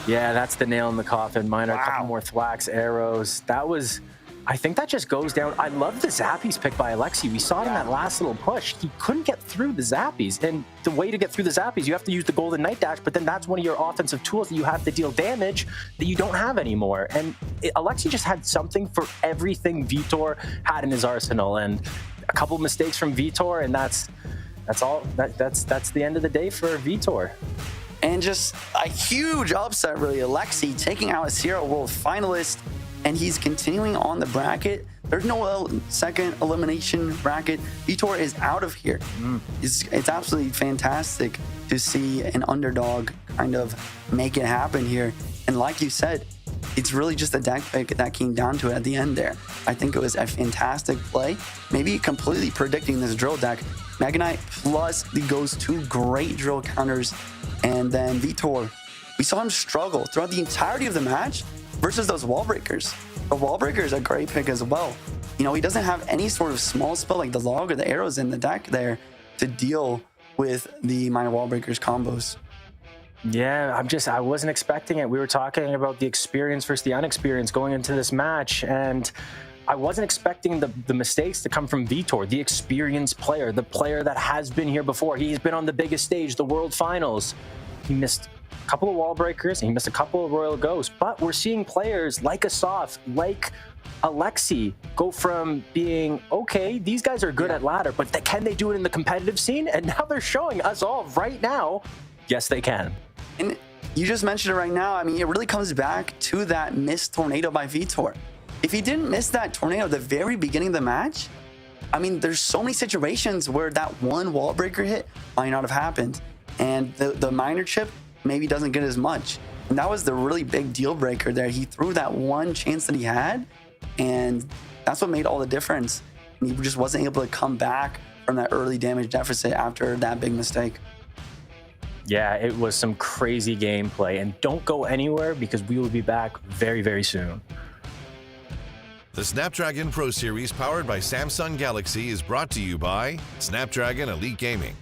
Yeah, that's the nail in the coffin. Minor, a couple more thwacks, arrows. That was... I think that just goes down. I love the Zappies pick by Alexi. We saw it in that last little push. He couldn't get through the Zappies. And the way to get through the Zappies, you have to use the Golden Knight Dash, but then that's one of your offensive tools that you have to deal damage that you don't have anymore. And Alexi just had something for everything Vitor had in his arsenal. And a couple mistakes from Vitor, and that's all. That's the end of the day for Vitor. And just a huge upset, really. Alexi taking out a Sierra World finalist, and he's continuing on the bracket. There's no second elimination bracket. Vitor is out of here. It's absolutely fantastic to see an underdog kind of make it happen here. And like you said, it's really just a deck pick that came down to it at the end there. I think it was a fantastic play. Maybe completely predicting this drill deck. Mega Knight plus the Ghost, two great drill counters. And then Vitor, we saw him struggle throughout the entirety of the match versus those wall breakers. The wall breaker is a great pick as well. You know, he doesn't have any sort of small spell like the log or the arrows in the deck there to deal with the minor wall breakers combos. Yeah, I wasn't expecting it. We were talking about the experience versus the unexperienced going into this match, and I wasn't expecting the mistakes to come from Vitor, the experienced player, the player that has been here before. He's been on the biggest stage, the World Finals. He missed a couple of wall breakers, and he missed a couple of Royal Ghosts, but we're seeing players like Asaf, like Alexi, go from being, okay, these guys are good at ladder, but can they do it in the competitive scene? And now they're showing us all right now, yes, they can. And you just mentioned it right now. I mean, it really comes back to that missed tornado by Vitor. If he didn't miss that tornado at the very beginning of the match, I mean, there's so many situations where that one wall breaker hit might not have happened. And the minor chip maybe doesn't get as much. And that was the really big deal breaker there. He threw that one chance that he had, and that's what made all the difference. And he just wasn't able to come back from that early damage deficit after that big mistake. Yeah, it was some crazy gameplay. And don't go anywhere because we will be back very, very soon. The Snapdragon Pro Series powered by Samsung Galaxy is brought to you by Snapdragon Elite Gaming,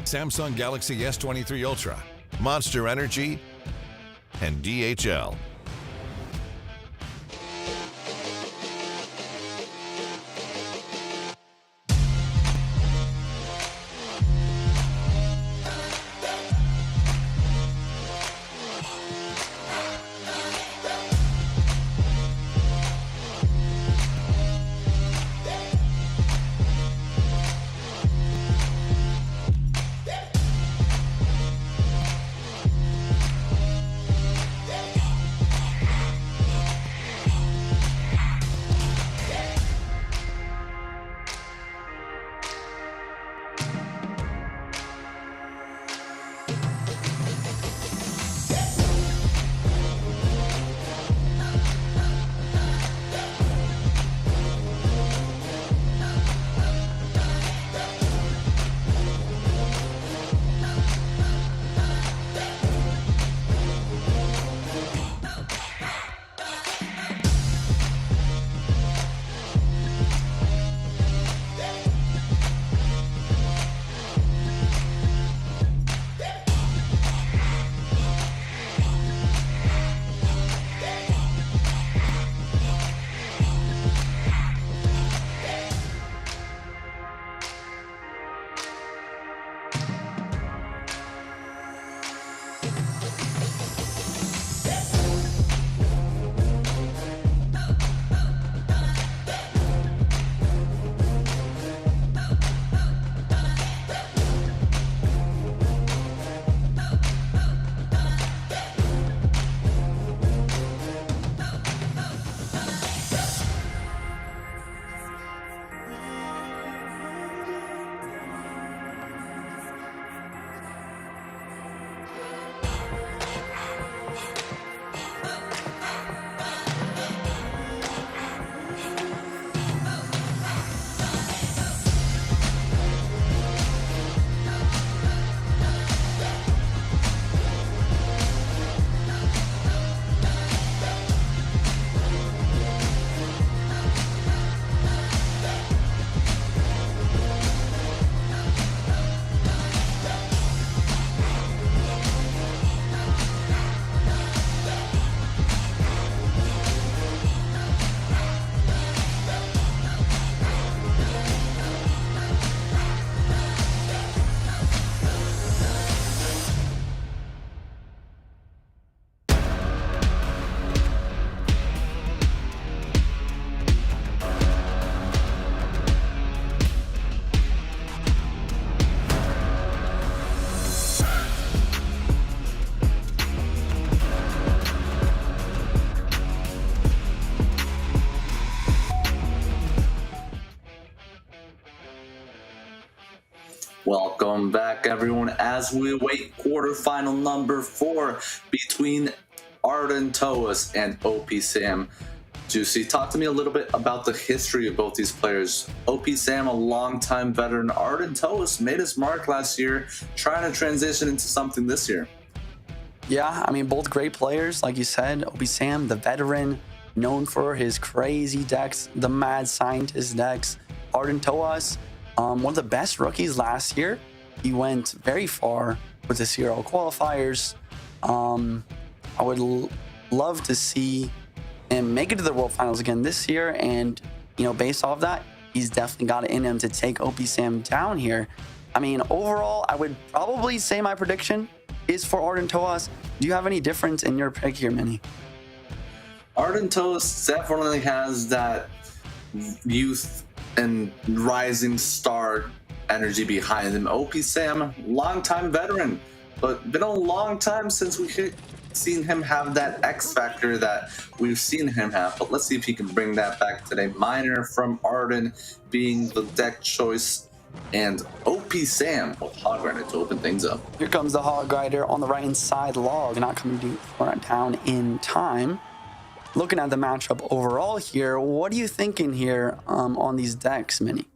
Samsung Galaxy S23 Ultra, Monster Energy, and DHL. Welcome back, everyone, as we await quarterfinal number 4 between Arden Toas and OP Sam. Juicy, talk to me a little bit about the history of both these players. OP Sam, a longtime veteran. Arden Toas made his mark last year, trying to transition into something this year. Yeah, I mean, both great players, like you said. OP Sam, the veteran, known for his crazy decks, the mad scientist decks. Arden Toas, one of the best rookies last year. He went very far with the CRL qualifiers. I would love to see him make it to the World Finals again this year. And, you know, based off that, he's definitely got it in him to take OP Sam down here. I mean, overall, I would probably say my prediction is for Arden Toas. Do you have any difference in your pick here, Minnie? Arden Toas definitely has that youth and rising star energy behind him. OP Sam, longtime veteran, but been a long time since we've seen him have that X factor that we've seen him have. But let's see if he can bring that back today. Miner from Arden being the deck choice, and OP Sam with Hog Rider to open things up. Here comes the Hog Rider on the right-hand side log, not coming down in time. Looking at the matchup overall here, what are you thinking here on these decks, Minnie?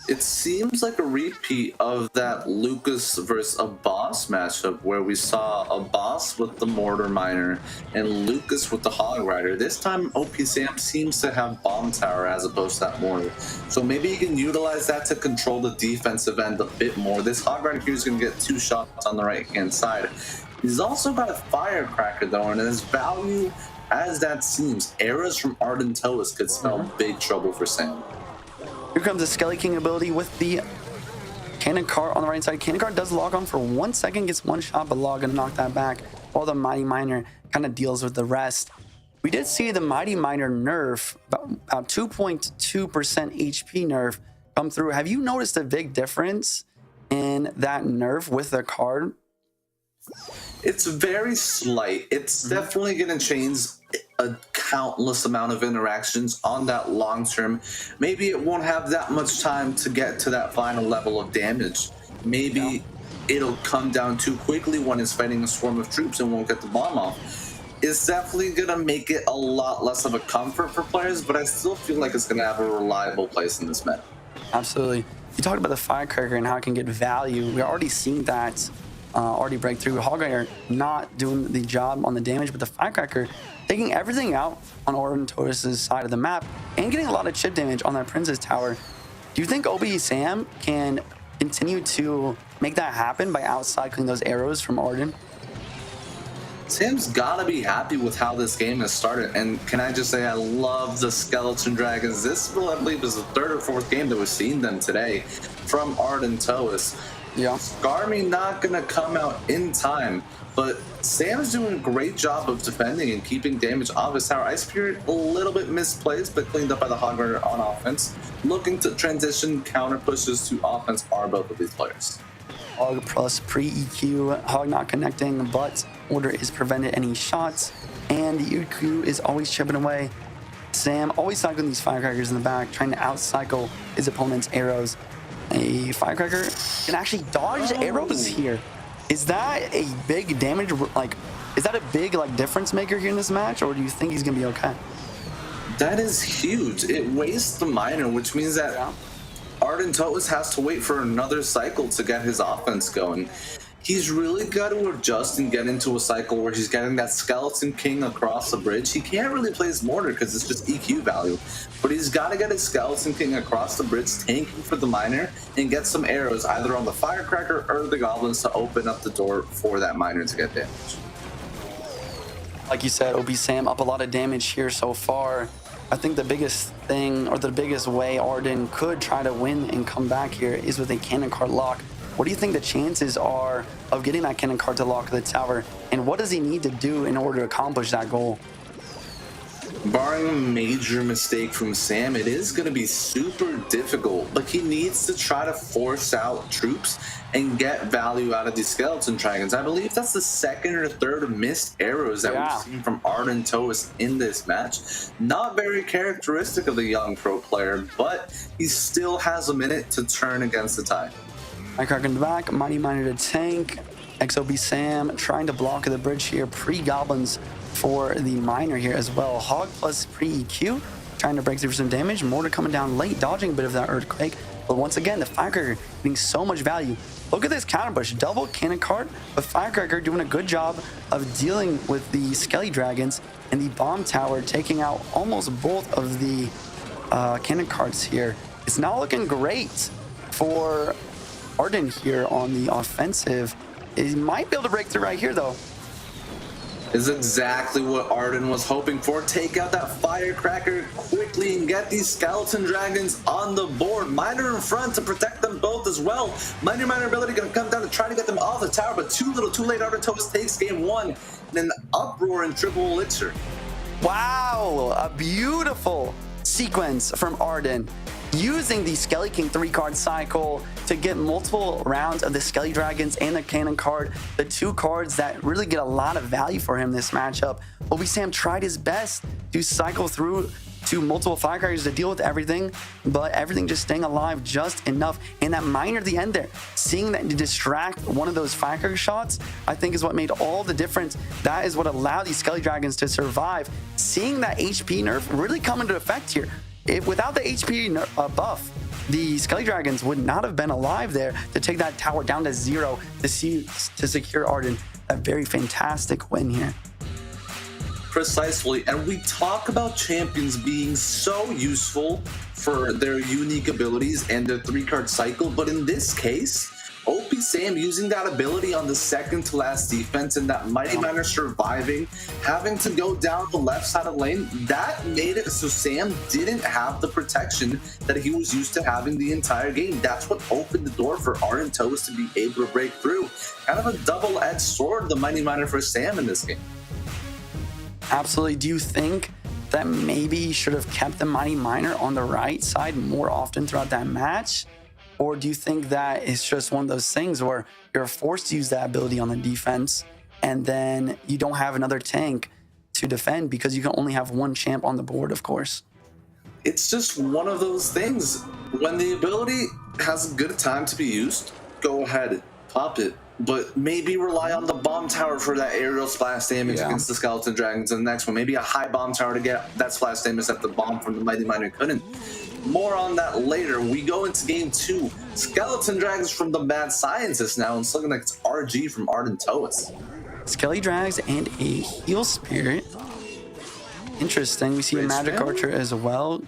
It seems like a repeat of that Lucas versus Abbas matchup where we saw Abbas with the Mortar Miner and Lucas with the Hog Rider. This time, OP Sam seems to have Bomb Tower as opposed to that Mortar. So maybe you can utilize that to control the defensive end a bit more. This Hog Rider here is going to get 2 shots on the right-hand side. He's also got a Firecracker, though, and his value, as that seems, arrows from Arden Toas could spell big trouble for Sam. Here comes the Skelly King ability with the Cannon Cart on the right side. Cannon Cart does log on for 1 second, gets 1 shot, but Log gonna knock that back. While the Mighty Miner kind of deals with the rest. We did see the Mighty Miner nerf, about 2.2% HP nerf come through. Have you noticed a big difference in that nerf with the card? It's very slight. It's definitely going to change a countless amount of interactions on that long term. Maybe it won't have that much time to get to that final level of damage. Maybe it'll come down too quickly when it's fighting a swarm of troops and won't get the bomb off. It's definitely going to make it a lot less of a comfort for players, but I still feel like it's going to have a reliable place in this meta. Absolutely. You talked about the Firecracker and how it can get value. We're already seeing that already break through. Hog Rider not doing the job on the damage, but the Firecracker taking everything out on Arden Toas' side of the map and getting a lot of chip damage on that Princess Tower. Do you think OP Sam can continue to make that happen by outcycling those arrows from Arden? Sam's gotta be happy with how this game has started, and can I just say I love the Skeleton Dragons. This, I believe, is the 3rd or 4th game that we've seen them today from Arden Toas. Yeah. Skarmy not gonna come out in time, but Sam's doing a great job of defending and keeping damage off his tower. Ice Spirit a little bit misplaced, but cleaned up by the Hog Rider on offense. Looking to transition counter pushes to offense are both of these players. Hog plus pre-EQ, Hog not connecting, but Order is prevented any shots, and the EQ is always chipping away. Sam always cycling these Firecrackers in the back, trying to outcycle his opponent's arrows. A Firecracker can actually dodge arrows here. Is that a big damage, is that a big difference maker here in this match, or do you think he's gonna be okay? That is huge. It wastes the Miner, which means that Arden Toas has to wait for another cycle to get his offense going. He's really got to adjust and get into a cycle where he's getting that Skeleton King across the bridge. He can't really play his Mortar because it's just EQ value, but he's got to get his Skeleton King across the bridge, tanking for the Miner, and get some arrows either on the Firecracker or the Goblins to open up the door for that Miner to get damage. Like you said, OP Sam up a lot of damage here so far. I think the biggest thing, or the biggest way Arden could try to win and come back here is with a Cannon Cart lock. What do you think the chances are of getting that Cannon Cart to lock the tower? And what does he need to do in order to accomplish that goal? Barring a major mistake from Sam, it is going to be super difficult, but he needs to try to force out troops and get value out of these Skeleton Dragons. I believe that's the 2nd or 3rd missed arrows that we've seen from Arden Toas in this match. Not very characteristic of the young pro player, but he still has a minute to turn against the tide. Firecracker in the back, Mighty Miner to tank. XOB Sam trying to block the bridge here. Pre-goblins for the miner here as well. Hog plus pre-EQ, trying to break through some damage. Mortar coming down late, dodging a bit of that earthquake. But once again, the Firecracker getting so much value. Look at this counter push, double cannon cart, but Firecracker doing a good job of dealing with the Skelly Dragons and the bomb tower, taking out almost both of the cannon carts here. It's not looking great for Arden here on the offensive. He might be able to break through right here, though. Is exactly what Arden was hoping for. Take out that Firecracker quickly and get these Skeleton Dragons on the board. Miner in front to protect them both as well. Miner ability going to come down to try to get them off the tower, but too little, too late. Arden Toast takes game one. And then the uproar in triple elixir. Wow, a beautiful sequence from Arden, using the Skelly King 3-card cycle to get multiple rounds of the Skelly Dragons and the Cannon card, the two cards that really get a lot of value for him this matchup. Obi Sam tried his best to cycle through to multiple Firecrackers to deal with everything, but everything just staying alive just enough. And that miner at the end there, seeing that to distract one of those Firecracker shots, I think is what made all the difference. That is what allowed these Skelly Dragons to survive. Seeing that HP nerf really come into effect here. Without the HP buff, the Skelly Dragons would not have been alive there to take that tower down to 0 to secure Arden a very fantastic win here. Precisely, and we talk about champions being so useful for their unique abilities and their 3-card cycle, but in this case, OP Sam using that ability on the second to last defense and that Mighty Miner surviving, having to go down the left side of the lane, that made it so Sam didn't have the protection that he was used to having the entire game. That's what opened the door for Arden Toast to be able to break through. Kind of a double-edged sword, the Mighty Miner for Sam in this game. Absolutely. Do you think that maybe he should have kept the Mighty Miner on the right side more often throughout that match? Or do you think that it's just one of those things where you're forced to use that ability on the defense and then you don't have another tank to defend because you can only have one champ on the board, of course? It's just one of those things. When the ability has a good time to be used, go ahead, pop it. But maybe rely on the bomb tower for that aerial splash damage against the Skeleton Dragons in the next one. Maybe a high bomb tower to get that splash damage that the bomb from the Mighty Miner couldn't. More on that later. We go into game 2. Skeleton Dragons from the Mad Scientist now, and it's looking like it's RG from Arden Toast. Skelly Drags and a Heal Spirit. Interesting. We see a Magic Archer as well.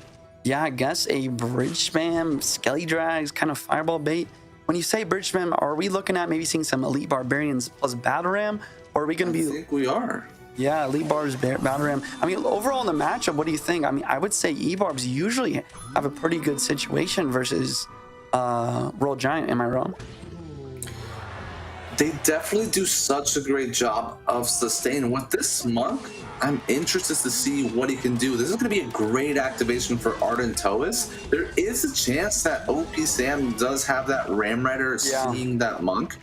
Yeah, I guess a Bridge Spam, Skelly Drags, kind of Fireball bait. When you say Bridge Spam, are we looking at maybe seeing some Elite Barbarians plus Battle Ram? Or are we going to be... I think we are. Yeah, Elite Barbs, Battle Ram. I mean, overall in the matchup, what do you think? I mean, I would say E-Barbs usually have a pretty good situation versus Royal Giant. Am I wrong? They definitely do such a great job of sustaining. With this Monk, I'm interested to see what he can do. This is going to be a great activation for Arden Toast. There is a chance that OP Sam does have that Ram Rider seeing that Monk.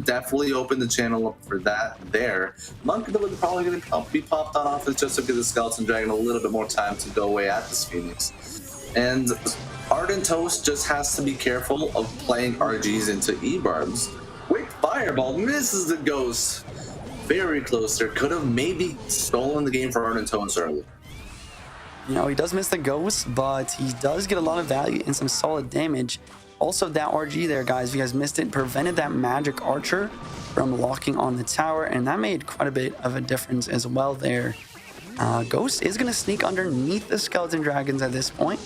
Definitely open the channel up for that there. Monk ability probably going to be popped on offense just to give the Skeleton Dragon a little bit more time to go away at this Phoenix. And Arden Toast just has to be careful of playing RGs into E-Barbs. Quick Fireball misses the Ghost. Very close there. Could have maybe stolen the game for Arden Toast early. You know, he does miss the Ghost, but he does get a lot of value and some solid damage. Also, that RG there, guys, if you guys missed it, prevented that Magic Archer from locking on the tower, and that made quite a bit of a difference as well there. Ghost is going to sneak underneath the Skeleton Dragons at this point,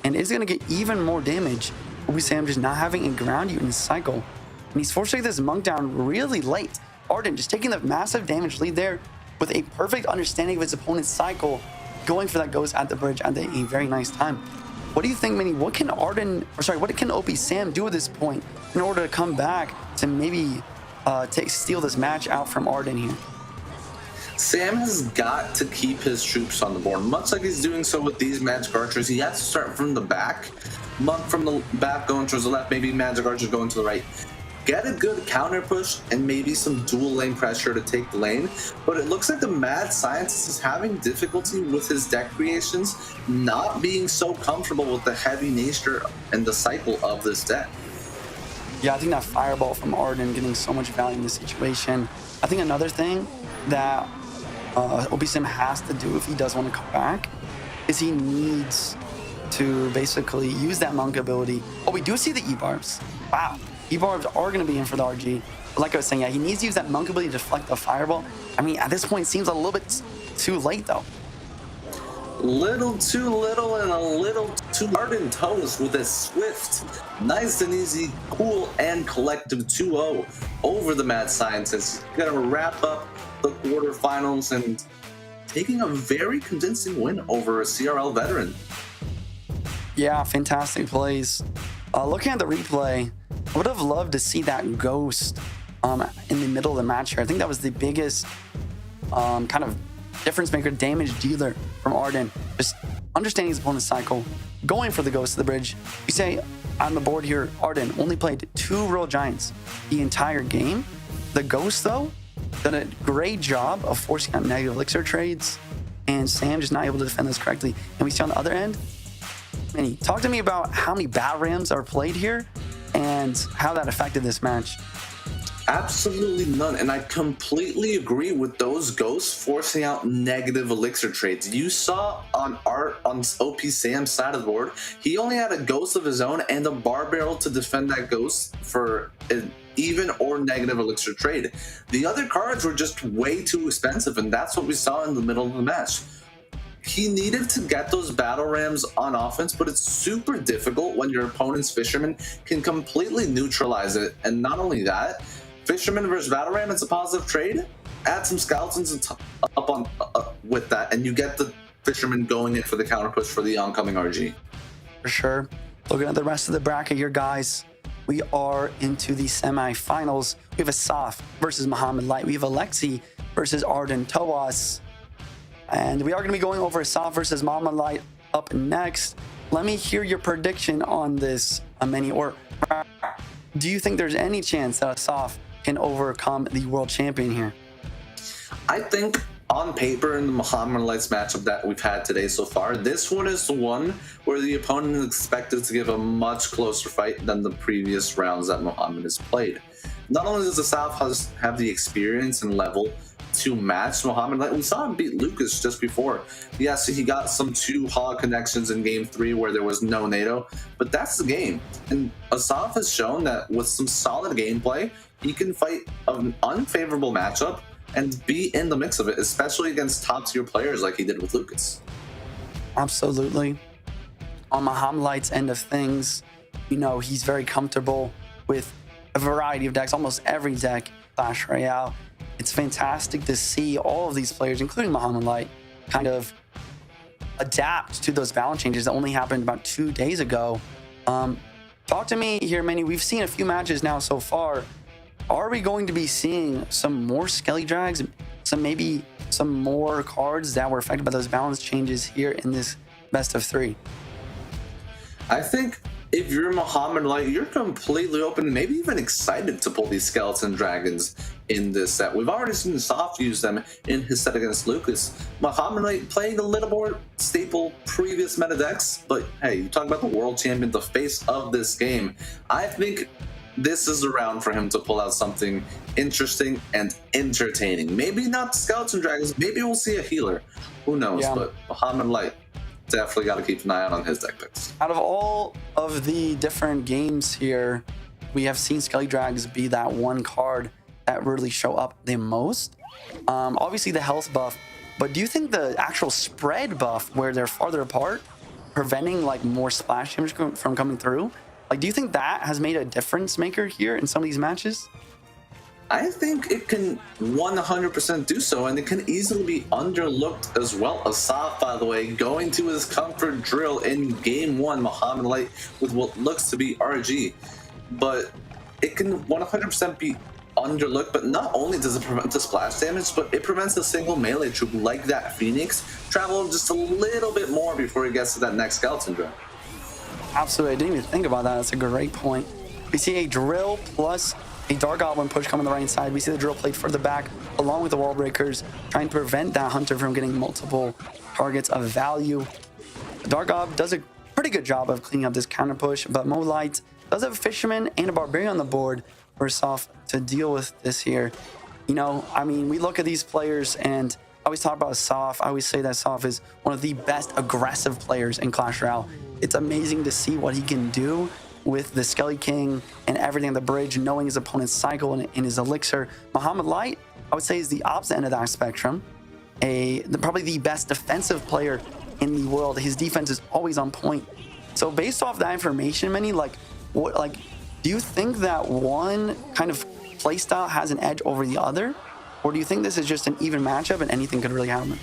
and is going to get even more damage. We say I'm just not having a ground unit cycle, and he's forced to get this Monk down really late. Arden just taking the massive damage lead there with a perfect understanding of his opponent's cycle, going for that Ghost at the bridge at a very nice time. What do you think, Minnie? What can what can OP Sam do at this point in order to come back to maybe steal this match out from Arden here? Sam has got to keep his troops on the board, much like he's doing so with these Magic Archers. He has to start from the back. Monk from the back going towards the left, maybe Magic Archers going to the right. Get a good counter push and maybe some dual lane pressure to take the lane, but it looks like the Mad Scientist is having difficulty with his deck creations, not being so comfortable with the heavy nature and the cycle of this deck. Yeah, I think that fireball from Arden getting so much value in this situation. I think another thing that OPSim has to do if he does want to come back is he needs to basically use that monk ability. Oh, we do see the E-barbs. Wow, E-barbs are going to be in for the RG. But like I was saying, yeah, he needs to use that monk ability to deflect the fireball. I mean, at this point, it seems a little bit too late, though. Little too little and a little too hard in toes with a swift, nice and easy, cool and collective 2-0 over the Mad Scientists. Gonna wrap up the quarterfinals and taking a very convincing win over a CRL veteran. Yeah, fantastic plays. Looking at the replay, I would have loved to see that ghost in the middle of the match here. I think that was the biggest kind of difference maker, damage dealer from Arden. Just understanding his opponent's cycle, going for the ghost of the bridge. You say on the board here, Arden only played 2 Royal Giants the entire game. The ghost, though, done a great job of forcing out negative elixir trades, and Sam just not able to defend this correctly. And we see on the other end, Manny, talk to me about how many battle rams are played here and how that affected this match. Absolutely none, and I completely agree with those ghosts forcing out negative elixir trades. You saw on OP Sam's side of the board, he only had a ghost of his own and a bar barrel to defend that ghost for an even or negative elixir trade. The other cards were just way too expensive, and that's what we saw in the middle of the match. He needed to get those battle rams on offense, but it's super difficult when your opponent's fisherman can completely neutralize it. And not only that, fisherman versus battle ram, it's a positive trade. Add some skeletons up on with that, and you get the fisherman going in for the counter push for the oncoming RG. For sure. Looking at the rest of the bracket here, guys, we are into the semifinals. We have Asaf versus Muhammad Light. We have Alexi versus Arden Towas. And we are going to be going over Asaf versus Muhammad Light up next. Let me hear your prediction on this, Ameni. Or do you think there's any chance that Asaf can overcome the world champion here? I think on paper in the Muhammad Lights matchup that we've had today so far, this one is the one where the opponent is expected to give a much closer fight than the previous rounds that Muhammad has played. Not only does Asaf have the experience and level to match Muhammad Light, we saw him beat Lucas just before. Yes, he got some 2 hog connections in game 3 where there was no NATO, but that's the game. And Asaf has shown that with some solid gameplay, he can fight an unfavorable matchup and be in the mix of it, especially against top-tier players like he did with Lucas. Absolutely. On Muhammad Light's end of things, you know, he's very comfortable with a variety of decks, almost every deck, Clash Royale. It's fantastic to see all of these players, including Muhammad Light, kind of adapt to those balance changes that only happened about 2 days ago. Talk to me here, Manny. We've seen a few matches now so far. Are we going to be seeing some more Skelly Drags, maybe some more cards that were affected by those balance changes here in this best of 3? I think if you're Muhammad Light, you're completely open, maybe even excited to pull these Skeleton Dragons in this set. We've already seen Soft use them in his set against Lucas. Muhammad Light playing a little more staple previous meta decks, but hey, you talk about the world champion, the face of this game. I think this is the round for him to pull out something interesting and entertaining. Maybe not Skeleton Dragons, maybe we'll see a healer. Who knows, yeah. But Muhammad Light, definitely got to keep an eye out on his deck picks. Out of all of the different games here, we have seen Skelly Drags be that one card that really show up the most. Obviously the health buff, but do you think the actual spread buff, where they're farther apart, preventing like more splash damage from coming through, like, do you think that has made a difference maker here in some of these matches? I think it can 100% do so, and it can easily be underlooked as well. Asaf, by the way, going to his comfort drill in game 1, Muhammad Light, with what looks to be RG. But it can 100% be underlooked, but not only does it prevent the splash damage, but it prevents a single melee troop like that Phoenix travel just a little bit more before he gets to that next skeleton drill. Absolutely, I didn't even think about that. That's a great point. We see a drill plus a Dark Goblin push coming on the right side. We see the drill played further back, along with the wall breakers, trying to prevent that hunter from getting multiple targets of value. The Dark Goblin does a pretty good job of cleaning up this counter push, but Mo Light does have a Fisherman and a Barbarian on the board for Asaf to deal with this here. You know, I mean, we look at these players and I always talk about Asaf. I always say that Asaf is one of the best aggressive players in Clash Royale. It's amazing to see what he can do with the Skelly King and everything on the bridge, knowing his opponent's cycle and his elixir. Mohamed Light, I would say, is the opposite end of that spectrum. Probably the best defensive player in the world. His defense is always on point. So based off that information, Manny, do you think that one kind of playstyle has an edge over the other? Or do you think this is just an even matchup and anything could really happen?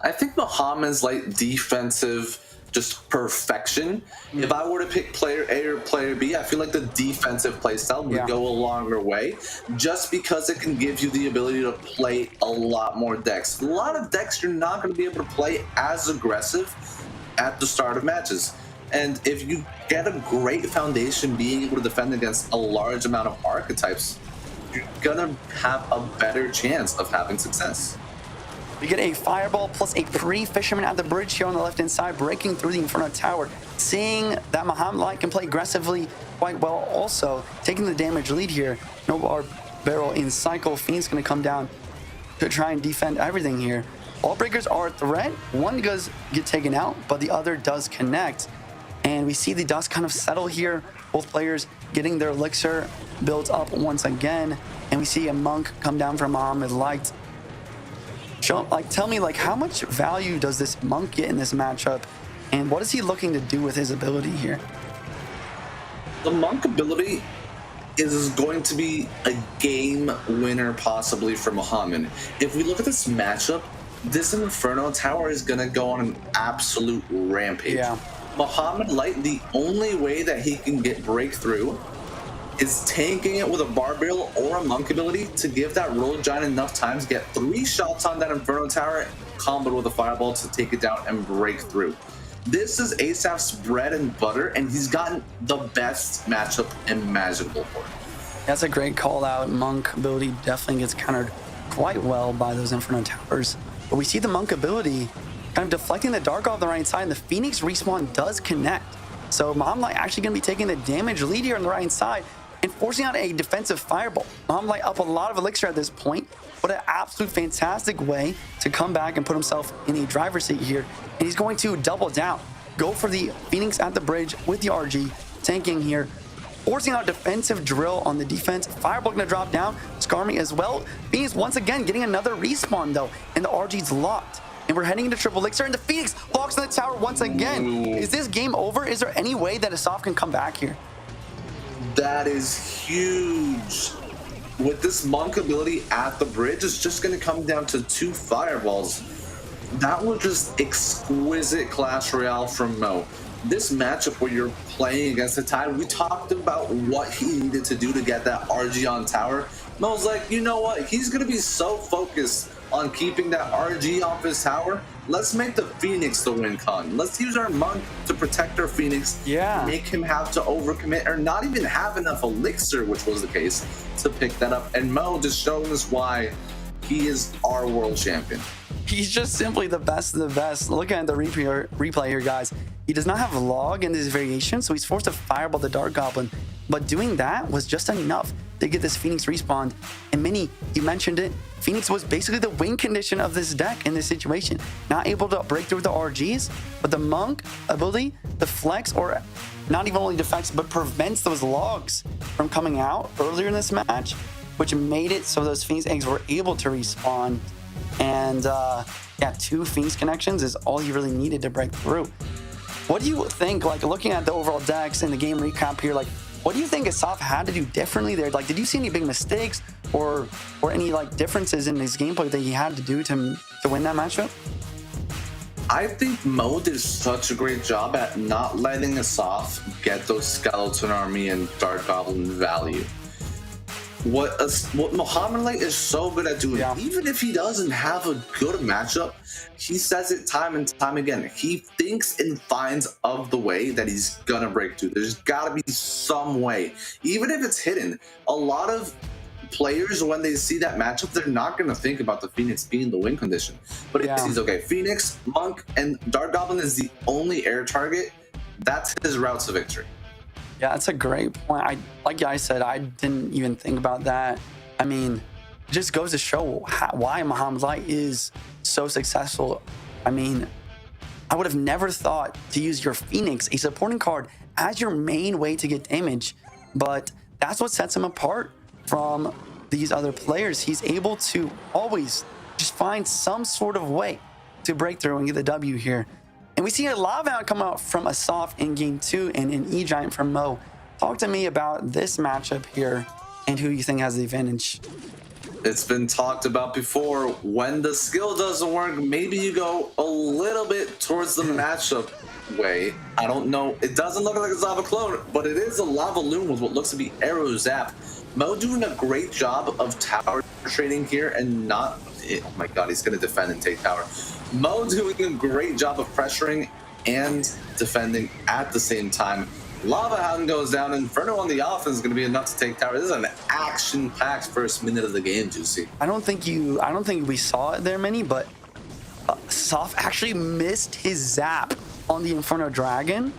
I think Mohamed's like defensive just perfection. If I were to pick player A or player B, I feel like the defensive playstyle would go a longer way, just because it can give you the ability to play a lot more decks. A lot of decks you're not going to be able to play as aggressive at the start of matches. And if you get a great foundation being able to defend against a large amount of archetypes, you're gonna have a better chance of having success. We get a Fireball plus a pre-Fisherman at the bridge here on the left-hand side, breaking through the Inferno Tower. Seeing that Mohamed Light can play aggressively quite well, also taking the damage lead here. No bar barrel in cycle. Fiend's going to come down to try and defend everything here. All breakers are a threat. One does get taken out, but the other does connect. And we see the dust kind of settle here. Both players getting their elixir built up once again. And we see a Monk come down from Mohamed Light. Tell me, how much value does this Monk get in this matchup, and what is he looking to do with his ability here? The Monk ability is going to be a game winner possibly for Mohamed. If we look at this matchup, this Inferno Tower is going to go on an absolute rampage. Yeah. Mohamed Light, the only way that he can get breakthrough is tanking it with a bar barrel or a Monk ability to give that Royal Giant enough time to get 3 shots on that Inferno Tower, comboed with a Fireball to take it down and break through. This is Asaf's bread and butter, and he's gotten the best matchup imaginable for it. That's a great call out. Monk ability definitely gets countered quite well by those Inferno Towers. But we see the Monk ability kind of deflecting the Dark off the right side, and the Phoenix respawn does connect. So Mohamed Light actually going to be taking the damage lead here on the right side and forcing out a defensive Fireball. Mohamed Light up a lot of elixir at this point, but an absolute fantastic way to come back and put himself in a driver's seat here. And he's going to double down, go for the Phoenix at the bridge with the RG, tanking here, forcing out defensive drill on the defense. Fireball going to drop down, Skarmy as well. Phoenix once again getting another respawn though, and the RG's locked. And we're heading into triple elixir, and the Phoenix locks on the tower once again. Ooh. Is this game over? Is there any way that Asaf can come back here? That is huge. With this Monk ability at the bridge, it's just going to come down to 2 Fireballs. That was just exquisite Clash Royale from Mo. This matchup where you're playing against the Tide, we talked about what he needed to do to get that RG on tower. Mo's like, you know what? He's going to be so focused on keeping that RG off his tower. Let's make the Phoenix the win con. Let's use our Monk to protect our Phoenix. Yeah. Make him have to overcommit or not even have enough elixir, which was the case, to pick that up. And Mo just showing us why he is our world champion. He's just simply the best of the best. Looking at the replay here, guys. He does not have log in this variation, so he's forced to Fireball the Dark Goblin. But doing that was just enough to get this Phoenix respawned. And Minnie, you mentioned it, Phoenix was basically the win condition of this deck in this situation. Not able to break through the RGs, but the Monk ability deflects, or not even only deflects, but prevents those logs from coming out earlier in this match, which made it so those Phoenix eggs were able to respawn. And yeah, 2 Phoenix connections is all he really needed to break through. What do you think, looking at the overall decks and the game recap here, what do you think Asaf had to do differently there? Did you see any big mistakes or any differences in his gameplay that he had to do to win that matchup? I think Mo did such a great job at not letting Asaf get those Skeleton Army and Dark Goblin value. What Mohamed Light is so good at doing, even if he doesn't have a good matchup, he says it time and time again. He thinks and finds of the way that he's gonna break through. There's gotta be some way, even if it's hidden. A lot of players, when they see that matchup, they're not gonna think about the Phoenix being the win condition. But if he's okay, Phoenix, Monk, and Dark Goblin is the only air target, that's his route to victory. Yeah, that's a great point. Like I said, I didn't even think about that. I mean, it just goes to show why Mohamed Light is so successful. I mean, I would have never thought to use your Phoenix, a supporting card, as your main way to get damage, but that's what sets him apart from these other players. He's able to always just find some sort of way to break through and get the W here. And we see a Lava Hound come out from Asaf in game 2 and an E-Giant from Mo. Talk to me about this matchup here and who you think has the advantage. It's been talked about before. When the skill doesn't work, maybe you go a little bit towards the matchup way. I don't know. It doesn't look like a Lava clone, but it is a Lava Loon with what looks to be Arrow Zap. Mo doing a great job of tower trading here and not... Oh my god, he's going to defend and take tower. Mo doing a great job of pressuring and defending at the same time. Lava Hound goes down. Inferno on the offense is going to be enough to take tower. This is an action-packed first minute of the game, Juicy. I don't think we saw it there many, but Asaf actually missed his zap on the Inferno Dragon,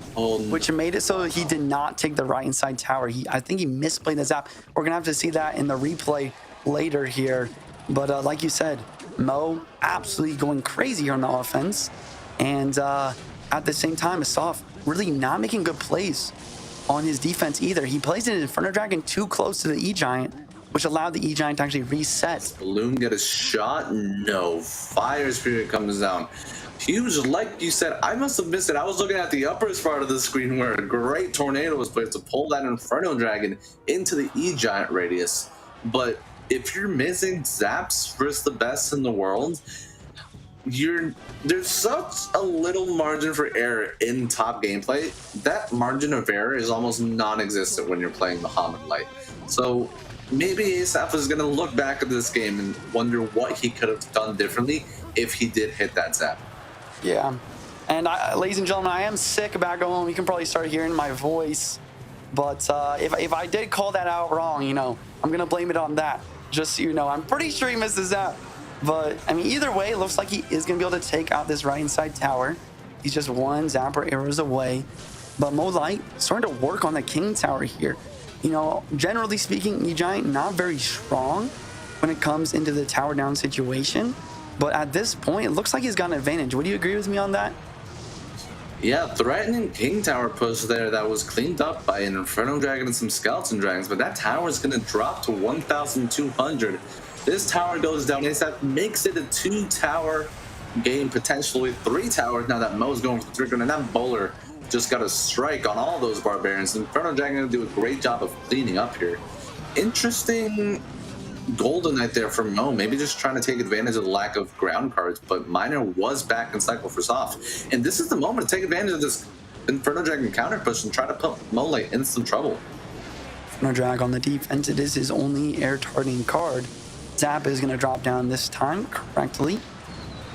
which made it so he did not take the right inside tower. I think he misplayed the zap. We're gonna have to see that in the replay later here. But like you said, Mo absolutely going crazy here on the offense, and at the same time, Asaf really not making good plays on his defense either. He plays an Inferno Dragon too close to the E-Giant, which allowed the E-Giant to actually reset. Balloon get a shot? No. Fire Spirit comes down. Huge, like you said, I must have missed it. I was looking at the upper part of the screen where a great tornado was placed to pull that Inferno Dragon into the E-Giant radius. But if you're missing zaps versus the best in the world, there's such a little margin for error in top gameplay. That margin of error is almost non-existent when you're playing Mohamed Light. So maybe Asaf is going to look back at this game and wonder what he could have done differently if he did hit that zap. Yeah, and ladies and gentlemen, I am sick back home. You can probably start hearing my voice, but if I did call that out wrong, you know, I'm gonna blame it on that. Just so you know, I'm pretty sure he missed the zap. But I mean, either way, it looks like he is gonna be able to take out this right inside tower. He's just one zapper arrows away. But Mo Light starting to work on the King Tower here. You know, generally speaking, E-Giant not very strong when it comes into the tower down situation. But at this point, it looks like he's got an advantage. Would you agree with me on that? Yeah, threatening King Tower push there that was cleaned up by an Inferno Dragon and some Skeleton Dragons, but that tower is going to drop to 1,200. This tower goes down. Asaf makes it a 2-tower game, potentially 3 towers now that Mo's going for 3, and that bowler just got a strike on all those Barbarians. Inferno Dragon going to do a great job of cleaning up here. Interesting Golden Knight there for Mo, maybe just trying to take advantage of the lack of ground cards, but Miner was back in cycle for Soft. And this is the moment to take advantage of this Inferno Dragon counter push and try to put Mo Light in some trouble. Inferno Dragon on the defense, it is his only air targeting card. Zap is going to drop down this time correctly.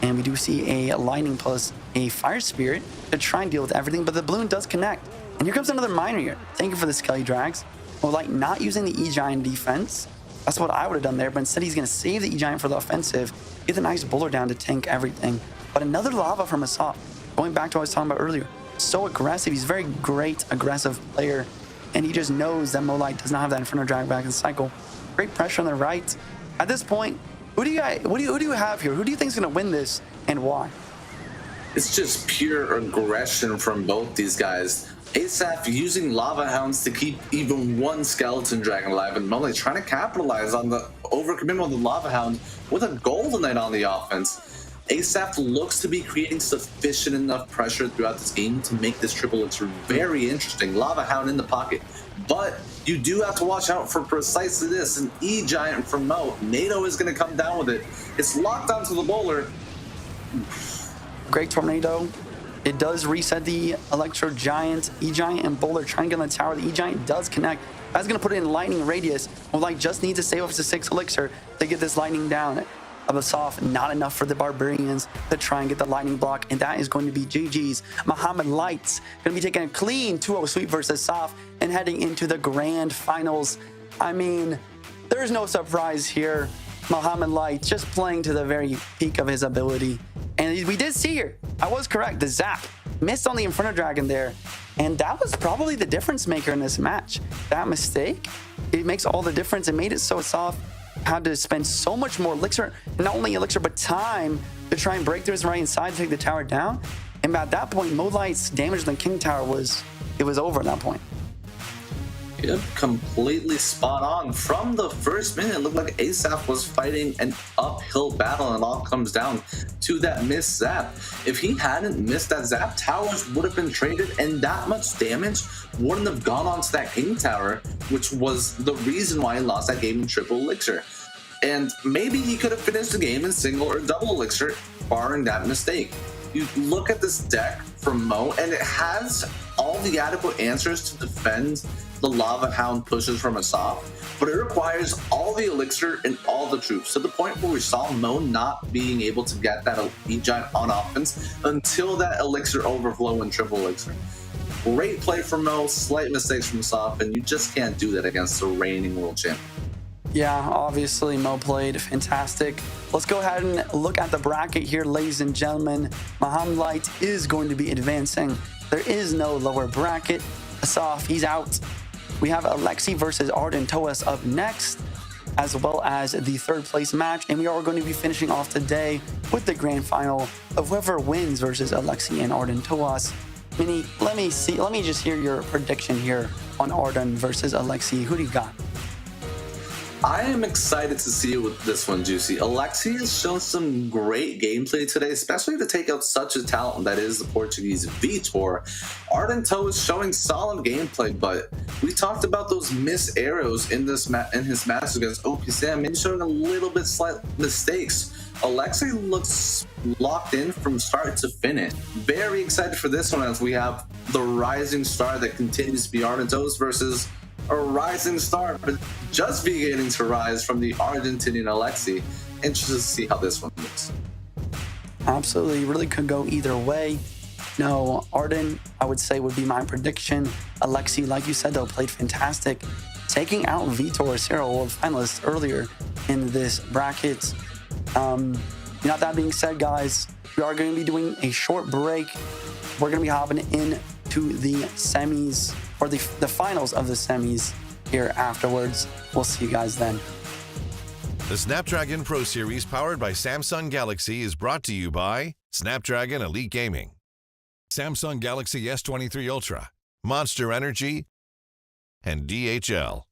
And we do see a Lightning plus a Fire Spirit to try and deal with everything, but the balloon does connect. And here comes another Miner here. Thank you for the Skelly Drags. Mo Light not using the E-Giant defense. That's what I would have done there, but instead he's going to save the E-Giant for the offensive, get the nice bowler down to tank everything. But another lava from Asaf, going back to what I was talking about earlier. So aggressive. He's a very great aggressive player, and he just knows that Mo Light does not have that Inferno Drag back in cycle. Great pressure on the right. At this point, who do you have here? Who do you think is going to win this, and why? It's just pure aggression from both these guys. Asaf using Lava Hounds to keep even one Skeleton Dragon alive, and Mo Light trying to capitalize on the overcommitment of the Lava Hound with a Golden Knight on the offense. Asaf looks to be creating sufficient enough pressure throughout this game to make this triple elixir very interesting. Lava Hound in the pocket, but you do have to watch out for precisely this. An E-Giant from Mo. NATO is going to come down with it. It's locked onto the bowler. Great tornado. It does reset the Electro Giant, E-Giant, and Bowler trying to get on the tower. The E-Giant does connect. That's going to put it in lightning radius. Mo Light just needs to save up to 6 elixir to get this lightning down. Abbas, not enough for the Barbarians to try and get the lightning block, and that is going to be GG's. Mohamed Light going to be taking a clean 2-0 sweep versus Asaf and heading into the grand finals. I mean, there's no surprise here. Mohamed Light just playing to the very peak of his ability. And we did see here, I was correct, the zap missed on the Inferno Dragon there. And that was probably the difference maker in this match. That mistake, it makes all the difference. It made it so Asaf had to spend so much more elixir, not only elixir, but time to try and break through his right inside to take the tower down. And at that point, Moonlight's damage on the King Tower was over at that point. Yep, completely spot on. From the first minute, it looked like Asaf was fighting an uphill battle, and it all comes down to that missed zap. If he hadn't missed that zap, towers would have been traded, and that much damage wouldn't have gone onto that King Tower, which was the reason why he lost that game in triple elixir. And maybe he could have finished the game in single or double elixir, barring that mistake. You look at this deck from Mo, and it has all the adequate answers to defend the Lava Hound pushes from Asaf, but it requires all the elixir and all the troops, to the point where we saw Mo not being able to get that Elite Giant on offense until that elixir overflow in triple elixir. Great play from Mo, slight mistakes from Asaf, and you just can't do that against the reigning world champion. Yeah, obviously Mo played fantastic. Let's go ahead and look at the bracket here, ladies and gentlemen. Muhammad Light is going to be advancing. There is no lower bracket. Asaf, he's out. We have Alexi versus Arden Toas up next, as well as the third place match. And we are going to be finishing off today with the grand final of whoever wins versus Alexi and Arden Toas. Mini, let me just hear your prediction here on Arden versus Alexi. Who do you got? I am excited to see with this one, Juicy. Alexi has shown some great gameplay today, especially to take out such a talent that is the Portuguese Vitor. Arden Toe is showing solid gameplay, but we talked about those missed arrows in his match against OP Sam, maybe showing a little bit slight mistakes. Alexi looks locked in from start to finish. Very excited for this one, as we have the rising star that continues to be Arden Toes versus a rising star, but just beginning to rise from the Argentinian Alexi. Interested to see how this one looks. Absolutely, really could go either way. No, Arden, I would say, would be my prediction. Alexi, like you said, though, played fantastic, taking out Vitor, Cyril, world finalist earlier in this bracket. That being said, guys, we are going to be doing a short break. We're going to be hopping into the semis, or the finals of the semis here afterwards. We'll see you guys then. The Snapdragon Pro Series powered by Samsung Galaxy is brought to you by Snapdragon Elite Gaming, Samsung Galaxy S23 Ultra, Monster Energy, and DHL.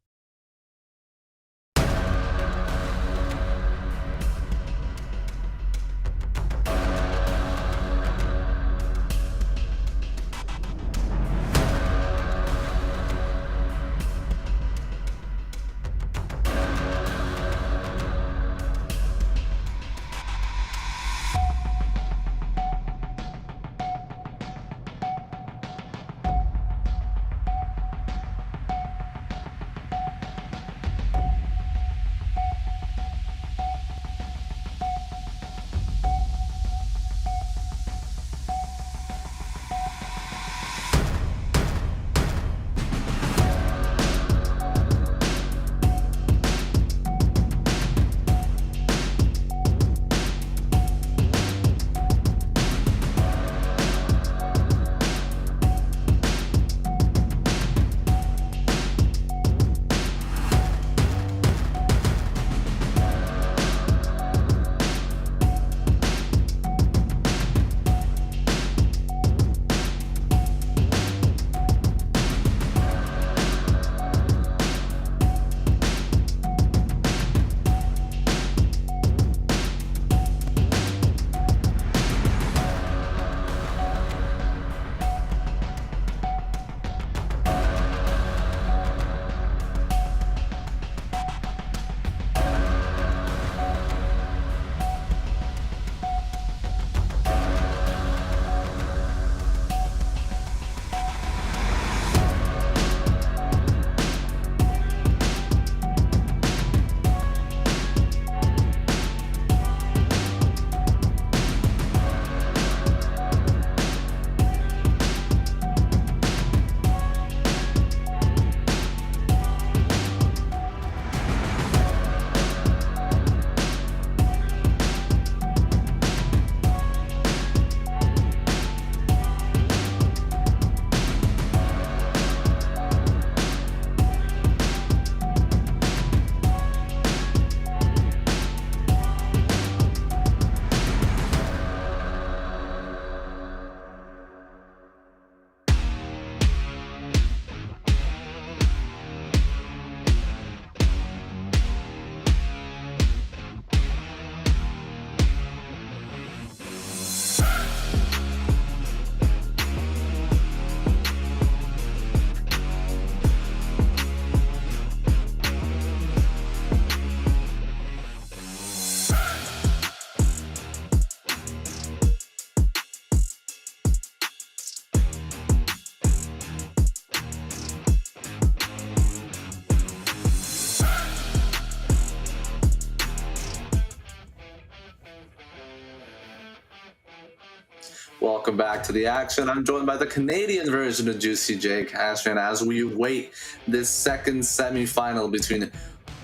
welcome back to the action. I'm joined by the Canadian version of Juicy J, Cashman, as we wait this second semifinal between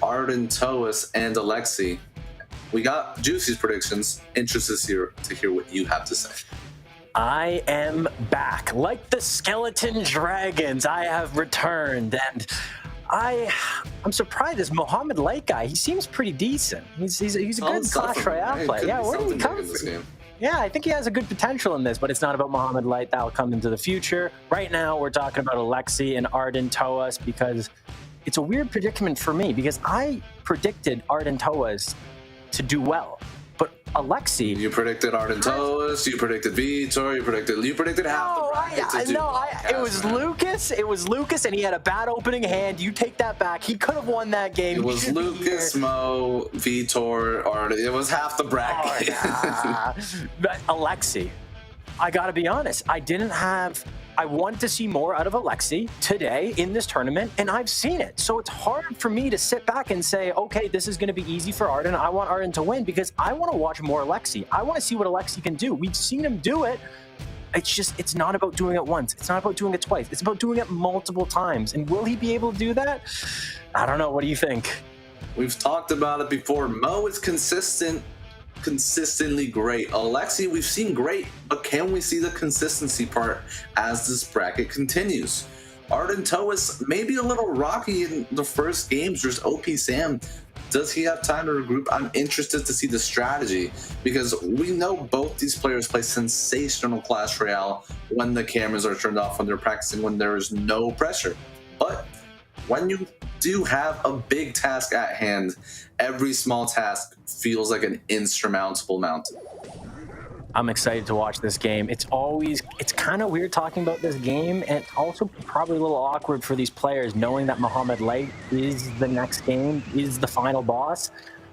Arden Toas and Alexi. We got Juicy's predictions. Interested to hear what you have to say. I am back. Like the skeleton dragons, I have returned, and I'm surprised this Mohamed Light guy. He seems pretty decent. He's a good Clash Royale player. Yeah, where did he come from? Yeah, I think he has a good potential in this, but it's not about Mohamed Light. That'll come into the future. Right now, we're talking about Alexi and Arden Toas because it's a weird predicament for me because I predicted Arden Toas to do well. But Alexi... You predicted Arden Toas, you predicted Vitor, you predicted half the bracket. It was Lucas. It was Lucas, and he had a bad opening hand. You take that back. He could have won that game. It was Lucas, Mo, Vitor, Arden. It was half the bracket. But Alexi, I got to be honest. I wanted to see more out of Alexi today in this tournament, and I've seen it. So it's hard for me to sit back and say, okay, this is going to be easy for Arden. I want Arden to win because I want to watch more Alexi. I want to see what Alexi can do. We've seen him do it. It's not about doing it once. It's not about doing it twice. It's about doing it multiple times. And will he be able to do that? I don't know. What do you think? We've talked about it before. Mo is consistently great. Alexi, we've seen great, but can we see the consistency part as this bracket continues? Arden Toas maybe a little rocky in the first games versus OP Sam. Does he have time to regroup? I'm interested to see the strategy because we know both these players play sensational Clash Royale when the cameras are turned off, when they're practicing, when there is no pressure. But when you do have a big task at hand, every small task feels like an insurmountable mountain. I'm excited to watch this game. It's kind of weird talking about this game, and also probably a little awkward for these players knowing that Mohamed Light is the next game, is the final boss.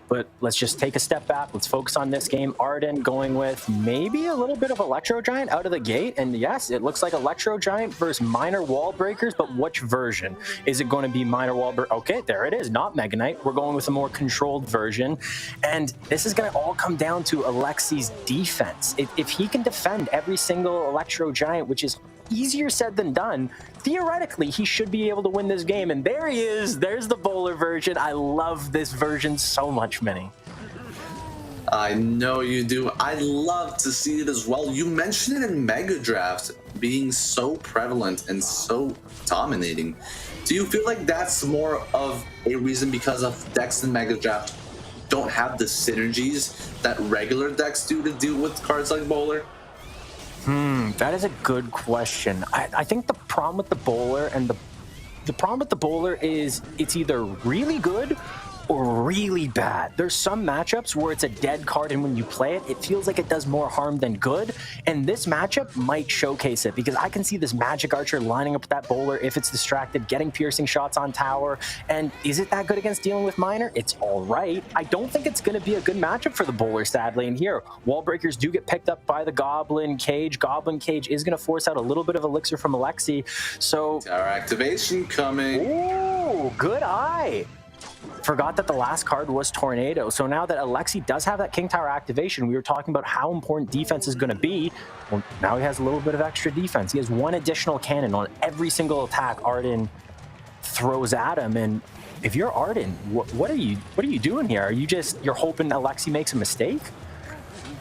But let's just take a step back. Let's focus on this game. Arden going with maybe a little bit of Electro Giant out of the gate. And yes, it looks like Electro Giant versus Minor Wall Breakers, but which version? Is it going to be Minor Wall Breaker? Okay, there it is, not Mega Knight. We're going with a more controlled version. And this is going to all come down to Alexi's defense. If he can defend every single Electro Giant, which is easier said than done, theoretically, he should be able to win this game. And there he is. There's the bowler version. I love this version so much, Minnie. I know you do. I love to see it as well. You mentioned it in Mega Draft being so prevalent and so dominating. Do you feel like that's more of a reason because of decks in Mega Draft don't have the synergies that regular decks do to deal with cards like bowler? That is a good question. I think the problem with the bowler is it's either really good or really bad. There's some matchups where it's a dead card, and when you play it, it feels like it does more harm than good. And this matchup might showcase it because I can see this Magic Archer lining up with that bowler if it's distracted, getting piercing shots on tower. And is it that good against dealing with Minor? It's all right. I don't think it's going to be a good matchup for the bowler, sadly. And here, wall breakers do get picked up by the Goblin Cage. Goblin Cage is going to force out a little bit of elixir from Alexi. So our activation coming. Ooh, good eye. Forgot that the last card was Tornado. So now that Alexi does have that King Tower activation, we were talking about how important defense is going to be. Well, now he has a little bit of extra defense. He has one additional cannon on every single attack Arden throws at him. And if you're Arden, what are you doing here? Are you're hoping Alexi makes a mistake?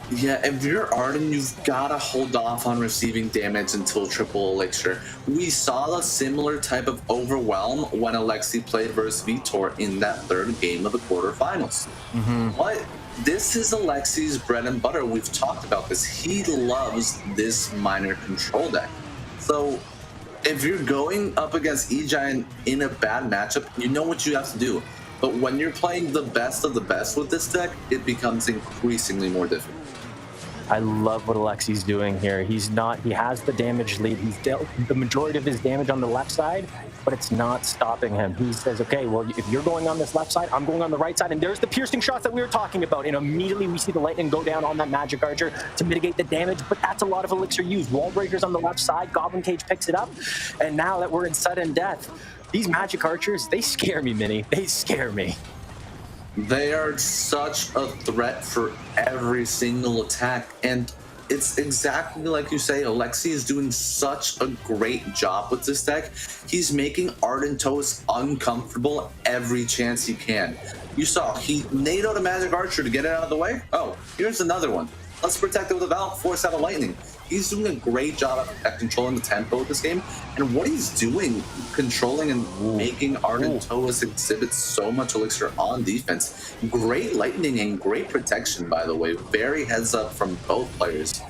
Yeah, if you're Arden, you've got to hold off on receiving damage until triple elixir. We saw a similar type of overwhelm when Alexi played versus Vitor in that third game of the quarterfinals. But this is Alexi's bread and butter. We've talked about this. He loves this minor control deck. So if you're going up against E-Giant in a bad matchup, you know what you have to do. But when you're playing the best of the best with this deck, it becomes increasingly more difficult. I love what Alexi's doing here. He has the damage lead. He's dealt the majority of his damage on the left side, but it's not stopping him. He says, okay, well, if you're going on this left side, I'm going on the right side. And there's the piercing shots that we were talking about. And immediately we see the lightning go down on that Magic Archer to mitigate the damage, but that's a lot of elixir used. Wall breakers on the left side, Goblin Cage picks it up. And now that we're in sudden death, these Magic Archers, they scare me, Minnie. They scare me. They are such a threat for every single attack. And it's exactly like you say. Alexi is doing such a great job with this deck. He's making Ardentos uncomfortable every chance he can. You saw he NATO'd a Magic Archer to get it out of the way. Oh, here's another one. Let's protect it with a Valk, force out a Lightning. He's doing a great job at controlling the tempo of this game. And what he's doing, controlling and making Ardentos exhibit so much elixir on defense. Great Lightning and great protection, by the way. Very heads up from both players.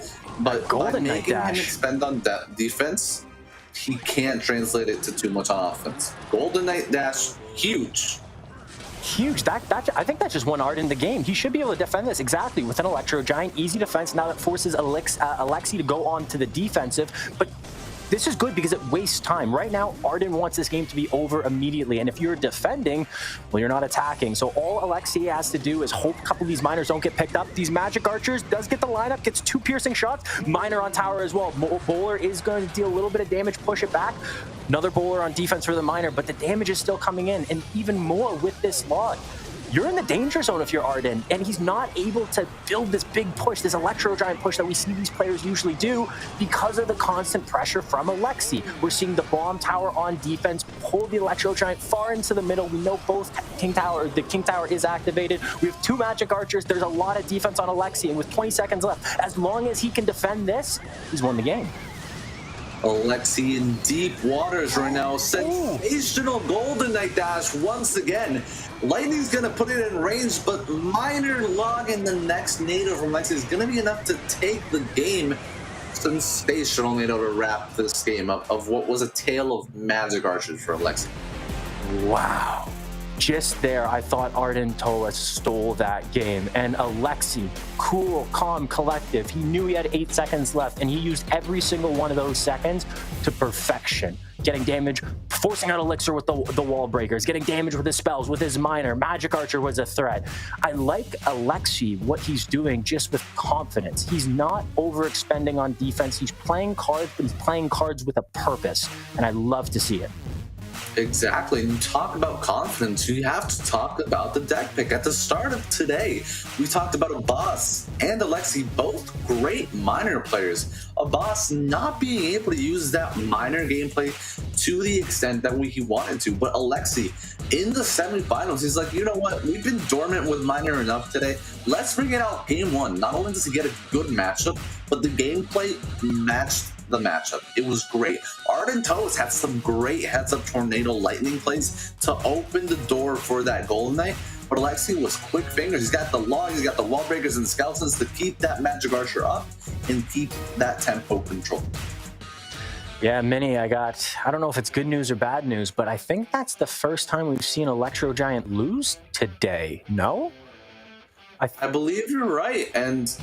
But by making him expend on defense, he can't translate it to too much on offense. Golden Knight Dash, huge. Huge. I think that's just one art in the game. He should be able to defend this exactly with an Electro Giant. Easy defense. Now that forces Alexi to go on to the defensive. But this is good because it wastes time. Right now, Arden wants this game to be over immediately. And if you're defending, well, you're not attacking. So all Alexi has to do is hope a couple of these miners don't get picked up. These Magic Archers does get the lineup, gets 2 piercing shots. Miner on tower as well. Bowler is going to deal a little bit of damage, push it back. Another bowler on defense for the miner, but the damage is still coming in. And even more with this log. You're in the danger zone if you're Arden, and he's not able to build this big push, this Electro Giant push that we see these players usually do because of the constant pressure from Alexi. We're seeing the bomb tower on defense pull the Electro Giant far into the middle. We know both the King Tower is activated. We have 2 Magic Archers. There's a lot of defense on Alexi, and with 20 seconds left, as long as he can defend this, he's won the game. Alexi in deep waters right now. Sensational Golden Knight Dash once again. Lightning's gonna put it in range, but Miner log in the next NATO from Alexi is gonna be enough to take the game. Sensational NATO to wrap this game up of what was a tale of Magic Archers for Alexi. Wow. Just there, I thought Arden Toa stole that game. And Alexi, cool, calm, collective. He knew he had 8 seconds left, and he used every single one of those seconds to perfection. Getting damage, forcing out Elixir with the wall breakers, getting damage with his spells, with his miner. Magic Archer was a threat. I like Alexi, what he's doing just with confidence. He's not overexpending on defense. He's playing cards, but he's playing cards with a purpose. And I love to see it. Exactly. And you talk about confidence, you have to talk about the deck pick. At the start of today, we talked about Abbas and Alexi, both great miner players. Abbas not being able to use that miner gameplay to the extent that he wanted to, but Alexi in the semifinals, he's like, you know what? We've been dormant with miner enough today. Let's bring it out game 1. Not only does he get a good matchup, but the gameplay matched the matchup. It was great. Arden Toes had some great heads-up tornado lightning plays to open the door for that Golden Knight, but Alexi was quick fingers. He's got the log, he's got the wall breakers and the skeletons to keep that Magic Archer up and keep that tempo control. Yeah, Minnie, I don't know if it's good news or bad news, but I think that's the first time we've seen Electro Giant lose today, no? I believe you're right, and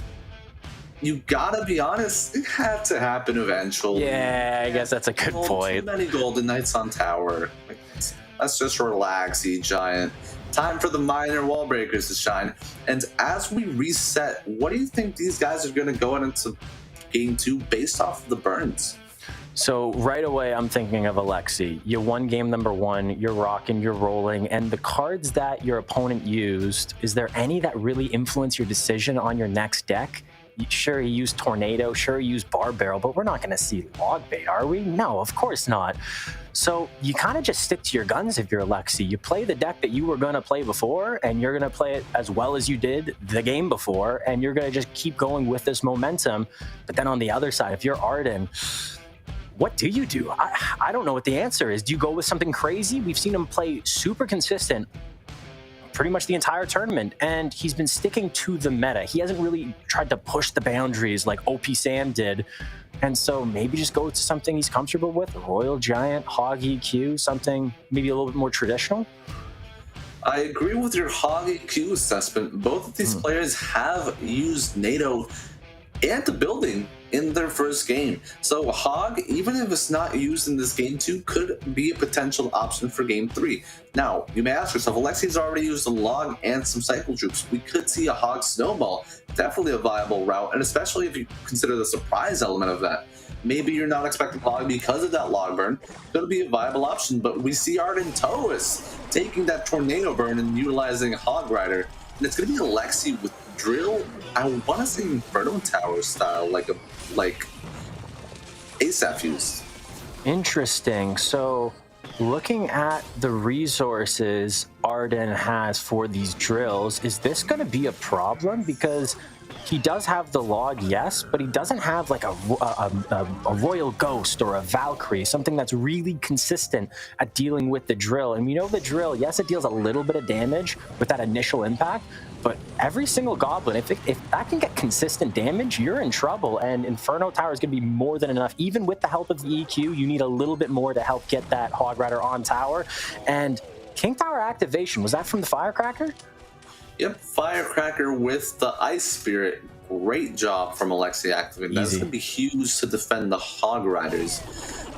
you gotta be honest, it had to happen eventually. Yeah, I guess that's a good point. Too many Golden Knights on tower. Let's just relax, E-Giant. Time for the minor wall breakers to shine. And as we reset, what do you think these guys are going to go into game 2 based off of the burns? So right away, I'm thinking of Alexi. You won game number 1, you're rocking, you're rolling, and the cards that your opponent used, is there any that really influence your decision on your next deck? Sure, he used Tornado, sure, he used Bar Barrel, but we're not going to see Log Bait, are we? No, of course not. So you kind of just stick to your guns if you're Alexi. You play the deck that you were going to play before, and you're going to play it as well as you did the game before, and you're going to just keep going with this momentum. But then on the other side, if you're Arden, what do you do? I don't know what the answer is. Do you go with something crazy? We've seen him play super consistent pretty much the entire tournament, and he's been sticking to the meta. He hasn't really tried to push the boundaries like OP Sam did, and so maybe just go to something he's comfortable with, Royal Giant, Hog EQ, something maybe a little bit more traditional. I agree with your Hog EQ assessment. Both of these players have used NATO and the building in their first game. So Hog, even if it's not used in this game 2, could be a potential option for game 3. Now, you may ask yourself, Alexi's already used a log and some cycle troops. We could see a Hog snowball, definitely a viable route, and especially if you consider the surprise element of that. Maybe you're not expecting Hog because of that log burn. Could be a viable option, but we see Arden Toes taking that tornado burn and utilizing Hog Rider. And it's going to be Alexi with drill, I want to say Inferno Tower style, like Asaf used. Interesting. So looking at the resources Arden has for these drills, is this going to be a problem? Because he does have the log, yes, but he doesn't have like a Royal Ghost or a Valkyrie, something that's really consistent at dealing with the drill. And we know the drill, yes, it deals a little bit of damage with that initial impact, but every single goblin, if that can get consistent damage, you're in trouble. And Inferno Tower is going to be more than enough. Even with the help of the EQ, you need a little bit more to help get that Hog Rider on tower. And King Tower activation, was that from the Firecracker? Yep, Firecracker with the Ice Spirit. Great job from Alexi activating. That's going to be huge to defend the Hog Riders.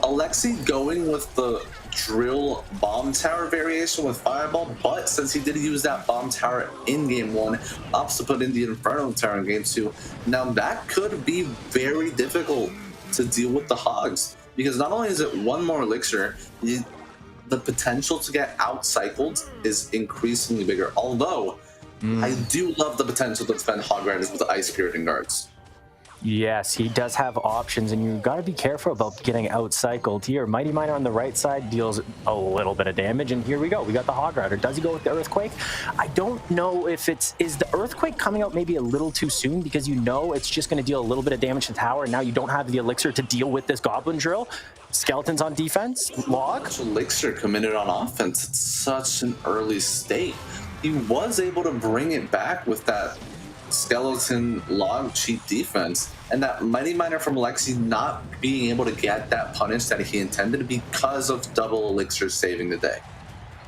Alexi going with the Drill Bomb Tower variation with Fireball, but since he did use that Bomb Tower in Game 1, opts to put in the Inferno Tower in Game 2. Now that could be very difficult to deal with the Hogs, because not only is it one more Elixir, the potential to get out-cycled is increasingly bigger, although I do love the potential to defend Hog Riders with the Ice Spirit and Guards. Yes, he does have options, and you've got to be careful about getting out-cycled here. Mighty Miner on the right side deals a little bit of damage, and here we go. We got the Hog Rider. Does he go with the Earthquake? I don't know if is the Earthquake coming out maybe a little too soon, because you know it's just going to deal a little bit of damage to the tower, and now you don't have the Elixir to deal with this Goblin Drill. Skeletons on defense, log. Elixir committed on offense at such an early state. He was able to bring it back with that skeleton log cheap defense, and that Mighty Miner from Alexi not being able to get that punish that he intended because of double Elixir saving the day.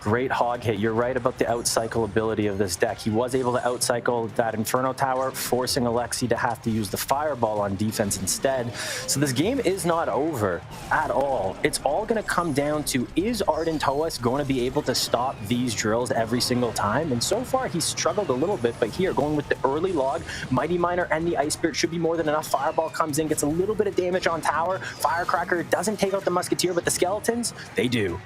Great hog hit. You're right about the outcycle ability of this deck. He was able to outcycle that Inferno Tower, forcing Alexi to have to use the Fireball on defense instead. So this game is not over at all. It's all going to come down to, is Arden Toas going to be able to stop these drills every single time? And so far, he's struggled a little bit, but here, going with the early log, Mighty Miner and the Ice Spirit should be more than enough. Fireball comes in, gets a little bit of damage on tower. Firecracker doesn't take out the Musketeer, but the Skeletons, they do.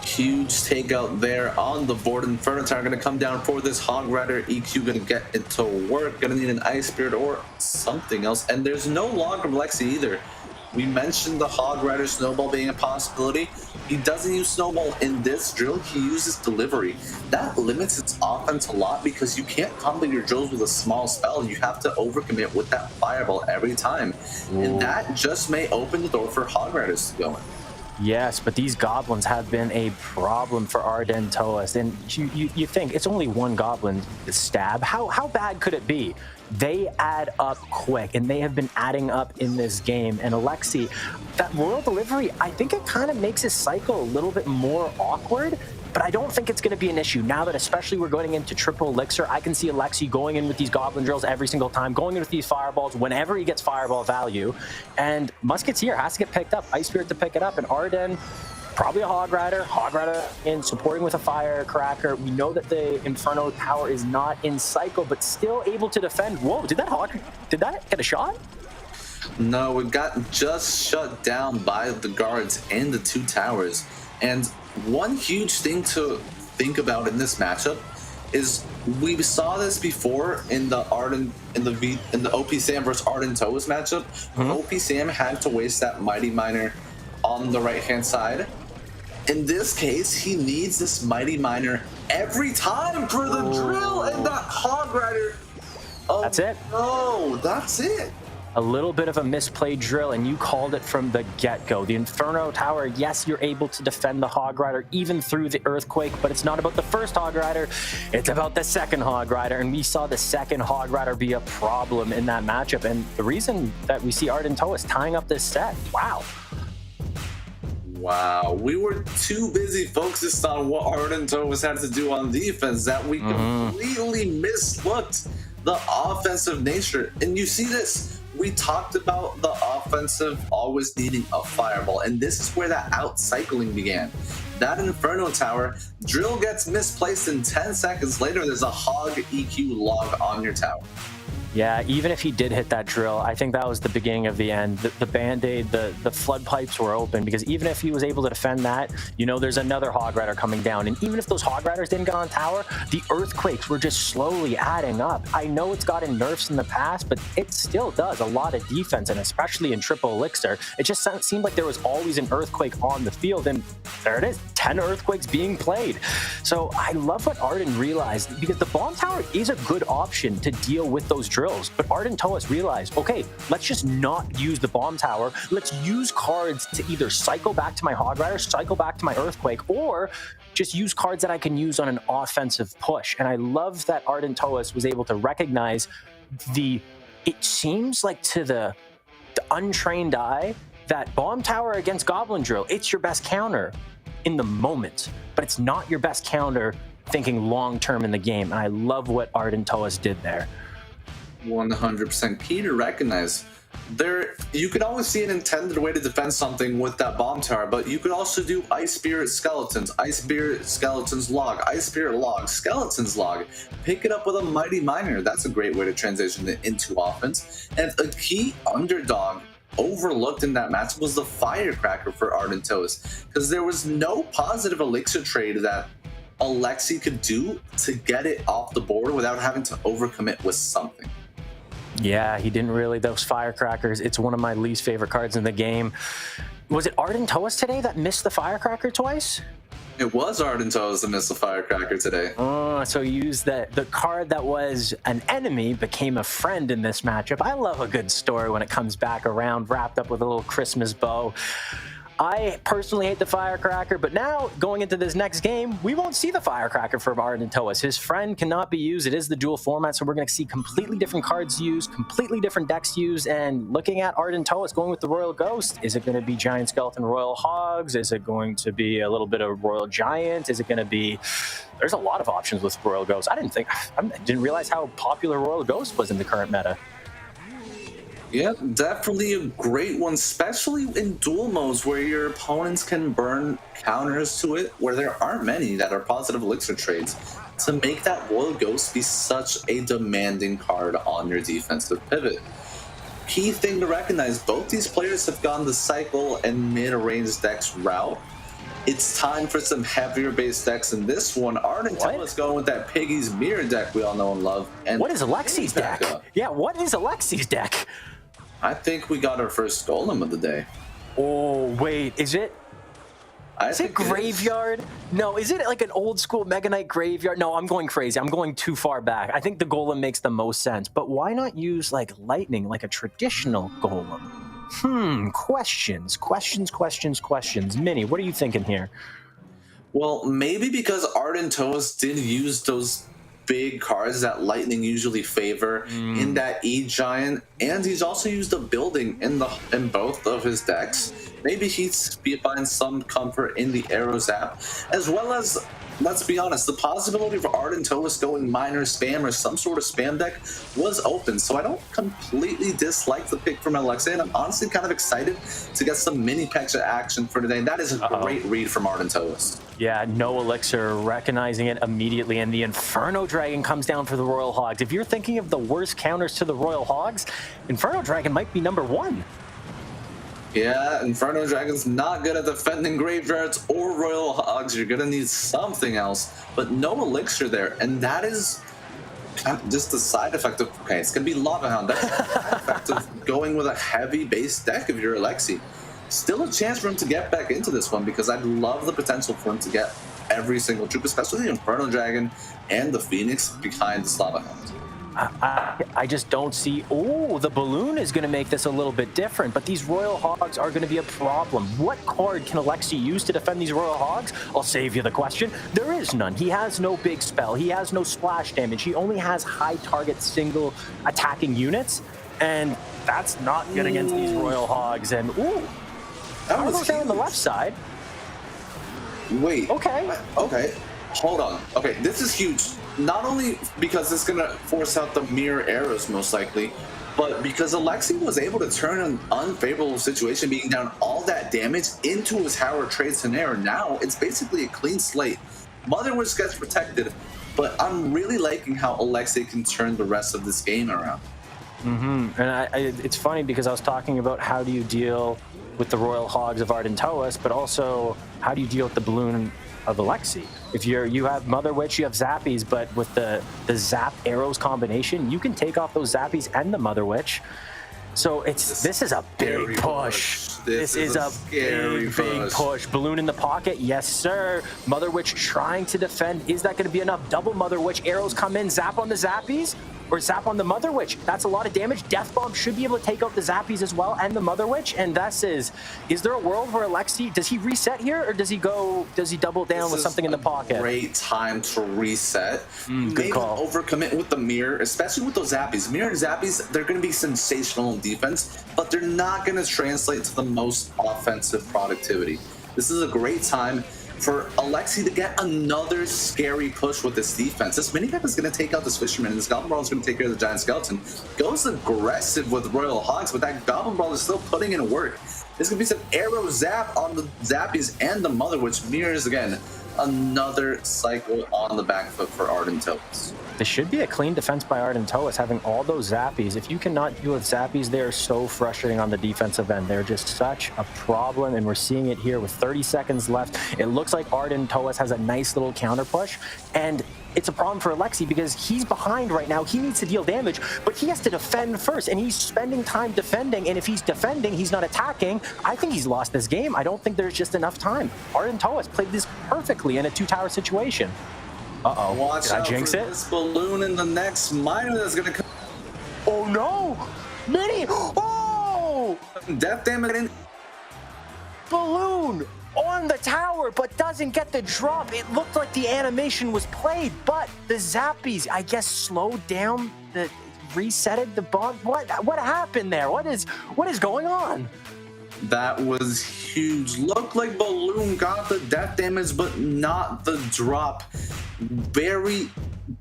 Huge takeout there on the board. Inferno Tower going to come down for this Hog Rider. EQ going to get it to work. Going to need an Ice Spirit or something else. And there's no log from Lexi either. We mentioned the Hog Rider Snowball being a possibility. He doesn't use Snowball in this drill. He uses Delivery. That limits its offense a lot because you can't combo your drills with a small spell. You have to overcommit with that Fireball every time. And that just may open the door for Hog Riders to go in. Yes, but these goblins have been a problem for Arden Toas. And you think it's only one goblin stab. How bad could it be? They add up quick, and they have been adding up in this game. And Alexi, that Royal Delivery, I think it kind of makes his cycle a little bit more awkward. But I don't think it's going to be an issue now that especially we're going into triple Elixir. I can see Alexi going in with these Goblin Drills every single time, going in with these Fireballs whenever he gets Fireball value. And Musketeer has to get picked up, Ice Spirit to pick it up, and Arden, probably a Hog Rider in supporting with a Firecracker. We know that the Inferno Tower is not in cycle, but still able to defend. Whoa, did that get a shot? No, it got just shut down by the guards and the two towers. And one huge thing to think about in this matchup is we saw this before in the OP Sam versus Arden Toas matchup. OP Sam had to waste that Mighty Miner on the right hand side. In this case, he needs this Mighty Miner every time for the drill, and that Hog Rider. Oh, that's it. No, that's it. A little bit of a misplayed drill, and you called it from the get-go. The Inferno Tower, yes, you're able to defend the Hog Rider even through the Earthquake, but it's not about the first Hog Rider, it's about the second Hog Rider, and we saw the second Hog Rider be a problem in that matchup, and the reason that we see Arden Toas tying up this set, wow. Wow, we were too busy focused on what Arden Toas had to do on defense that we completely mislooked the offensive nature. And you see this, we talked about the offensive always needing a Fireball, and this is where that out-cycling began. That Inferno Tower, drill gets misplaced, and 10 seconds later there's a Hog EQ log on your tower. Yeah, even if he did hit that drill, I think that was the beginning of the end. The Band-Aid, the flood pipes were open, because even if he was able to defend that, you know, there's another Hog Rider coming down. And even if those Hog Riders didn't get on tower, the Earthquakes were just slowly adding up. I know it's gotten nerfs in the past, but it still does a lot of defense, and especially in Triple Elixir, it just seemed like there was always an Earthquake on the field, and there it is, 10 Earthquakes being played. So I love what Arden realized, because the Bomb Tower is a good option to deal with those drills, but Arden Toas realized, okay, let's just not use the Bomb Tower. Let's use cards to either cycle back to my Hog Rider, cycle back to my Earthquake, or just use cards that I can use on an offensive push. And I love that Arden Toas was able to recognize it seems like to the untrained eye, that Bomb Tower against Goblin Drill, it's your best counter in the moment, but it's not your best counter thinking long-term in the game. And I love what Arden Toas did there. 100% key to recognize. You could always see an intended way to defend something with that Bomb Tower, but you could also do Ice Spirit Skeletons, Ice Spirit Skeletons Log, Ice Spirit Log, Skeletons Log. Pick it up with a Mighty Miner. That's a great way to transition it into offense. And a key underdog overlooked in that match was the Firecracker for Arden Toas, because there was no positive elixir trade that Alexi could do to get it off the board without having to overcommit with something. Yeah, he didn't really. Those Firecrackers, it's one of my least favorite cards in the game. Was it Arden Toas today that missed the Firecracker twice? It was Arden Toas that missed the Firecracker today. Oh, so he used the card that was an enemy became a friend in this matchup. I love a good story when it comes back around, wrapped up with a little Christmas bow. I personally hate the Firecracker, but now going into this next game, we won't see the Firecracker from Arden Toas. His friend cannot be used. It is the dual format, so we're going to see completely different cards used, completely different decks used, and looking at Arden Toas going with the Royal Ghost, is it going to be Giant Skeleton Royal Hogs? Is it going to be a little bit of Royal Giant? Is it going to be... There's a lot of options with Royal Ghost. I didn't realize how popular Royal Ghost was in the current meta. Yeah, definitely a great one, especially in duel modes where your opponents can burn counters to it, where there aren't many that are positive elixir trades, to make that Royal Ghost be such a demanding card on your defensive pivot. Key thing to recognize, both these players have gone the cycle and mid-range decks route. It's time for some heavier base decks in this one. Arden Toas going with that Piggy's Mirror deck we all know and love. And what is Alexi's deck? Yeah, what is Alexi's deck? I think we got our first golem of the day. Oh, wait, is it? Is it Graveyard? No, is it like an old school Mega Knight Graveyard? No, I'm going crazy. I'm going too far back. I think the golem makes the most sense, but why not use like lightning, like a traditional golem? Questions. Minnie, what are you thinking here? Well, maybe because Arden Toas did use those big cards that lightning usually favor in that E-Giant, and he's also used a building in both of his decks. Maybe he finds some comfort in the Arrow Zap, as well as, let's be honest, the possibility for Arden Toas going minor spam or some sort of spam deck was open, so I don't completely dislike the pick from Alexei, and I'm honestly kind of excited to get some mini Pecha action for today. That is a great read from Arden Toas. Yeah, no elixir, recognizing it immediately, and the Inferno Dragon comes down for the Royal Hogs. If you're thinking of the worst counters to the Royal Hogs, Inferno Dragon might be number one. Yeah, Inferno Dragon's not good at defending graveyards or Royal Hogs. You're gonna need something else, but no elixir there, and that is kind of just the side effect of, okay, it's gonna be Lava Hound. That's the side effect of going with a heavy base deck if you're Alexi. Still a chance for him to get back into this one, because I'd love the potential for him to get every single troop, especially the Inferno Dragon and the Phoenix behind the Lava Hound. I just don't see... Oh, the balloon is going to make this a little bit different, but these Royal Hogs are going to be a problem. What card can Alexi use to defend these Royal Hogs? I'll save you the question. There is none. He has no big spell. He has no splash damage. He only has high target single attacking units, and that's not good against these Royal Hogs. And, ooh, that was down on the left side. Wait. Okay. Okay. Hold on. Okay, this is huge. Not only because it's going to force out the mirror arrows, most likely, but because Alexi was able to turn an unfavorable situation, being down all that damage, into his Howard trade scenario. Now, it's basically a clean slate. Mother Wish gets protected, but I'm really liking how Alexi can turn the rest of this game around. And it's funny because I was talking about how do you deal with the Royal Hogs of Ardentois, but also how do you deal with the balloon of Alexi? If you have Mother Witch, you have Zappies, but with the Zap Arrows combination, you can take off those Zappies and the Mother Witch. So this is a big push. This is a big push. Balloon in the pocket, yes sir. Mother Witch trying to defend. Is that going to be enough? Double Mother Witch. Arrows come in. Zap on the Zappies or zap on the Mother Witch. That's a lot of damage. Death Bomb should be able to take out the Zappies as well and the Mother Witch. And is there a world where Alexi, does he reset here or does he double down with something in the pocket? Great time to reset. Good call. Overcommit with the mirror, especially with those Zappies. Mirror Zappies, they're going to be sensational in defense, but they're not going to translate to the most offensive productivity. This is a great time for Alexi to get another scary push with this defense. This minigap is going to take out this Fisherman, and this Goblin Brawl is going to take care of the Giant Skeleton. Goes aggressive with Royal Hogs, but that Goblin Brawl is still putting in work. There's going to be some arrow zap on the Zappies and the Mother, which mirrors again another cycle on the back foot for Ardentois. This should be a clean defense by Ardentois, having all those Zappies. If you cannot deal with Zappies, they're so frustrating on the defensive end. They're just such a problem, and we're seeing it here with 30 seconds left. It looks like Ardentois has a nice little counter push, and it's a problem for Alexi because he's behind right now. He needs to deal damage, but he has to defend first, and he's spending time defending, and if he's defending, he's not attacking. I think he's lost this game. I don't think there's just enough time. Ardentois played this perfectly in a two-tower situation. Uh-oh. Watch Did I out jinx for it? this balloon in the next miner that's going to come. Oh, no! Mini! Oh! Death damage in. Balloon on the tower, but doesn't get the drop. It looked like the animation was played, but the Zappies, I guess, slowed down, resetted the bomb. What happened there? What is going on? That was huge. Looked like Balloon got the death damage, but not the drop. Very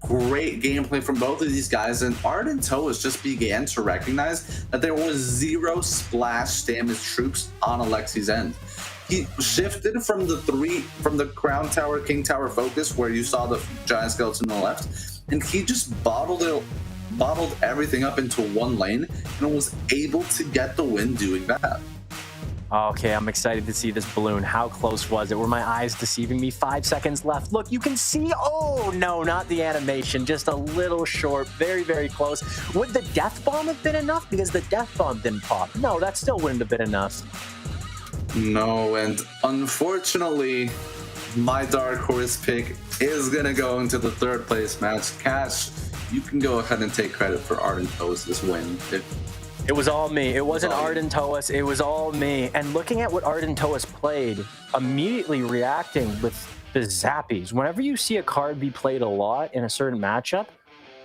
great gameplay from both of these guys, and Ardentois just began to recognize that there was 0 splash damage troops on Alexi's end. He shifted from the Crown Tower, King Tower focus, where you saw the Giant Skeleton on the left, and he just bottled everything up into one lane and was able to get the win doing that. Okay, I'm excited to see this balloon. How close was it? Were my eyes deceiving me? 5 seconds left. Look, you can see. Oh, no, not the animation. Just a little short. Very, very close. Would the Death Bomb have been enough? Because the Death Bomb didn't pop. No, that still wouldn't have been enough. No, and unfortunately, my dark horse pick is going to go into the third place match. Cash, you can go ahead and take credit for Ardentois' win. It was all me. It wasn't Ardentois. It was all me. And looking at what Ardentois played, immediately reacting with the Zappies. Whenever you see a card be played a lot in a certain matchup,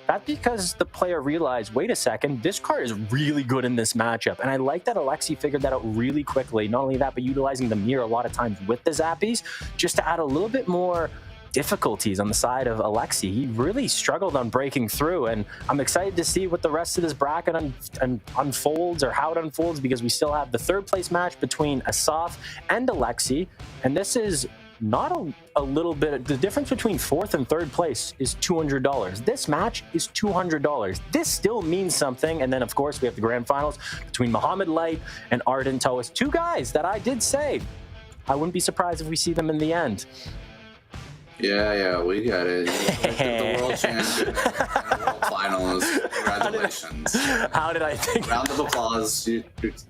that's because the player realized, wait a second, this card is really good in this matchup. And I like that Alexi figured that out really quickly. Not only that, but utilizing the mirror a lot of times with the Zappies, just to add a little bit more difficulties on the side of Alexi. He really struggled on breaking through, and I'm excited to see what the rest of this bracket unfolds, or how it unfolds, because we still have the third place match between Asaf and Alexi, and this is not a little bit. The difference between fourth and third place is $200. This match is $200. This still means something. And then, of course, we have the grand finals between Muhammad Light and Ardentois, two guys that I did say I wouldn't be surprised if we see them in the end. Yeah, we got it. The world champion and the world finals. Congratulations. How did I think? Round of applause.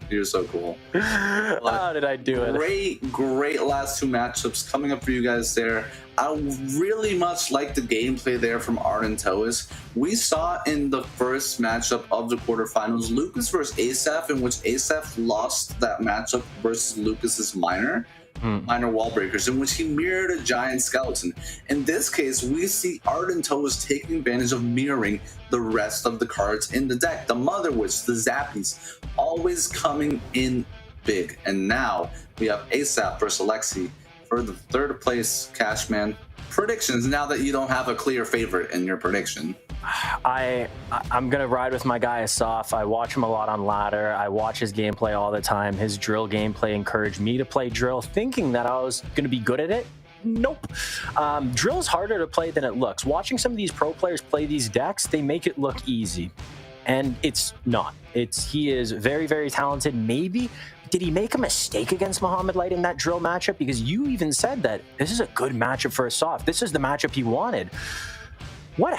You're so cool. How did I do it? Great last two matchups coming up for you guys there. I really much like the gameplay there from Ardentois. We saw in the first matchup of the quarterfinals, Lucas versus Asaf, in which Asaf lost that matchup versus Lucas's minor wall breakers, in which he mirrored a giant skeleton. In this case, we see Ardentois taking advantage of mirroring the rest of the cards in the deck. The Mother Witch, the Zappies, always coming in big. And now we have Asaf versus Alexi for the third place Cashman. Predictions, now that you don't have a clear favorite in your prediction. I'm gonna ride with my guy Asaf. I watch him a lot on ladder. I watch his gameplay all the time. His drill gameplay encouraged me to play drill, thinking that I was gonna be good at it. Nope. Drill's harder to play than it looks. Watching some of these pro players play these decks, they make it look easy. And it's not. He is very, very talented. Maybe, did he make a mistake against Mohamed Light in that drill matchup? Because you even said that this is a good matchup for Asaf. This is the matchup he wanted. What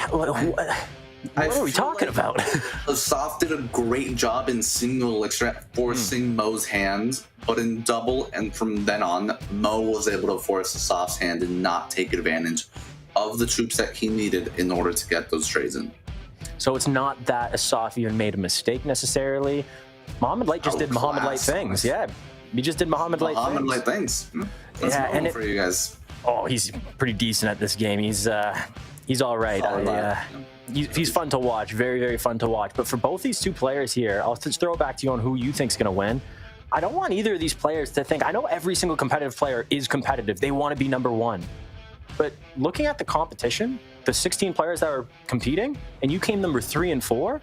are we talking about? Asaf did a great job in single elixir at forcing Mo's hand, but in double and from then on, Mo was able to force Asaf's hand and not take advantage of the troops that he needed in order to get those trades in. So it's not that Asaf even made a mistake necessarily. Mohamed Light just did Mohamed Light things. Yeah, he just did Mohamed Light things. That's yeah, and for you guys. Oh, he's pretty decent at this game. He's all right. He's fun to watch. Very, very fun to watch. But for both these two players here, I'll just throw it back to you on who you think's going to win. I don't want either of these players to think, I know every single competitive player is competitive. They want to be number one. But looking at the competition, the 16 players that are competing, and you came number 3 and 4,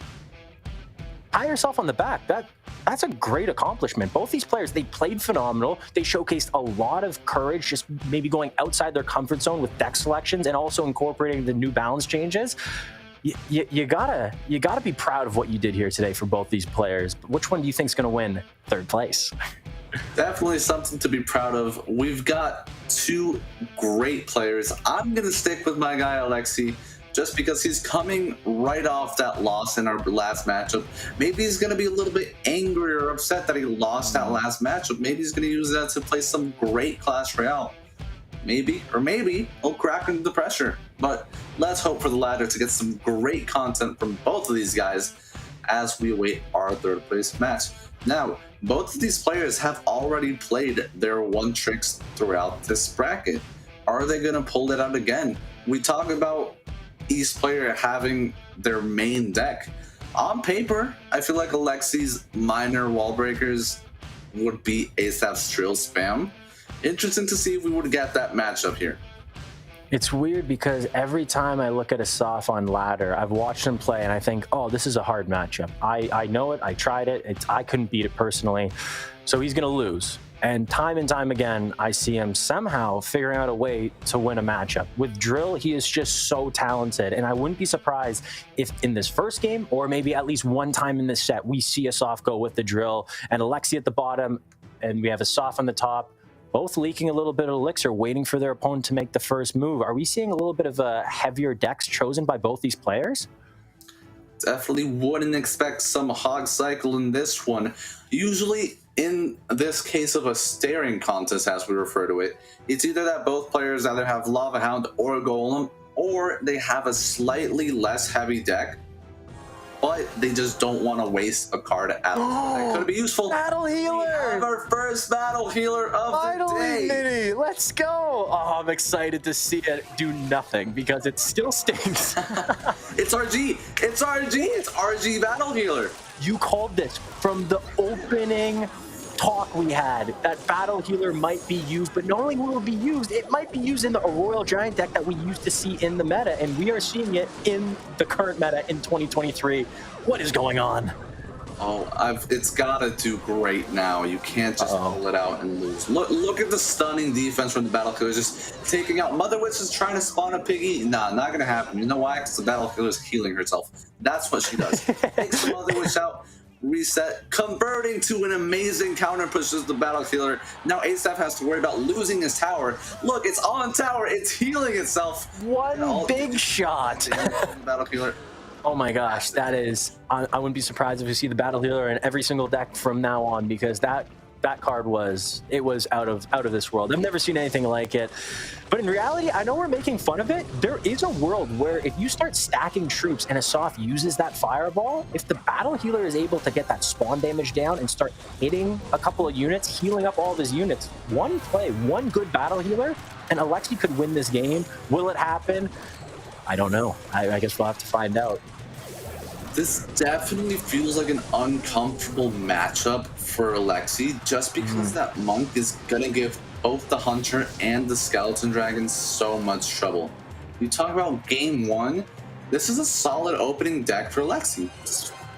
pat yourself on the back. That's a great accomplishment. Both these players, they played phenomenal. They showcased a lot of courage, just maybe going outside their comfort zone with deck selections and also incorporating the new balance changes. You gotta be proud of what you did here today for both these players. But which one do you think is going to win 3rd place? Definitely something to be proud of. We've got 2 great players. I'm going to stick with my guy, Alexi, just because he's coming right off that loss in our last matchup. Maybe he's going to be a little bit angry or upset that he lost that last matchup. Maybe he's going to use that to play some great Clash Royale. Maybe he'll crack under the pressure. But let's hope for the latter to get some great content from both of these guys as we await our 3rd place match. Now, both of these players have already played their one tricks throughout this bracket. Are they going to pull it out again? We talk about each player having their main deck. On paper, I feel like Alexi's minor wall breakers would be Asaf's drill spam. Interesting to see if we would get that matchup here. It's weird because every time I look at Asaf on ladder, I've watched him play and I think, oh, this is a hard matchup. I know it. I tried it. I couldn't beat it personally. So he's going to lose. And time again, I see him somehow figuring out a way to win a matchup. With drill, he is just so talented. And I wouldn't be surprised if in this first game, or maybe at least one time in this set, we see Asaf go with the drill and Alexi at the bottom, and we have Asaf on the top, both leaking a little bit of elixir, waiting for their opponent to make the first move. Are we seeing a little bit of a heavier decks chosen by both these players? Definitely wouldn't expect some hog cycle in this one. Usually, in this case of a staring contest, as we refer to it, it's either that both players either have Lava Hound or Golem, or they have a slightly less heavy deck, but they just don't want to waste a card at all. That could be useful. Battle Healer! We have our first Battle Healer of the day. Mini, let's go! Oh, I'm excited to see it do nothing because it still stinks. It's RG! It's RG! It's RG Battle Healer! You called this from the opening talk we had, that Battle Healer might be used, but not only will it be used, it might be used in the Royal Giant deck that we used to see in the meta, and we are seeing it in the current meta in 2023. What is going on? Oh, it's gotta do great now. You can't just pull it out and lose. Look at the stunning defense from the Battle Killer, just taking out Mother Witch is trying to spawn a piggy. Nah, not gonna happen. You know why? Because the Battle Killer is healing herself. That's what she does. Takes the Mother Witch out, reset, converting to an amazing counter pushes the Battle Killer. Now Asaf has to worry about losing his tower. Look, it's on tower. It's healing itself. One big shot. Battle Killer. Oh my gosh, that is, I wouldn't be surprised if we see the Battle Healer in every single deck from now on, because that card was out of this world. I've never seen anything like it. But in reality, I know we're making fun of it. There is a world where if you start stacking troops and Asaf uses that fireball, if the Battle Healer is able to get that spawn damage down and start hitting a couple of units, healing up all of his units, one play, one good Battle Healer, and Alexi could win this game. Will it happen? I don't know. I guess we'll have to find out. This definitely feels like an uncomfortable matchup for Alexi, just because that Monk is going to give both the Hunter and the Skeleton Dragon so much trouble. You talk about game one, this is a solid opening deck for Alexi.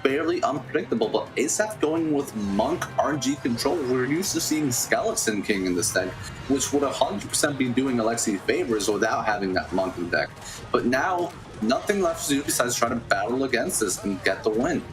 fairly unpredictable, but Asaf going with Monk RG control. We're used to seeing Skeleton King in this deck, which would 100% be doing Alexi favors without having that Monk in deck. But now, nothing left to do besides try to battle against this and get the win.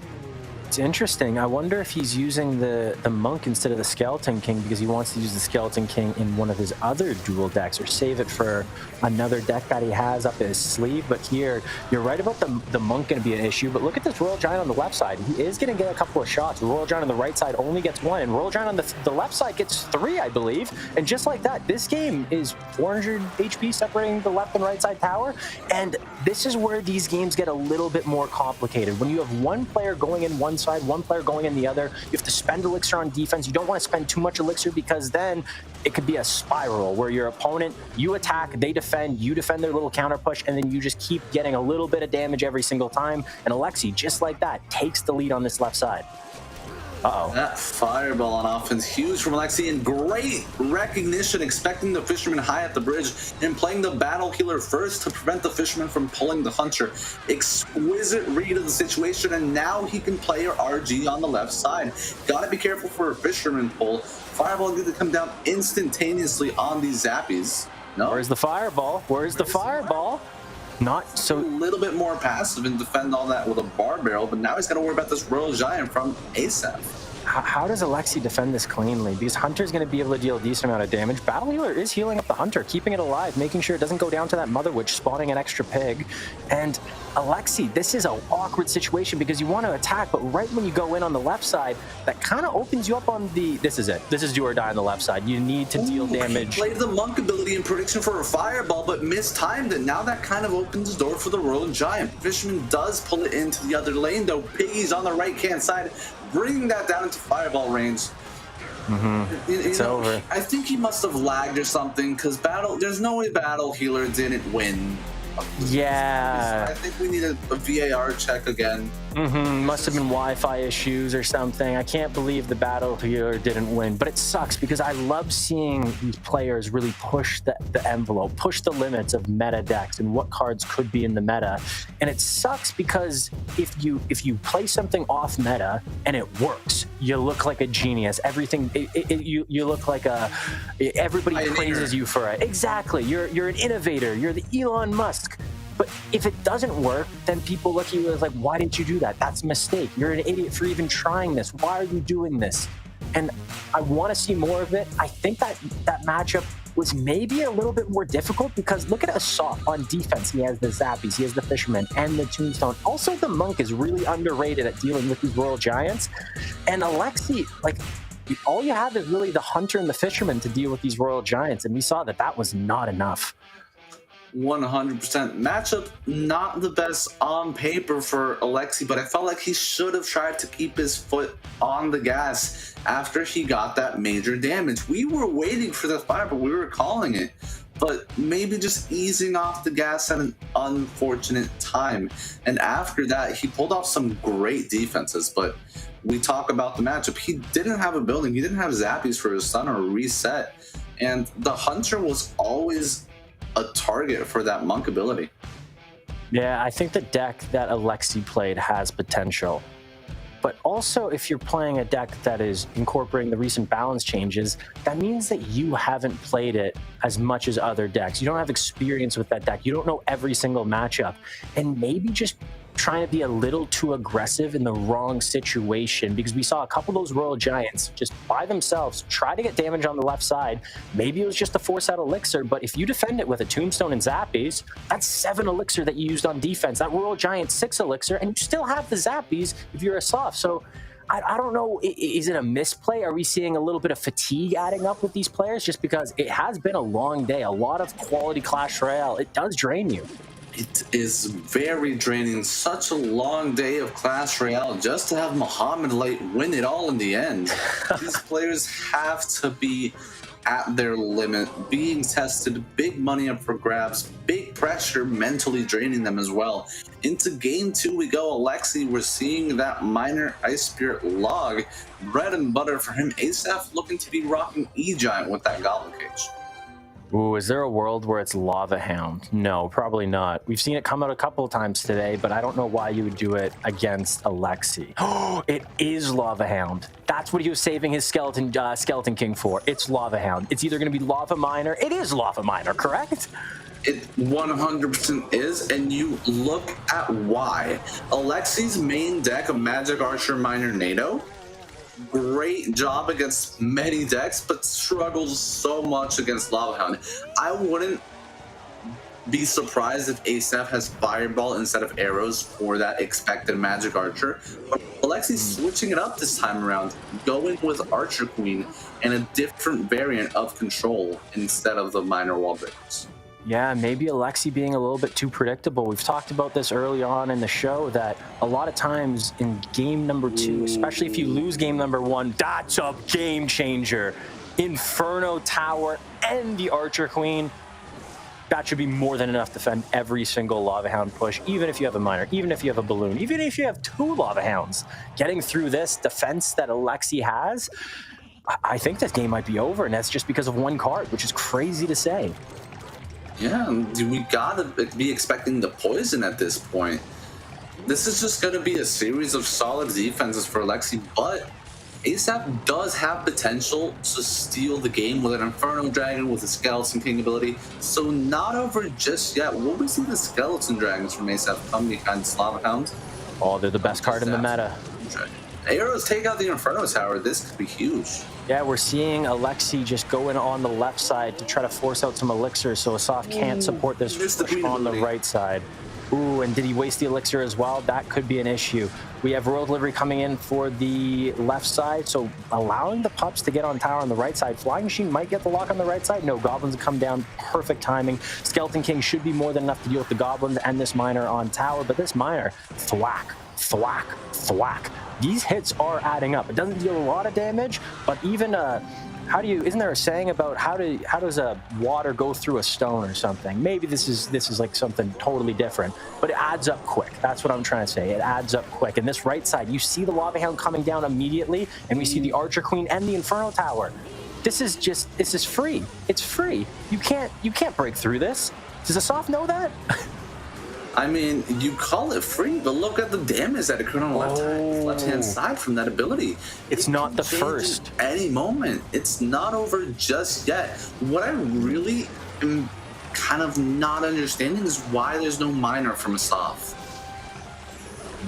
It's interesting. I wonder if he's using the Monk instead of the Skeleton King because he wants to use the Skeleton King in one of his other dual decks or save it for another deck that he has up his sleeve. But here, you're right about the Monk going to be an issue. But look at this Royal Giant on the left side. He is going to get a couple of shots. Royal Giant on the right side only gets one, and Royal Giant on the left side gets three, I believe. And just like that, this game is 400 HP separating the left and right side tower. And this is where these games get a little bit more complicated. When you have one player going in one side, one player going in the other, you have to spend elixir on defense. You don't want to spend too much elixir because then it could be a spiral where your opponent, you attack, they defend, you defend their little counter push, and then you just keep getting a little bit of damage every single time. And Alexi, just like that, takes the lead on this left side. Uh-oh. That fireball on offense, huge from Alexi, and great recognition, expecting the Fisherman high at the bridge and playing the Battle Healer first to prevent the Fisherman from pulling the Hunter. Exquisite read of the situation, and now he can play your RG on the left side. Gotta be careful for a Fisherman pull. Fireball going to come down instantaneously on these Zappies. No. Where's the fireball? Where's the fireball? Not so. A little bit more passive and defend all that with a bar barrel, but now he's got to worry about this Royal Giant from Asaf. How does Alexi defend this cleanly? Because Hunter's going to be able to deal a decent amount of damage. Battle Healer is healing up the Hunter, keeping it alive, making sure it doesn't go down to that Mother Witch, spawning an extra pig. And Alexi, this is an awkward situation because you want to attack, but right when you go in on the left side, that kind of opens you up on the... This is it. This is do or die on the left side. You need to deal damage. He played the Monk ability in prediction for a Fireball, but mistimed it. Now that kind of opens the door for the Royal Giant. Fisherman does pull it into the other lane, though. Piggy's on the right-hand side, bringing that down into Fireball range. It's over. I think he must have lagged or something, because there's no way Battle Healer didn't win. Yeah. I think we need a VAR check again. Must have been Wi-Fi issues or something. I can't believe the Battle Healer didn't win, but it sucks because I love seeing these players really push the envelope, push the limits of meta decks and what cards could be in the meta. And it sucks because if you play something off meta and it works, you look like a genius. Everything you look like everybody praises you for it. Exactly. You're an innovator. You're the Elon Musk. But if it doesn't work, then people look at you as like, why didn't you do that? That's a mistake. You're an idiot for even trying this. Why are you doing this? And I want to see more of it. I think that matchup was maybe a little bit more difficult because look at Asaf on defense. He has the Zappies, he has the Fisherman, and the Tombstone. Also, the Monk is really underrated at dealing with these Royal Giants. And Alexi, like, all you have is really the Hunter and the Fisherman to deal with these Royal Giants. And we saw that was not enough. 100% matchup, not the best on paper for Alexi, but I felt like he should have tried to keep his foot on the gas after he got that major damage. We were waiting for the fire, but we were calling it, but maybe just easing off the gas at an unfortunate time. And after that, he pulled off some great defenses, but we talk about the matchup. He didn't have a building, he didn't have Zappies for his stun or a reset, and the Hunter was always a target for that Monk ability. Yeah, I think the deck that Alexi played has potential. But also, if you're playing a deck that is incorporating the recent balance changes, that means that you haven't played it as much as other decks. You don't have experience with that deck. You don't know every single matchup. And maybe just trying to be a little too aggressive in the wrong situation, because we saw a couple of those Royal Giants just by themselves try to get damage on the left side. Maybe it was just a force out elixir, but if you defend it with a Tombstone and Zappies, that's 7 elixir that you used on defense. That Royal Giant 6 elixir, and you still have the Zappies if you're a soft. So I don't know, is it a misplay? Are we seeing a little bit of fatigue adding up with these players? Just because it has been a long day, a lot of quality Clash Royale, it does drain you. It is very draining. Such a long day of Clash Royale just to have Muhammad Light win it all in the end. These players have to be at their limit, being tested, big money up for grabs, big pressure mentally draining them as well. Into game 2 we go. Alexi, we're seeing that minor Ice Spirit log, bread and butter for him. Asaf looking to be rocking E-Giant with that Goblin Cage. Ooh, is there a world where it's Lava Hound? No, probably not. We've seen it come out a couple of times today, but I don't know why you would do it against Alexi. Oh, it is Lava Hound. That's what he was saving his Skeleton King for. It's Lava Hound. It's either going to be Lava Miner. It is Lava Miner, correct? It 100% is, and you look at why. Alexi's main deck of Magic Archer Miner NATO, great job against many decks, but struggles so much against Lava Hound. I wouldn't be surprised if Asaf has Fireball instead of arrows for that expected Magic Archer. But Alexi's switching it up this time around, going with Archer Queen and a different variant of control instead of the minor wall breakers. Yeah, maybe Alexi being a little bit too predictable. We've talked about this early on in the show that a lot of times in game number 2, especially if you lose game number 1, that's a game changer. Inferno Tower and the Archer Queen. That should be more than enough to defend every single Lava Hound push, even if you have a miner, even if you have a balloon, even if you have 2 Lava Hounds. Getting through this defense that Alexi has, I think this game might be over, and that's just because of 1 card, which is crazy to say. Yeah, we gotta be expecting the poison at this point. This is just gonna be a series of solid defenses for Alexi, but Asaf does have potential to steal the game with an Inferno Dragon with a Skeleton King ability, so not over just yet. Will we see the Skeleton Dragons from Asaf come behind Lava Hound? Oh, they're the best card in the meta. Arrows take out the Inferno Tower. This could be huge. Yeah, we're seeing Alexi just go in on the left side to try to force out some elixir so Asaf can't support this push on the right side. Ooh, and did he waste the elixir as well? That could be an issue. We have Royal Delivery coming in for the left side, so allowing the pups to get on tower on the right side. Flying Machine might get the lock on the right side. No, Goblins come down, perfect timing. Skeleton King should be more than enough to deal with the Goblins and this miner on tower, but this miner, thwack, thwack, thwack. These hits are adding up. It doesn't deal a lot of damage, but even isn't there a saying about how does a water go through a stone or something? Maybe this is like something totally different, but it adds up quick. That's what I'm trying to say. It adds up quick. And this right side, you see the Lava Hound coming down immediately, and we see the Archer Queen and the Inferno Tower. This is free. It's free. You can't break through this. Does Asaf know that? I mean, you call it free, but look at the damage that occurred on the left-hand side from that ability. It's not the first. Any moment. It's not over just yet. What I really am kind of not understanding is why there's no miner from Asaf.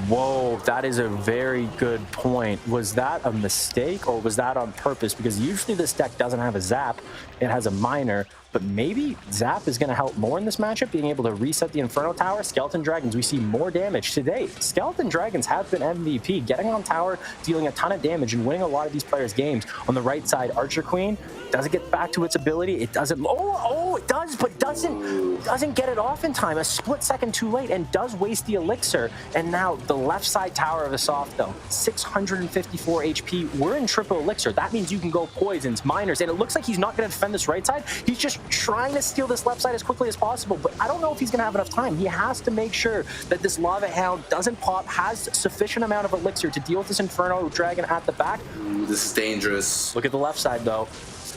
Whoa, that is a very good point. Was that a mistake or was that on purpose? Because usually this deck doesn't have a zap, it has a miner, but maybe zap is going to help more in this matchup, being able to reset the Inferno Tower. Skeleton Dragons, we see more damage today. Skeleton Dragons have been MVP, getting on tower, dealing a ton of damage and winning a lot of these players' games. On the right side, Archer Queen doesn't get back to its ability. It doesn't, it does, but doesn't get it off in time. A split second too late and does waste the elixir. And now the left side tower of Asaf, though, 654 HP. We're in triple elixir. That means you can go poisons, miners, and it looks like he's not going to defend this right side. He's just trying to steal this left side as quickly as possible, but I don't know if he's going to have enough time. He has to make sure that this Lava Hound doesn't pop, has sufficient amount of elixir to deal with this Inferno Dragon at the back. Ooh, this is dangerous. Look at the left side, though.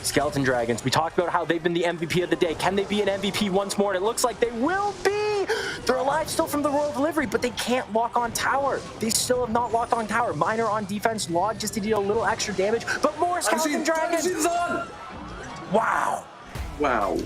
Skeleton Dragons, we talked about how they've been the MVP of the day. Can they be an MVP once more? And it looks like they will be. They're alive still from the Royal Delivery, but they can't lock on tower. They still have not locked on tower. Miner on defense, Log just to deal a little extra damage, but more Skeleton Dragons. Wow. Wow.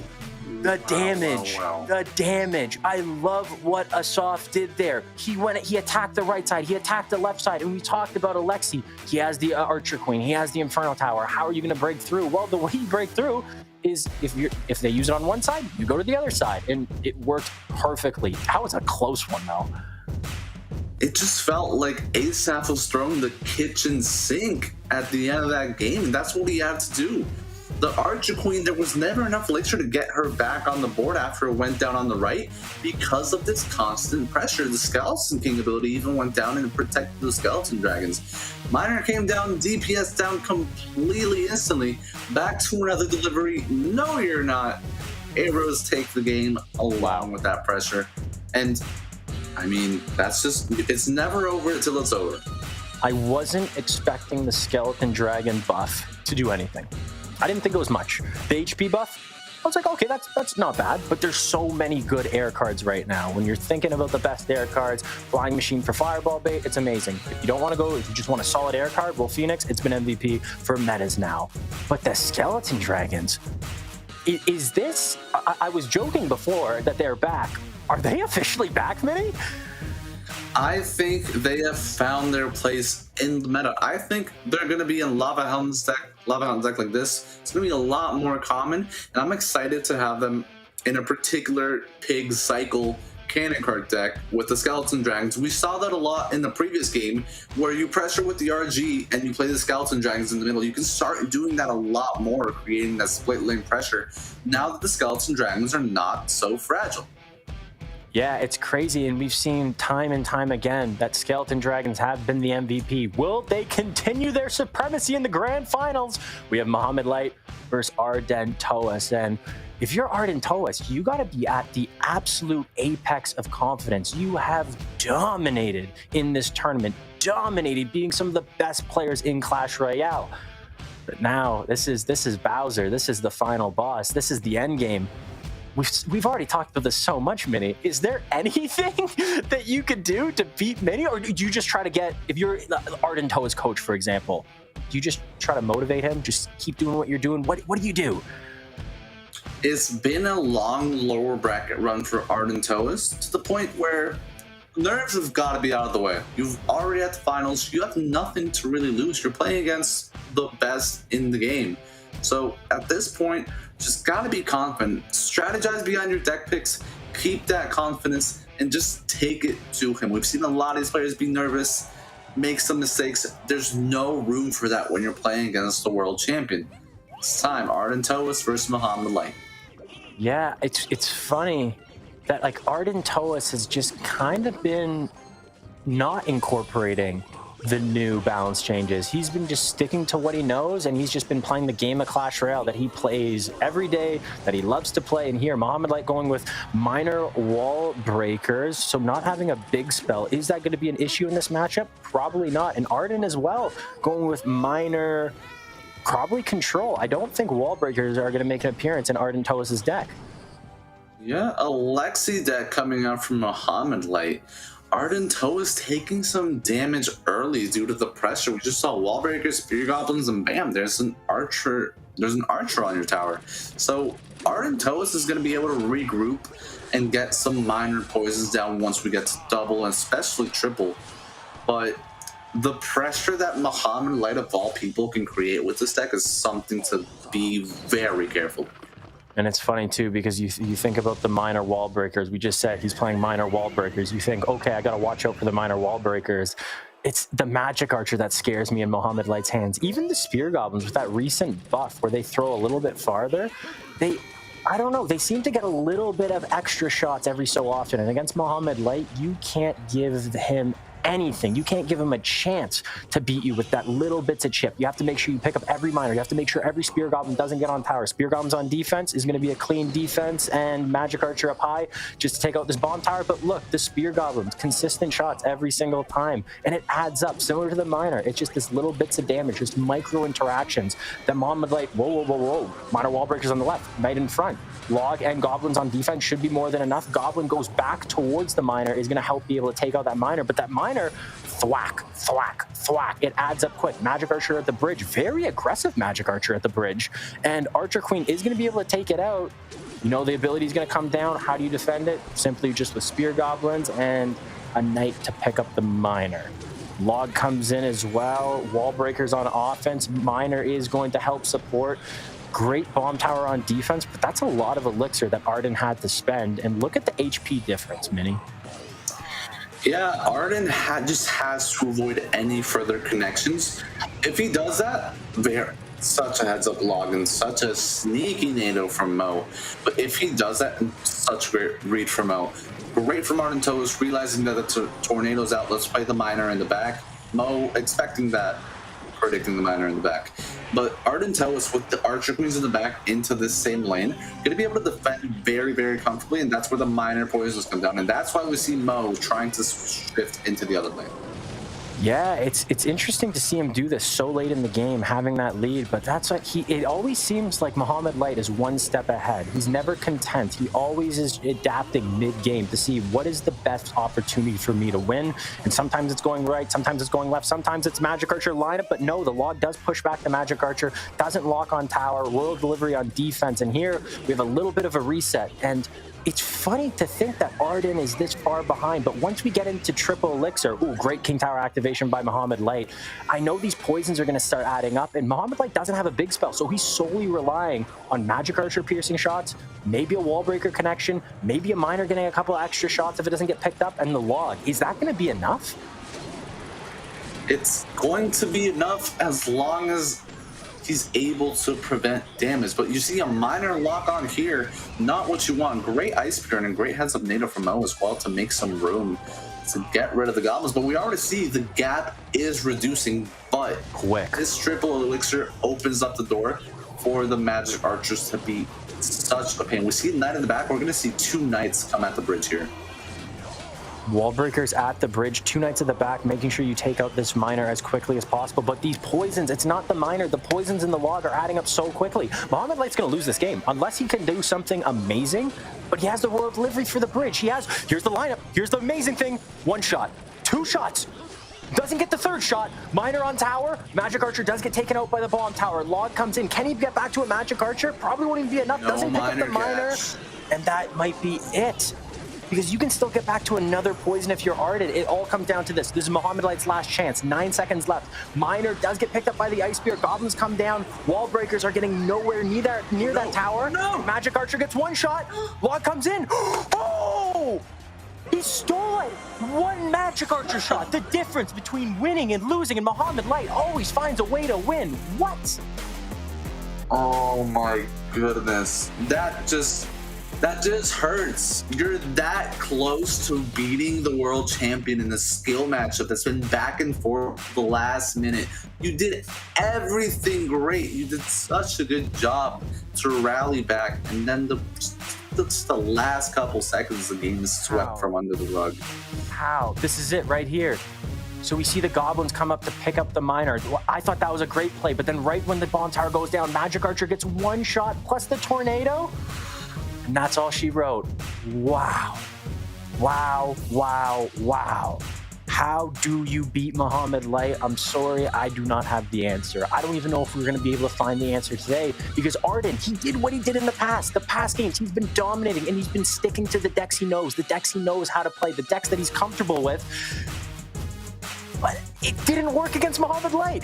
The damage, the damage. I love what Asaf did there. He attacked the right side, he attacked the left side, and we talked about Alexi. He has the Archer Queen, he has the Inferno Tower. How are you going to break through? Well, the way you break through is if they use it on one side, you go to the other side, and it worked perfectly. That was a close one, though. It just felt like Asaf was throwing the kitchen sink at the end of that game, and that's what he had to do. The Archer Queen, there was never enough elixir to get her back on the board after it went down on the right because of this constant pressure. The Skeleton King ability even went down and protected the Skeleton Dragons. Miner came down, DPS down completely instantly. Back to another delivery. No, you're not. Arrows take the game along with that pressure. And, I mean, that's just, it's never over until it's over. I wasn't expecting the Skeleton Dragon buff to do anything. I didn't think it was much. The HP buff, I was like, okay, that's not bad. But there's so many good air cards right now. When you're thinking about the best air cards, Flying Machine for Fireball Bait, it's amazing. If you don't want to go, if you just want a solid air card, well, Phoenix, it's been MVP for metas now. But the Skeleton Dragons, is this, I was joking before that they're back. Are they officially back, Mini? I think they have found their place in the meta. I think they're going to be in Lava Helm's deck like this. It's going to be a lot more common, and I'm excited to have them in a particular pig cycle cannon card deck with the Skeleton Dragons. We saw that a lot in the previous game where you pressure with the RG and you play the Skeleton Dragons in the middle. You can start doing that a lot more, creating that split lane pressure now that the Skeleton Dragons are not so fragile. Yeah, it's crazy, and we've seen time and time again that Skeleton Dragons have been the MVP. Will they continue their supremacy in the grand finals? We have Mohamed Light versus Arden Toas, and if you're Arden Toas, you got to be at the absolute apex of confidence. You have dominated in this tournament, dominated, being some of the best players in Clash Royale. But now this is Bowser. This is the final boss. This is the end game. We've already talked about this so much, Mini. Is there anything that you could do to beat Mini, or do you just try to get, if you're Arden Toa's coach, for example, do you just try to motivate him? Just keep doing what you're doing? What do you do? It's been a long lower bracket run for Arden Toas to the point where nerves have got to be out of the way. You've already at the finals. You have nothing to really lose. You're playing against the best in the game. So at this point, just got to be confident. Strategize behind your deck picks. Keep that confidence and just take it to him. We've seen a lot of these players be nervous, make some mistakes. There's no room for that when you're playing against the world champion. It's time. Arden Toas versus Mohamed Light. Yeah, it's funny that like Arden Toas has just kind of been not incorporating the new balance changes. He's been just sticking to what he knows, and he's just been playing the game of Clash Royale that he plays every day, that he loves to play. And here, Mohamed Light going with minor wall breakers, so not having a big spell. Is that going to be an issue in this matchup? Probably not. And Arden as well, going with minor, probably control. I don't think wall breakers are going to make an appearance in Arden Toas' deck. Yeah, a Lexi deck coming out from Mohamed Light. Arden Toas taking some damage early due to the pressure. We just saw wall breakers, spear goblins, and bam, there's an archer. There's an archer on your tower. So Arden Toas is going to be able to regroup and get some minor poisons down once we get to double and especially triple. But the pressure that Mohamed Light of all people can create with this deck is something to be very careful. And it's funny too, because you think about the minor wall breakers. We just said he's playing minor wall breakers. You think, okay, I got to watch out for the minor wall breakers. It's the magic archer that scares me in Mohamed Light's hands. Even the spear goblins with that recent buff where they throw a little bit farther, I don't know, they seem to get a little bit of extra shots every so often. And against Mohamed Light, you can't give him anything. You can't give him a chance to beat you with that little bits of chip. You have to make sure you pick up every miner. You have to make sure every spear goblin doesn't get on tower. Spear goblins on defense is going to be a clean defense, and magic archer up high just to take out this bomb tower. But look, the spear goblins, consistent shots every single time, and it adds up similar to the miner. It's just this little bits of damage, just micro interactions that Mohamed Light, whoa, minor wall breakers on the left, right in front. Log and goblins on defense should be more than enough. Goblin goes back towards the miner, is going to help be able to take out that miner, but that miner, thwack. It adds up quick. Magic Archer at the bridge, very aggressive Magic Archer at the bridge, and Archer Queen is going to be able to take it out. You know the ability is going to come down. How do you defend it? Simply just with Spear Goblins and a Knight to pick up the miner. Log comes in as well. Wall breakers on offense. Miner is going to help support. Great bomb tower on defense, but that's a lot of elixir that Arden had to spend. And look at the HP difference, Mini. Yeah, Arden just has to avoid any further connections. If he does that, such a heads-up log and such a sneaky NATO from Mo. But if he does that, such great read from Mo. Great from Arden Toas, realizing that the tornado's out. Let's play the miner in the back. Mo expecting that, predicting the miner in the back. But Arden Toas with the Archer Queens in the back into this same lane, going to be able to defend very, very comfortably, and that's where the minor poisons come down. And that's why we see Mo trying to shift into the other lane. Yeah, it's interesting to see him do this so late in the game, having that lead, but that's what it always seems like Mohamed Light is one step ahead. He's never content. He always is adapting mid-game to see what is the best opportunity for me to win. And sometimes it's going right, sometimes it's going left, sometimes it's Magic Archer lineup, but no, the log does push back the Magic Archer, doesn't lock on tower, royal delivery on defense, and here we have a little bit of a reset. And it's funny to think that Arden is this far behind, but once we get into triple elixir, ooh, great King Tower activation by Mohamed Light. I know these poisons are going to start adding up, and Mohamed Light doesn't have a big spell, so he's solely relying on Magic Archer piercing shots, maybe a wall breaker connection, maybe a miner getting a couple of extra shots if it doesn't get picked up, and the log. Is that going to be enough? It's going to be enough as long as he's able to prevent damage. But you see a minor lock on here, not what you want. Great Ice Spear and great heads up NATO from Mo as well to make some room to get rid of the goblins. But we already see the gap is reducing, but quick. This triple elixir opens up the door for the Magic Archers to be such a pain. We see Knight in the back. We're going to see 2 Knights come at the bridge here. Wall breakers at the bridge, 2 Knights at the back, making sure you take out this miner as quickly as possible. But these poisons, it's not the miner. The poisons in the log are adding up so quickly. Mohamed Light's going to lose this game unless he can do something amazing. But he has the royal delivery for the bridge. Here's the lineup. Here's the amazing thing. 1 shot, 2 shots. Doesn't get the 3rd shot. Miner on tower. Magic Archer does get taken out by the bomb tower. Log comes in. Can he get back to a Magic Archer? Probably won't even be enough. Doesn't pick up the miner. And that might be it. Because you can still get back to another poison if you're Arden. It all comes down to this. This is Mohamed Light's last chance. 9 seconds left. Miner does get picked up by the Ice Spear. Goblins come down. Wall breakers are getting nowhere near that tower. No. Magic Archer gets 1 shot. Log comes in. Oh! He stole it. 1 Magic Archer shot. The difference between winning and losing, and Mohamed Light always finds a way to win. What? Oh my goodness. That just hurts. You're that close to beating the world champion in a skill matchup that's been back and forth the last minute. You did everything great. You did such a good job to rally back, and then just the last couple seconds the game is swept from under the rug. How? This is it right here. So we see the goblins come up to pick up the miner. I thought that was a great play, but then right when the bomb tower goes down, Magic Archer gets 1 shot plus the tornado. And that's all she wrote. Wow. Wow, wow, wow. How do you beat Mohamed Light? I'm sorry, I do not have the answer. I don't even know if we're going to be able to find the answer today, because Arden, he did what he did in the past games. He's been dominating, and he's been sticking to the decks he knows, how to play, the decks that he's comfortable with. But it didn't work against Mohamed Light.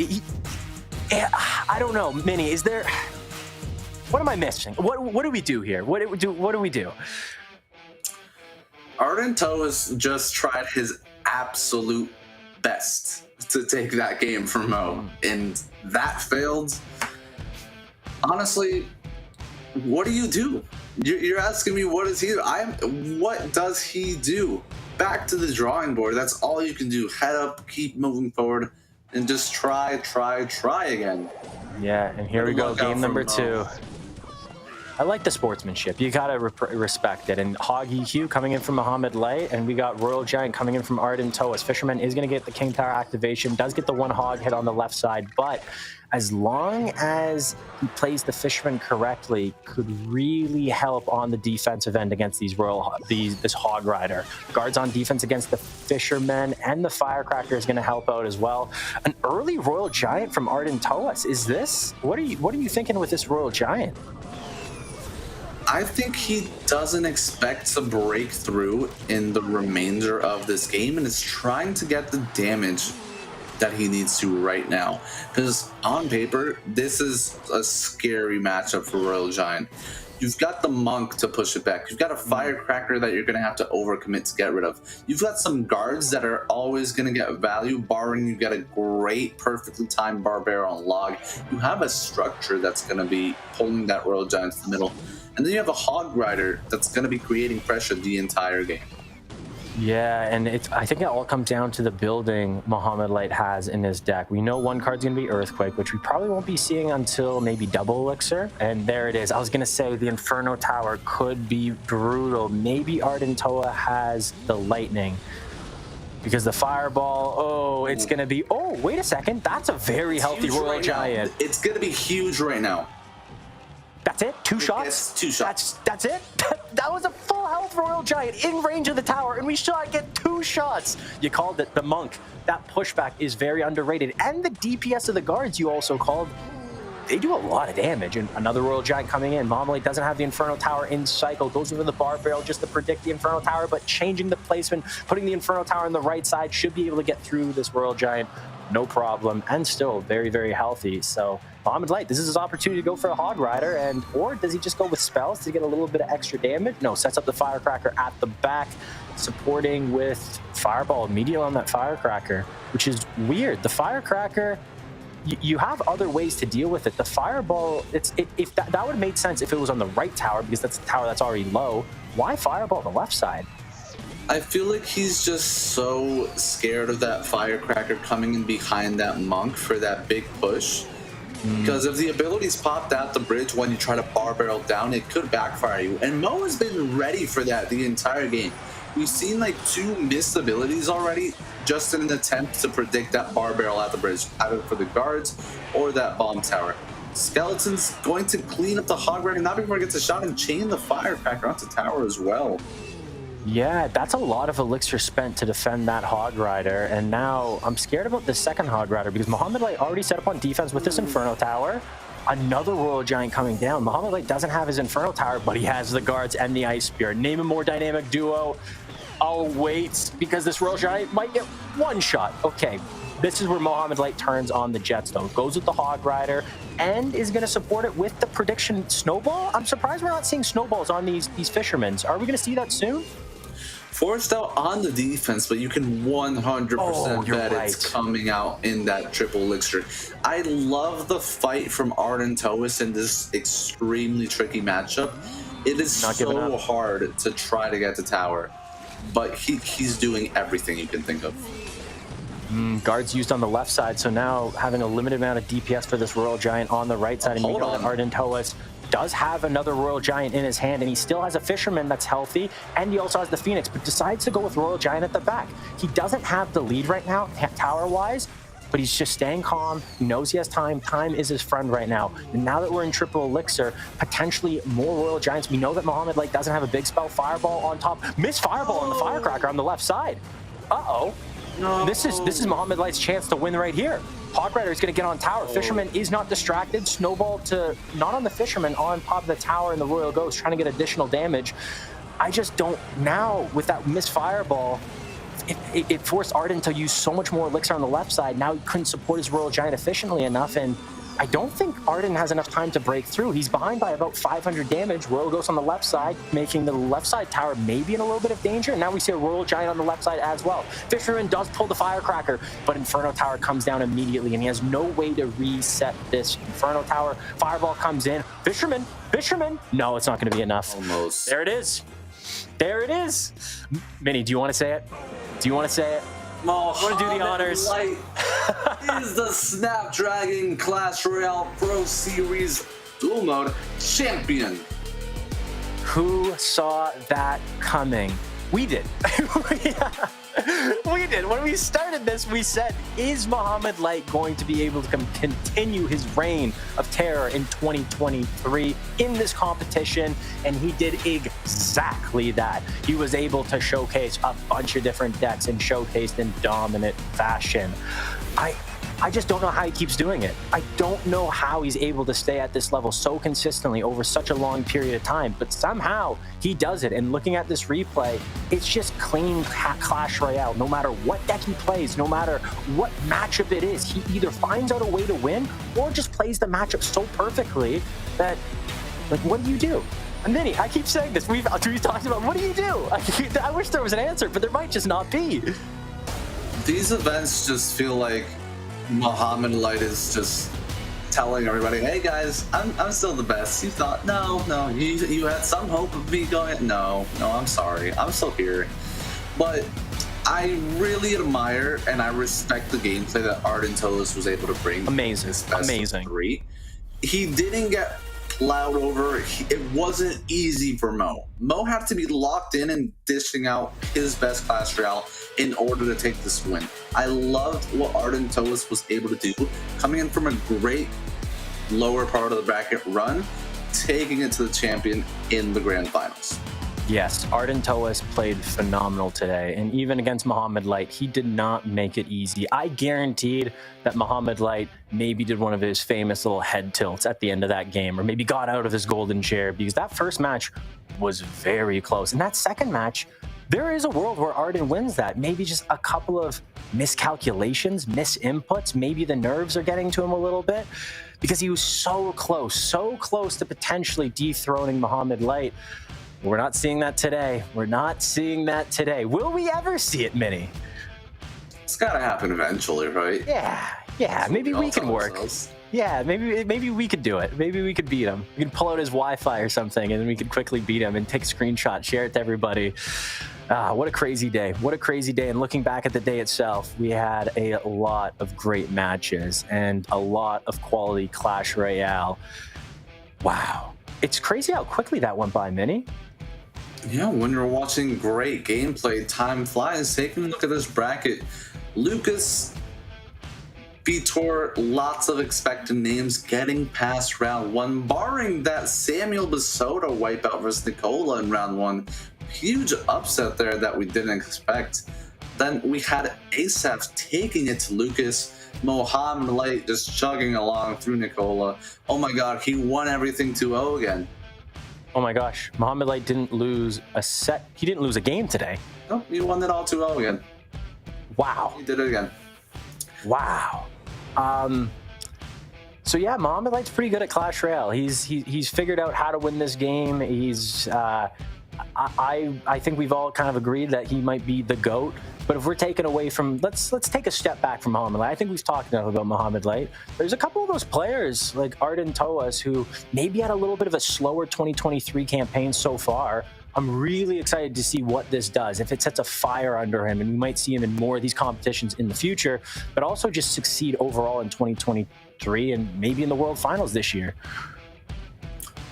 I don't know, Minnie, is there... What am I missing? What do we do here? What do we do? Arden Toas just tried his absolute best to take that game from Mo, and that failed. Honestly, what do you do? You're asking me what does he do? What does he do? Back to the drawing board. That's all you can do. Head up, keep moving forward, and just try again. Yeah, and here we go, game number 2. I like the sportsmanship. You gotta respect it. And Hog EQ coming in from Mohamed Light, and we got Royal Giant coming in from Arden Toas. Fisherman is gonna get the King Tower activation, does get the 1 hog hit on the left side, but as long as he plays the Fisherman correctly, could really help on the defensive end against this Hog Rider. Guards on defense against the Fisherman, and the Firecracker is gonna help out as well. An early Royal Giant from Arden Toas. Is this, what are you thinking with this Royal Giant? I think he doesn't expect to break through in the remainder of this game, and is trying to get the damage that he needs to right now. Because on paper, this is a scary matchup for Royal Giant. You've got the Monk to push it back. You've got a Firecracker that you're going to have to overcommit to get rid of. You've got some guards that are always going to get value, barring you get a great, perfectly timed Barbaro on log. You have a structure that's going to be pulling that Royal Giant to the middle. And then you have a Hog Rider that's going to be creating pressure the entire game. Yeah, and I think it all comes down to the building Mohamed Light has in his deck. We know 1 card's going to be Earthquake, which we probably won't be seeing until maybe double Elixir. And there it is. I was going to say the Inferno Tower could be brutal. Maybe Arden Toa has the Lightning. because the fireball, oh, it's going to be, oh, wait a second. That's a very healthy Huge Royal right Giant. now. It's going to be huge right now. That's it? Two shots? It's 2 shots. That's it? That was a full health Royal Giant in range of the tower, and we shot get 2 shots. You called it the Monk. That pushback is very underrated. And the DPS of the guards you also called, they do a lot of damage. And another Royal Giant coming in. Mohammed doesn't have the Inferno Tower in cycle. Goes over the bar barrel just to predict the Inferno Tower, but changing the placement, putting the Inferno Tower on the right side, should be able to get through this Royal Giant. No problem. And still very, very healthy. So Mohammed Light, this is his opportunity to go for a Hog Rider. And or does he just go with spells to get a little bit of extra damage? No, sets up the Firecracker at the back, supporting with Fireball immediately on that Firecracker, which is weird. The Firecracker, you have other ways to deal with it. The Fireball, if that would have made sense if it was on the right tower, because that's the tower that's already low. Why Fireball on the left side? I feel like he's just so scared of that Firecracker coming in behind that Monk for that big push. Because if the abilities popped out the bridge when you try to bar barrel down, it could backfire you. And Mo has been ready for that the entire game. We've seen like 2 missed abilities already, just in an attempt to predict that bar barrel at the bridge, either for the guards or that bomb tower. Skeleton's going to clean up the Hog Rider, not before it gets a shot, and chain the Firecracker onto tower as well. Yeah, that's a lot of elixir spent to defend that Hog Rider, and now I'm scared about the second Hog Rider because Mohammed Light already set up on defense with this Inferno Tower. Another Royal Giant coming down. Mohammed Light doesn't have his Inferno Tower, but he has the guards and the Ice Spear. Name a more dynamic duo. I'll wait because this Royal Giant might get 1 shot. Okay, this is where Mohammed Light turns on the Jets, though. Goes with the Hog Rider and is going to support it with the prediction Snowball. I'm surprised we're not seeing Snowballs on these fishermen. Are we going to see that soon? Forced out on the defense, but you can 100% bet it's coming out in that triple elixir. I love the fight from Arden Toas in this extremely tricky matchup. It is so hard to try to get the tower, but he's doing everything you can think of. Guards used on the left side, so now having a limited amount of DPS for this Royal Giant on the right side. And hold on. Arden Toas does have another Royal Giant in his hand, and he still has a Fisherman that's healthy, and he also has the Phoenix, but decides to go with Royal Giant at the back. He doesn't have the lead right now, tower-wise, but he's just staying calm. He knows he has time. Time is his friend right now. And now that we're in triple elixir, potentially more Royal Giants. We know that Mohammed Light doesn't have a big spell. Fireball on top. Miss Fireball on the Firecracker on the left side. Uh-oh. No. This is Mohammed Light's chance to win right here. Hog Rider is going to get on tower. Fisherman is not distracted. Snowball to not on the Fisherman, on top of the tower, and the Royal Ghost trying to get additional damage. I just don't, now with that missed Fireball, it forced Arden to use so much more elixir on the left side. Now he couldn't support his Royal Giant efficiently enough, and I don't think Arden has enough time to break through. He's behind by about 500 damage. Royal Ghost on the left side, making the left side tower maybe in a little bit of danger. And now we see a Royal Giant on the left side as well. Fisherman does pull the Firecracker, but Inferno Tower comes down immediately, and he has no way to reset this Inferno Tower. Fireball comes in. Fisherman. No, it's not going to be enough. Almost. There it is. There it is. Minnie, do you want to say it? Do you want to say it? Want to do the honors? Light is the Snapdragon Clash Royale Pro Series Dual Mode champion. Who saw that coming? We did. We did. When we started this, we said, is Mohammed Light going to be able to continue his reign of terror in 2023 in this competition? And he did exactly that. He was able to showcase a bunch of different decks and showcased in dominant fashion. I just don't know how he keeps doing it. I don't know how he's able to stay at this level so consistently over such a long period of time, but somehow he does it. And looking at this replay, it's just clean Clash Royale. No matter what deck he plays, no matter what matchup it is, he either finds out a way to win or just plays the matchup so perfectly that, like, what do you do? And Vinny, I keep saying this. We've talked about, what do you do? I wish there was an answer, but there might just not be. These events just feel like Mohammed Light is just telling everybody, hey guys, I'm still the best. You thought, no, you had some hope of me going, no, I'm sorry, I'm still here. But I really admire and I respect the gameplay that Arden Toas was able to bring. Amazing, His best amazing. 3. He didn't get plowed over. It wasn't easy for Mo. Mo had to be locked in and dishing out his best Clash Royale in order to take this win. I loved what Arden Toas was able to do, coming in from a great lower part of the bracket run, taking it to the champion in the grand finals. Yes, Arden Toas played phenomenal today, and even against Mohamed Light, he did not make it easy. I guaranteed that Mohamed Light maybe did one of his famous little head tilts at the end of that game, or maybe got out of his golden chair, because that first match was very close. And that second match, there is a world where Arden wins that. Maybe just a couple of miscalculations, misinputs, maybe the nerves are getting to him a little bit, because he was so close to potentially dethroning Mohamed Light. We're not seeing that today. We're not seeing that today. Will we ever see it, Mini? It's got to happen eventually, right? Yeah. Maybe we can work. Yeah, maybe we could do it. Maybe we could beat him. We could pull out his Wi-Fi or something, and then we could quickly beat him and take a screenshot, share it to everybody. What a crazy day. What a crazy day. And looking back at the day itself, we had a lot of great matches and a lot of quality Clash Royale. Wow. It's crazy how quickly that went by, Mini. Yeah, when you're watching great gameplay, time flies. Taking a look at this bracket, Lucas, Vitor, lots of expected names getting past round one, barring that Samuel Basoda wipeout versus Nicola in round one. Huge upset there that we didn't expect. Then we had Asaf taking it to Lucas, Mohamed Light just chugging along through Nicola. Oh my god, he won everything 2-0 again. Oh my gosh, Mohamed Light didn't lose a set. He didn't lose a game today. No, he won it all 2-0 again. Wow. He did it again. Wow. So yeah, Mohamed Light's pretty good at Clash Royale. He's figured out how to win this game. He's I think we've all kind of agreed that he might be the GOAT. But if we're taking away from, let's take a step back from Mohamed Light. I think we've talked enough about Mohamed Light. There's a couple of those players like Arden Toas who maybe had a little bit of a slower 2023 campaign so far. I'm really excited to see what this does, if it sets a fire under him, and we might see him in more of these competitions in the future, but also just succeed overall in 2023 and maybe in the World Finals this year.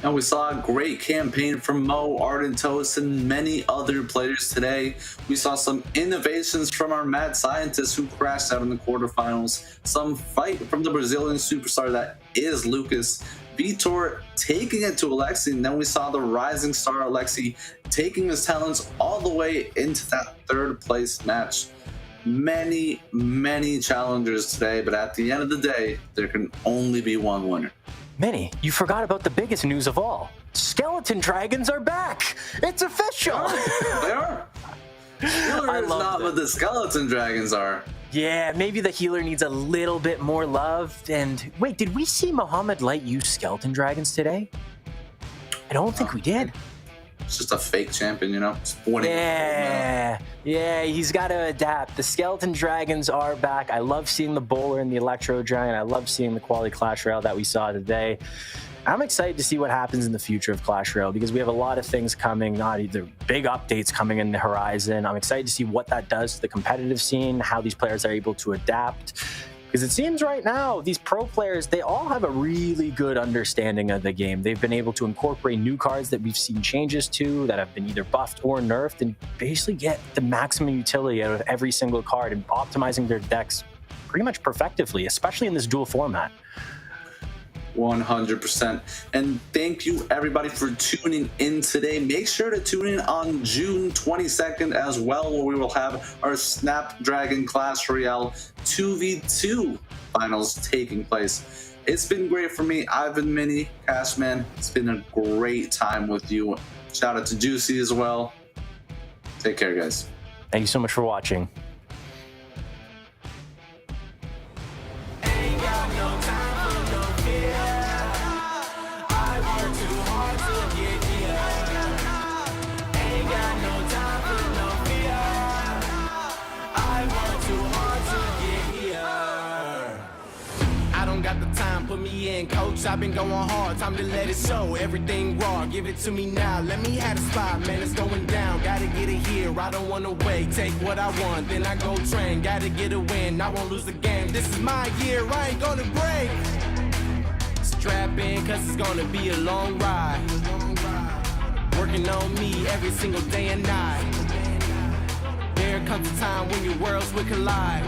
And we saw a great campaign from Mo, Arden Toast, and many other players today. We saw some innovations from our mad scientists who crashed out in the quarterfinals. Some fight from the Brazilian superstar that is Lucas. Vitor taking it to Alexi, and then we saw the rising star Alexi taking his talents all the way into that third place match. Many challengers today, but at the end of the day, there can only be one winner. Mini, you forgot about the biggest news of all. Skeleton Dragons are back! It's official! They are. Healer is not what the Skeleton Dragons are. Yeah, maybe the healer needs a little bit more love. And wait, did we see Mohamed Light use Skeleton Dragons today? I don't think we did. It's just a fake champion, you know? Yeah, he's got to adapt. The Skeleton Dragons are back. I love seeing the Bowler and the Electro Giant. I love seeing the quality Clash Royale that we saw today. I'm excited to see what happens in the future of Clash Royale because we have a lot of things coming, not either big updates coming in the horizon. I'm excited to see what that does to the competitive scene, how these players are able to adapt. Because it seems right now, these pro players, they all have a really good understanding of the game. They've been able to incorporate new cards that we've seen changes to, that have been either buffed or nerfed, and basically get the maximum utility out of every single card and optimizing their decks pretty much perfectively, especially in this dual format. 100%. And thank you everybody for tuning in today. Make sure to tune in on June 22nd as well, where we will have our Snapdragon Clash Royale 2v2 finals taking place. It's been great for me. I've been Mini Cashman. It's been a great time with you. Shout out to Juicy as well. Take care, guys. Thank you so much for watching. Put me in, coach, I've been going hard, time to let it show. Everything raw, give it to me now. Let me have the spot, man, it's going down. Gotta get it here, I don't wanna wait. Take what I want, then I go train. Gotta get a win, I won't lose the game. This is my year, I ain't gonna break. Strap in, cause it's gonna be a long ride. Working on me every single day and night. Here There comes a time when your worlds will collide.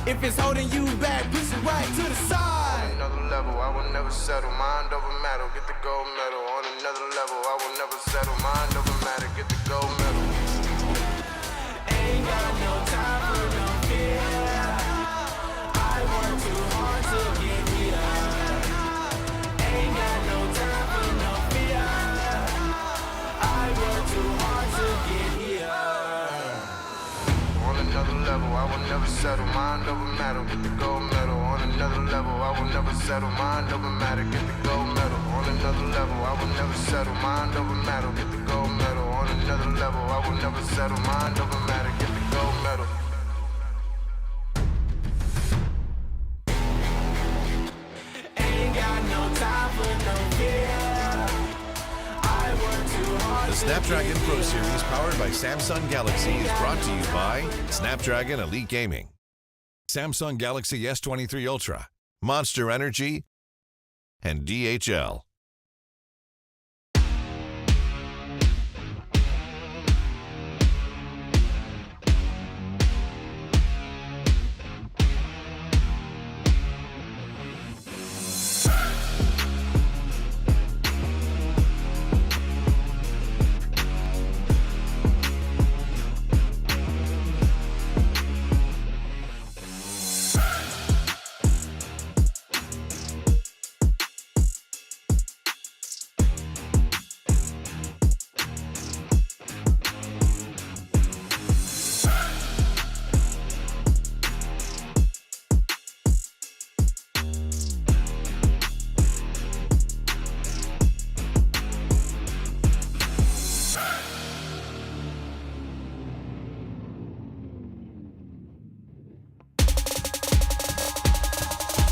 If it's holding you back, push it right to the side. On another level, I will never settle. Mind over matter, get the gold medal. On another level, I will never settle. Mind over matter, get the gold medal. Ain't got no time for no fear. I work too hard to get here. Ain't got no time for no fear. I work too hard to get here. On another level, I will never settle. Mind over matter, get the gold medal. On another level, I will never settle. Mind over matter, get the gold medal. On another level, I will never settle. Mind over matter, get the gold medal. On another level, I will never settle. Mind over matter, get the gold medal. Ain't got no time for no fear. I work too hard. The Snapdragon Pro Series powered by Samsung Galaxy is brought to you by Snapdragon Elite Gaming, Samsung Galaxy S23 Ultra, Monster Energy, and DHL.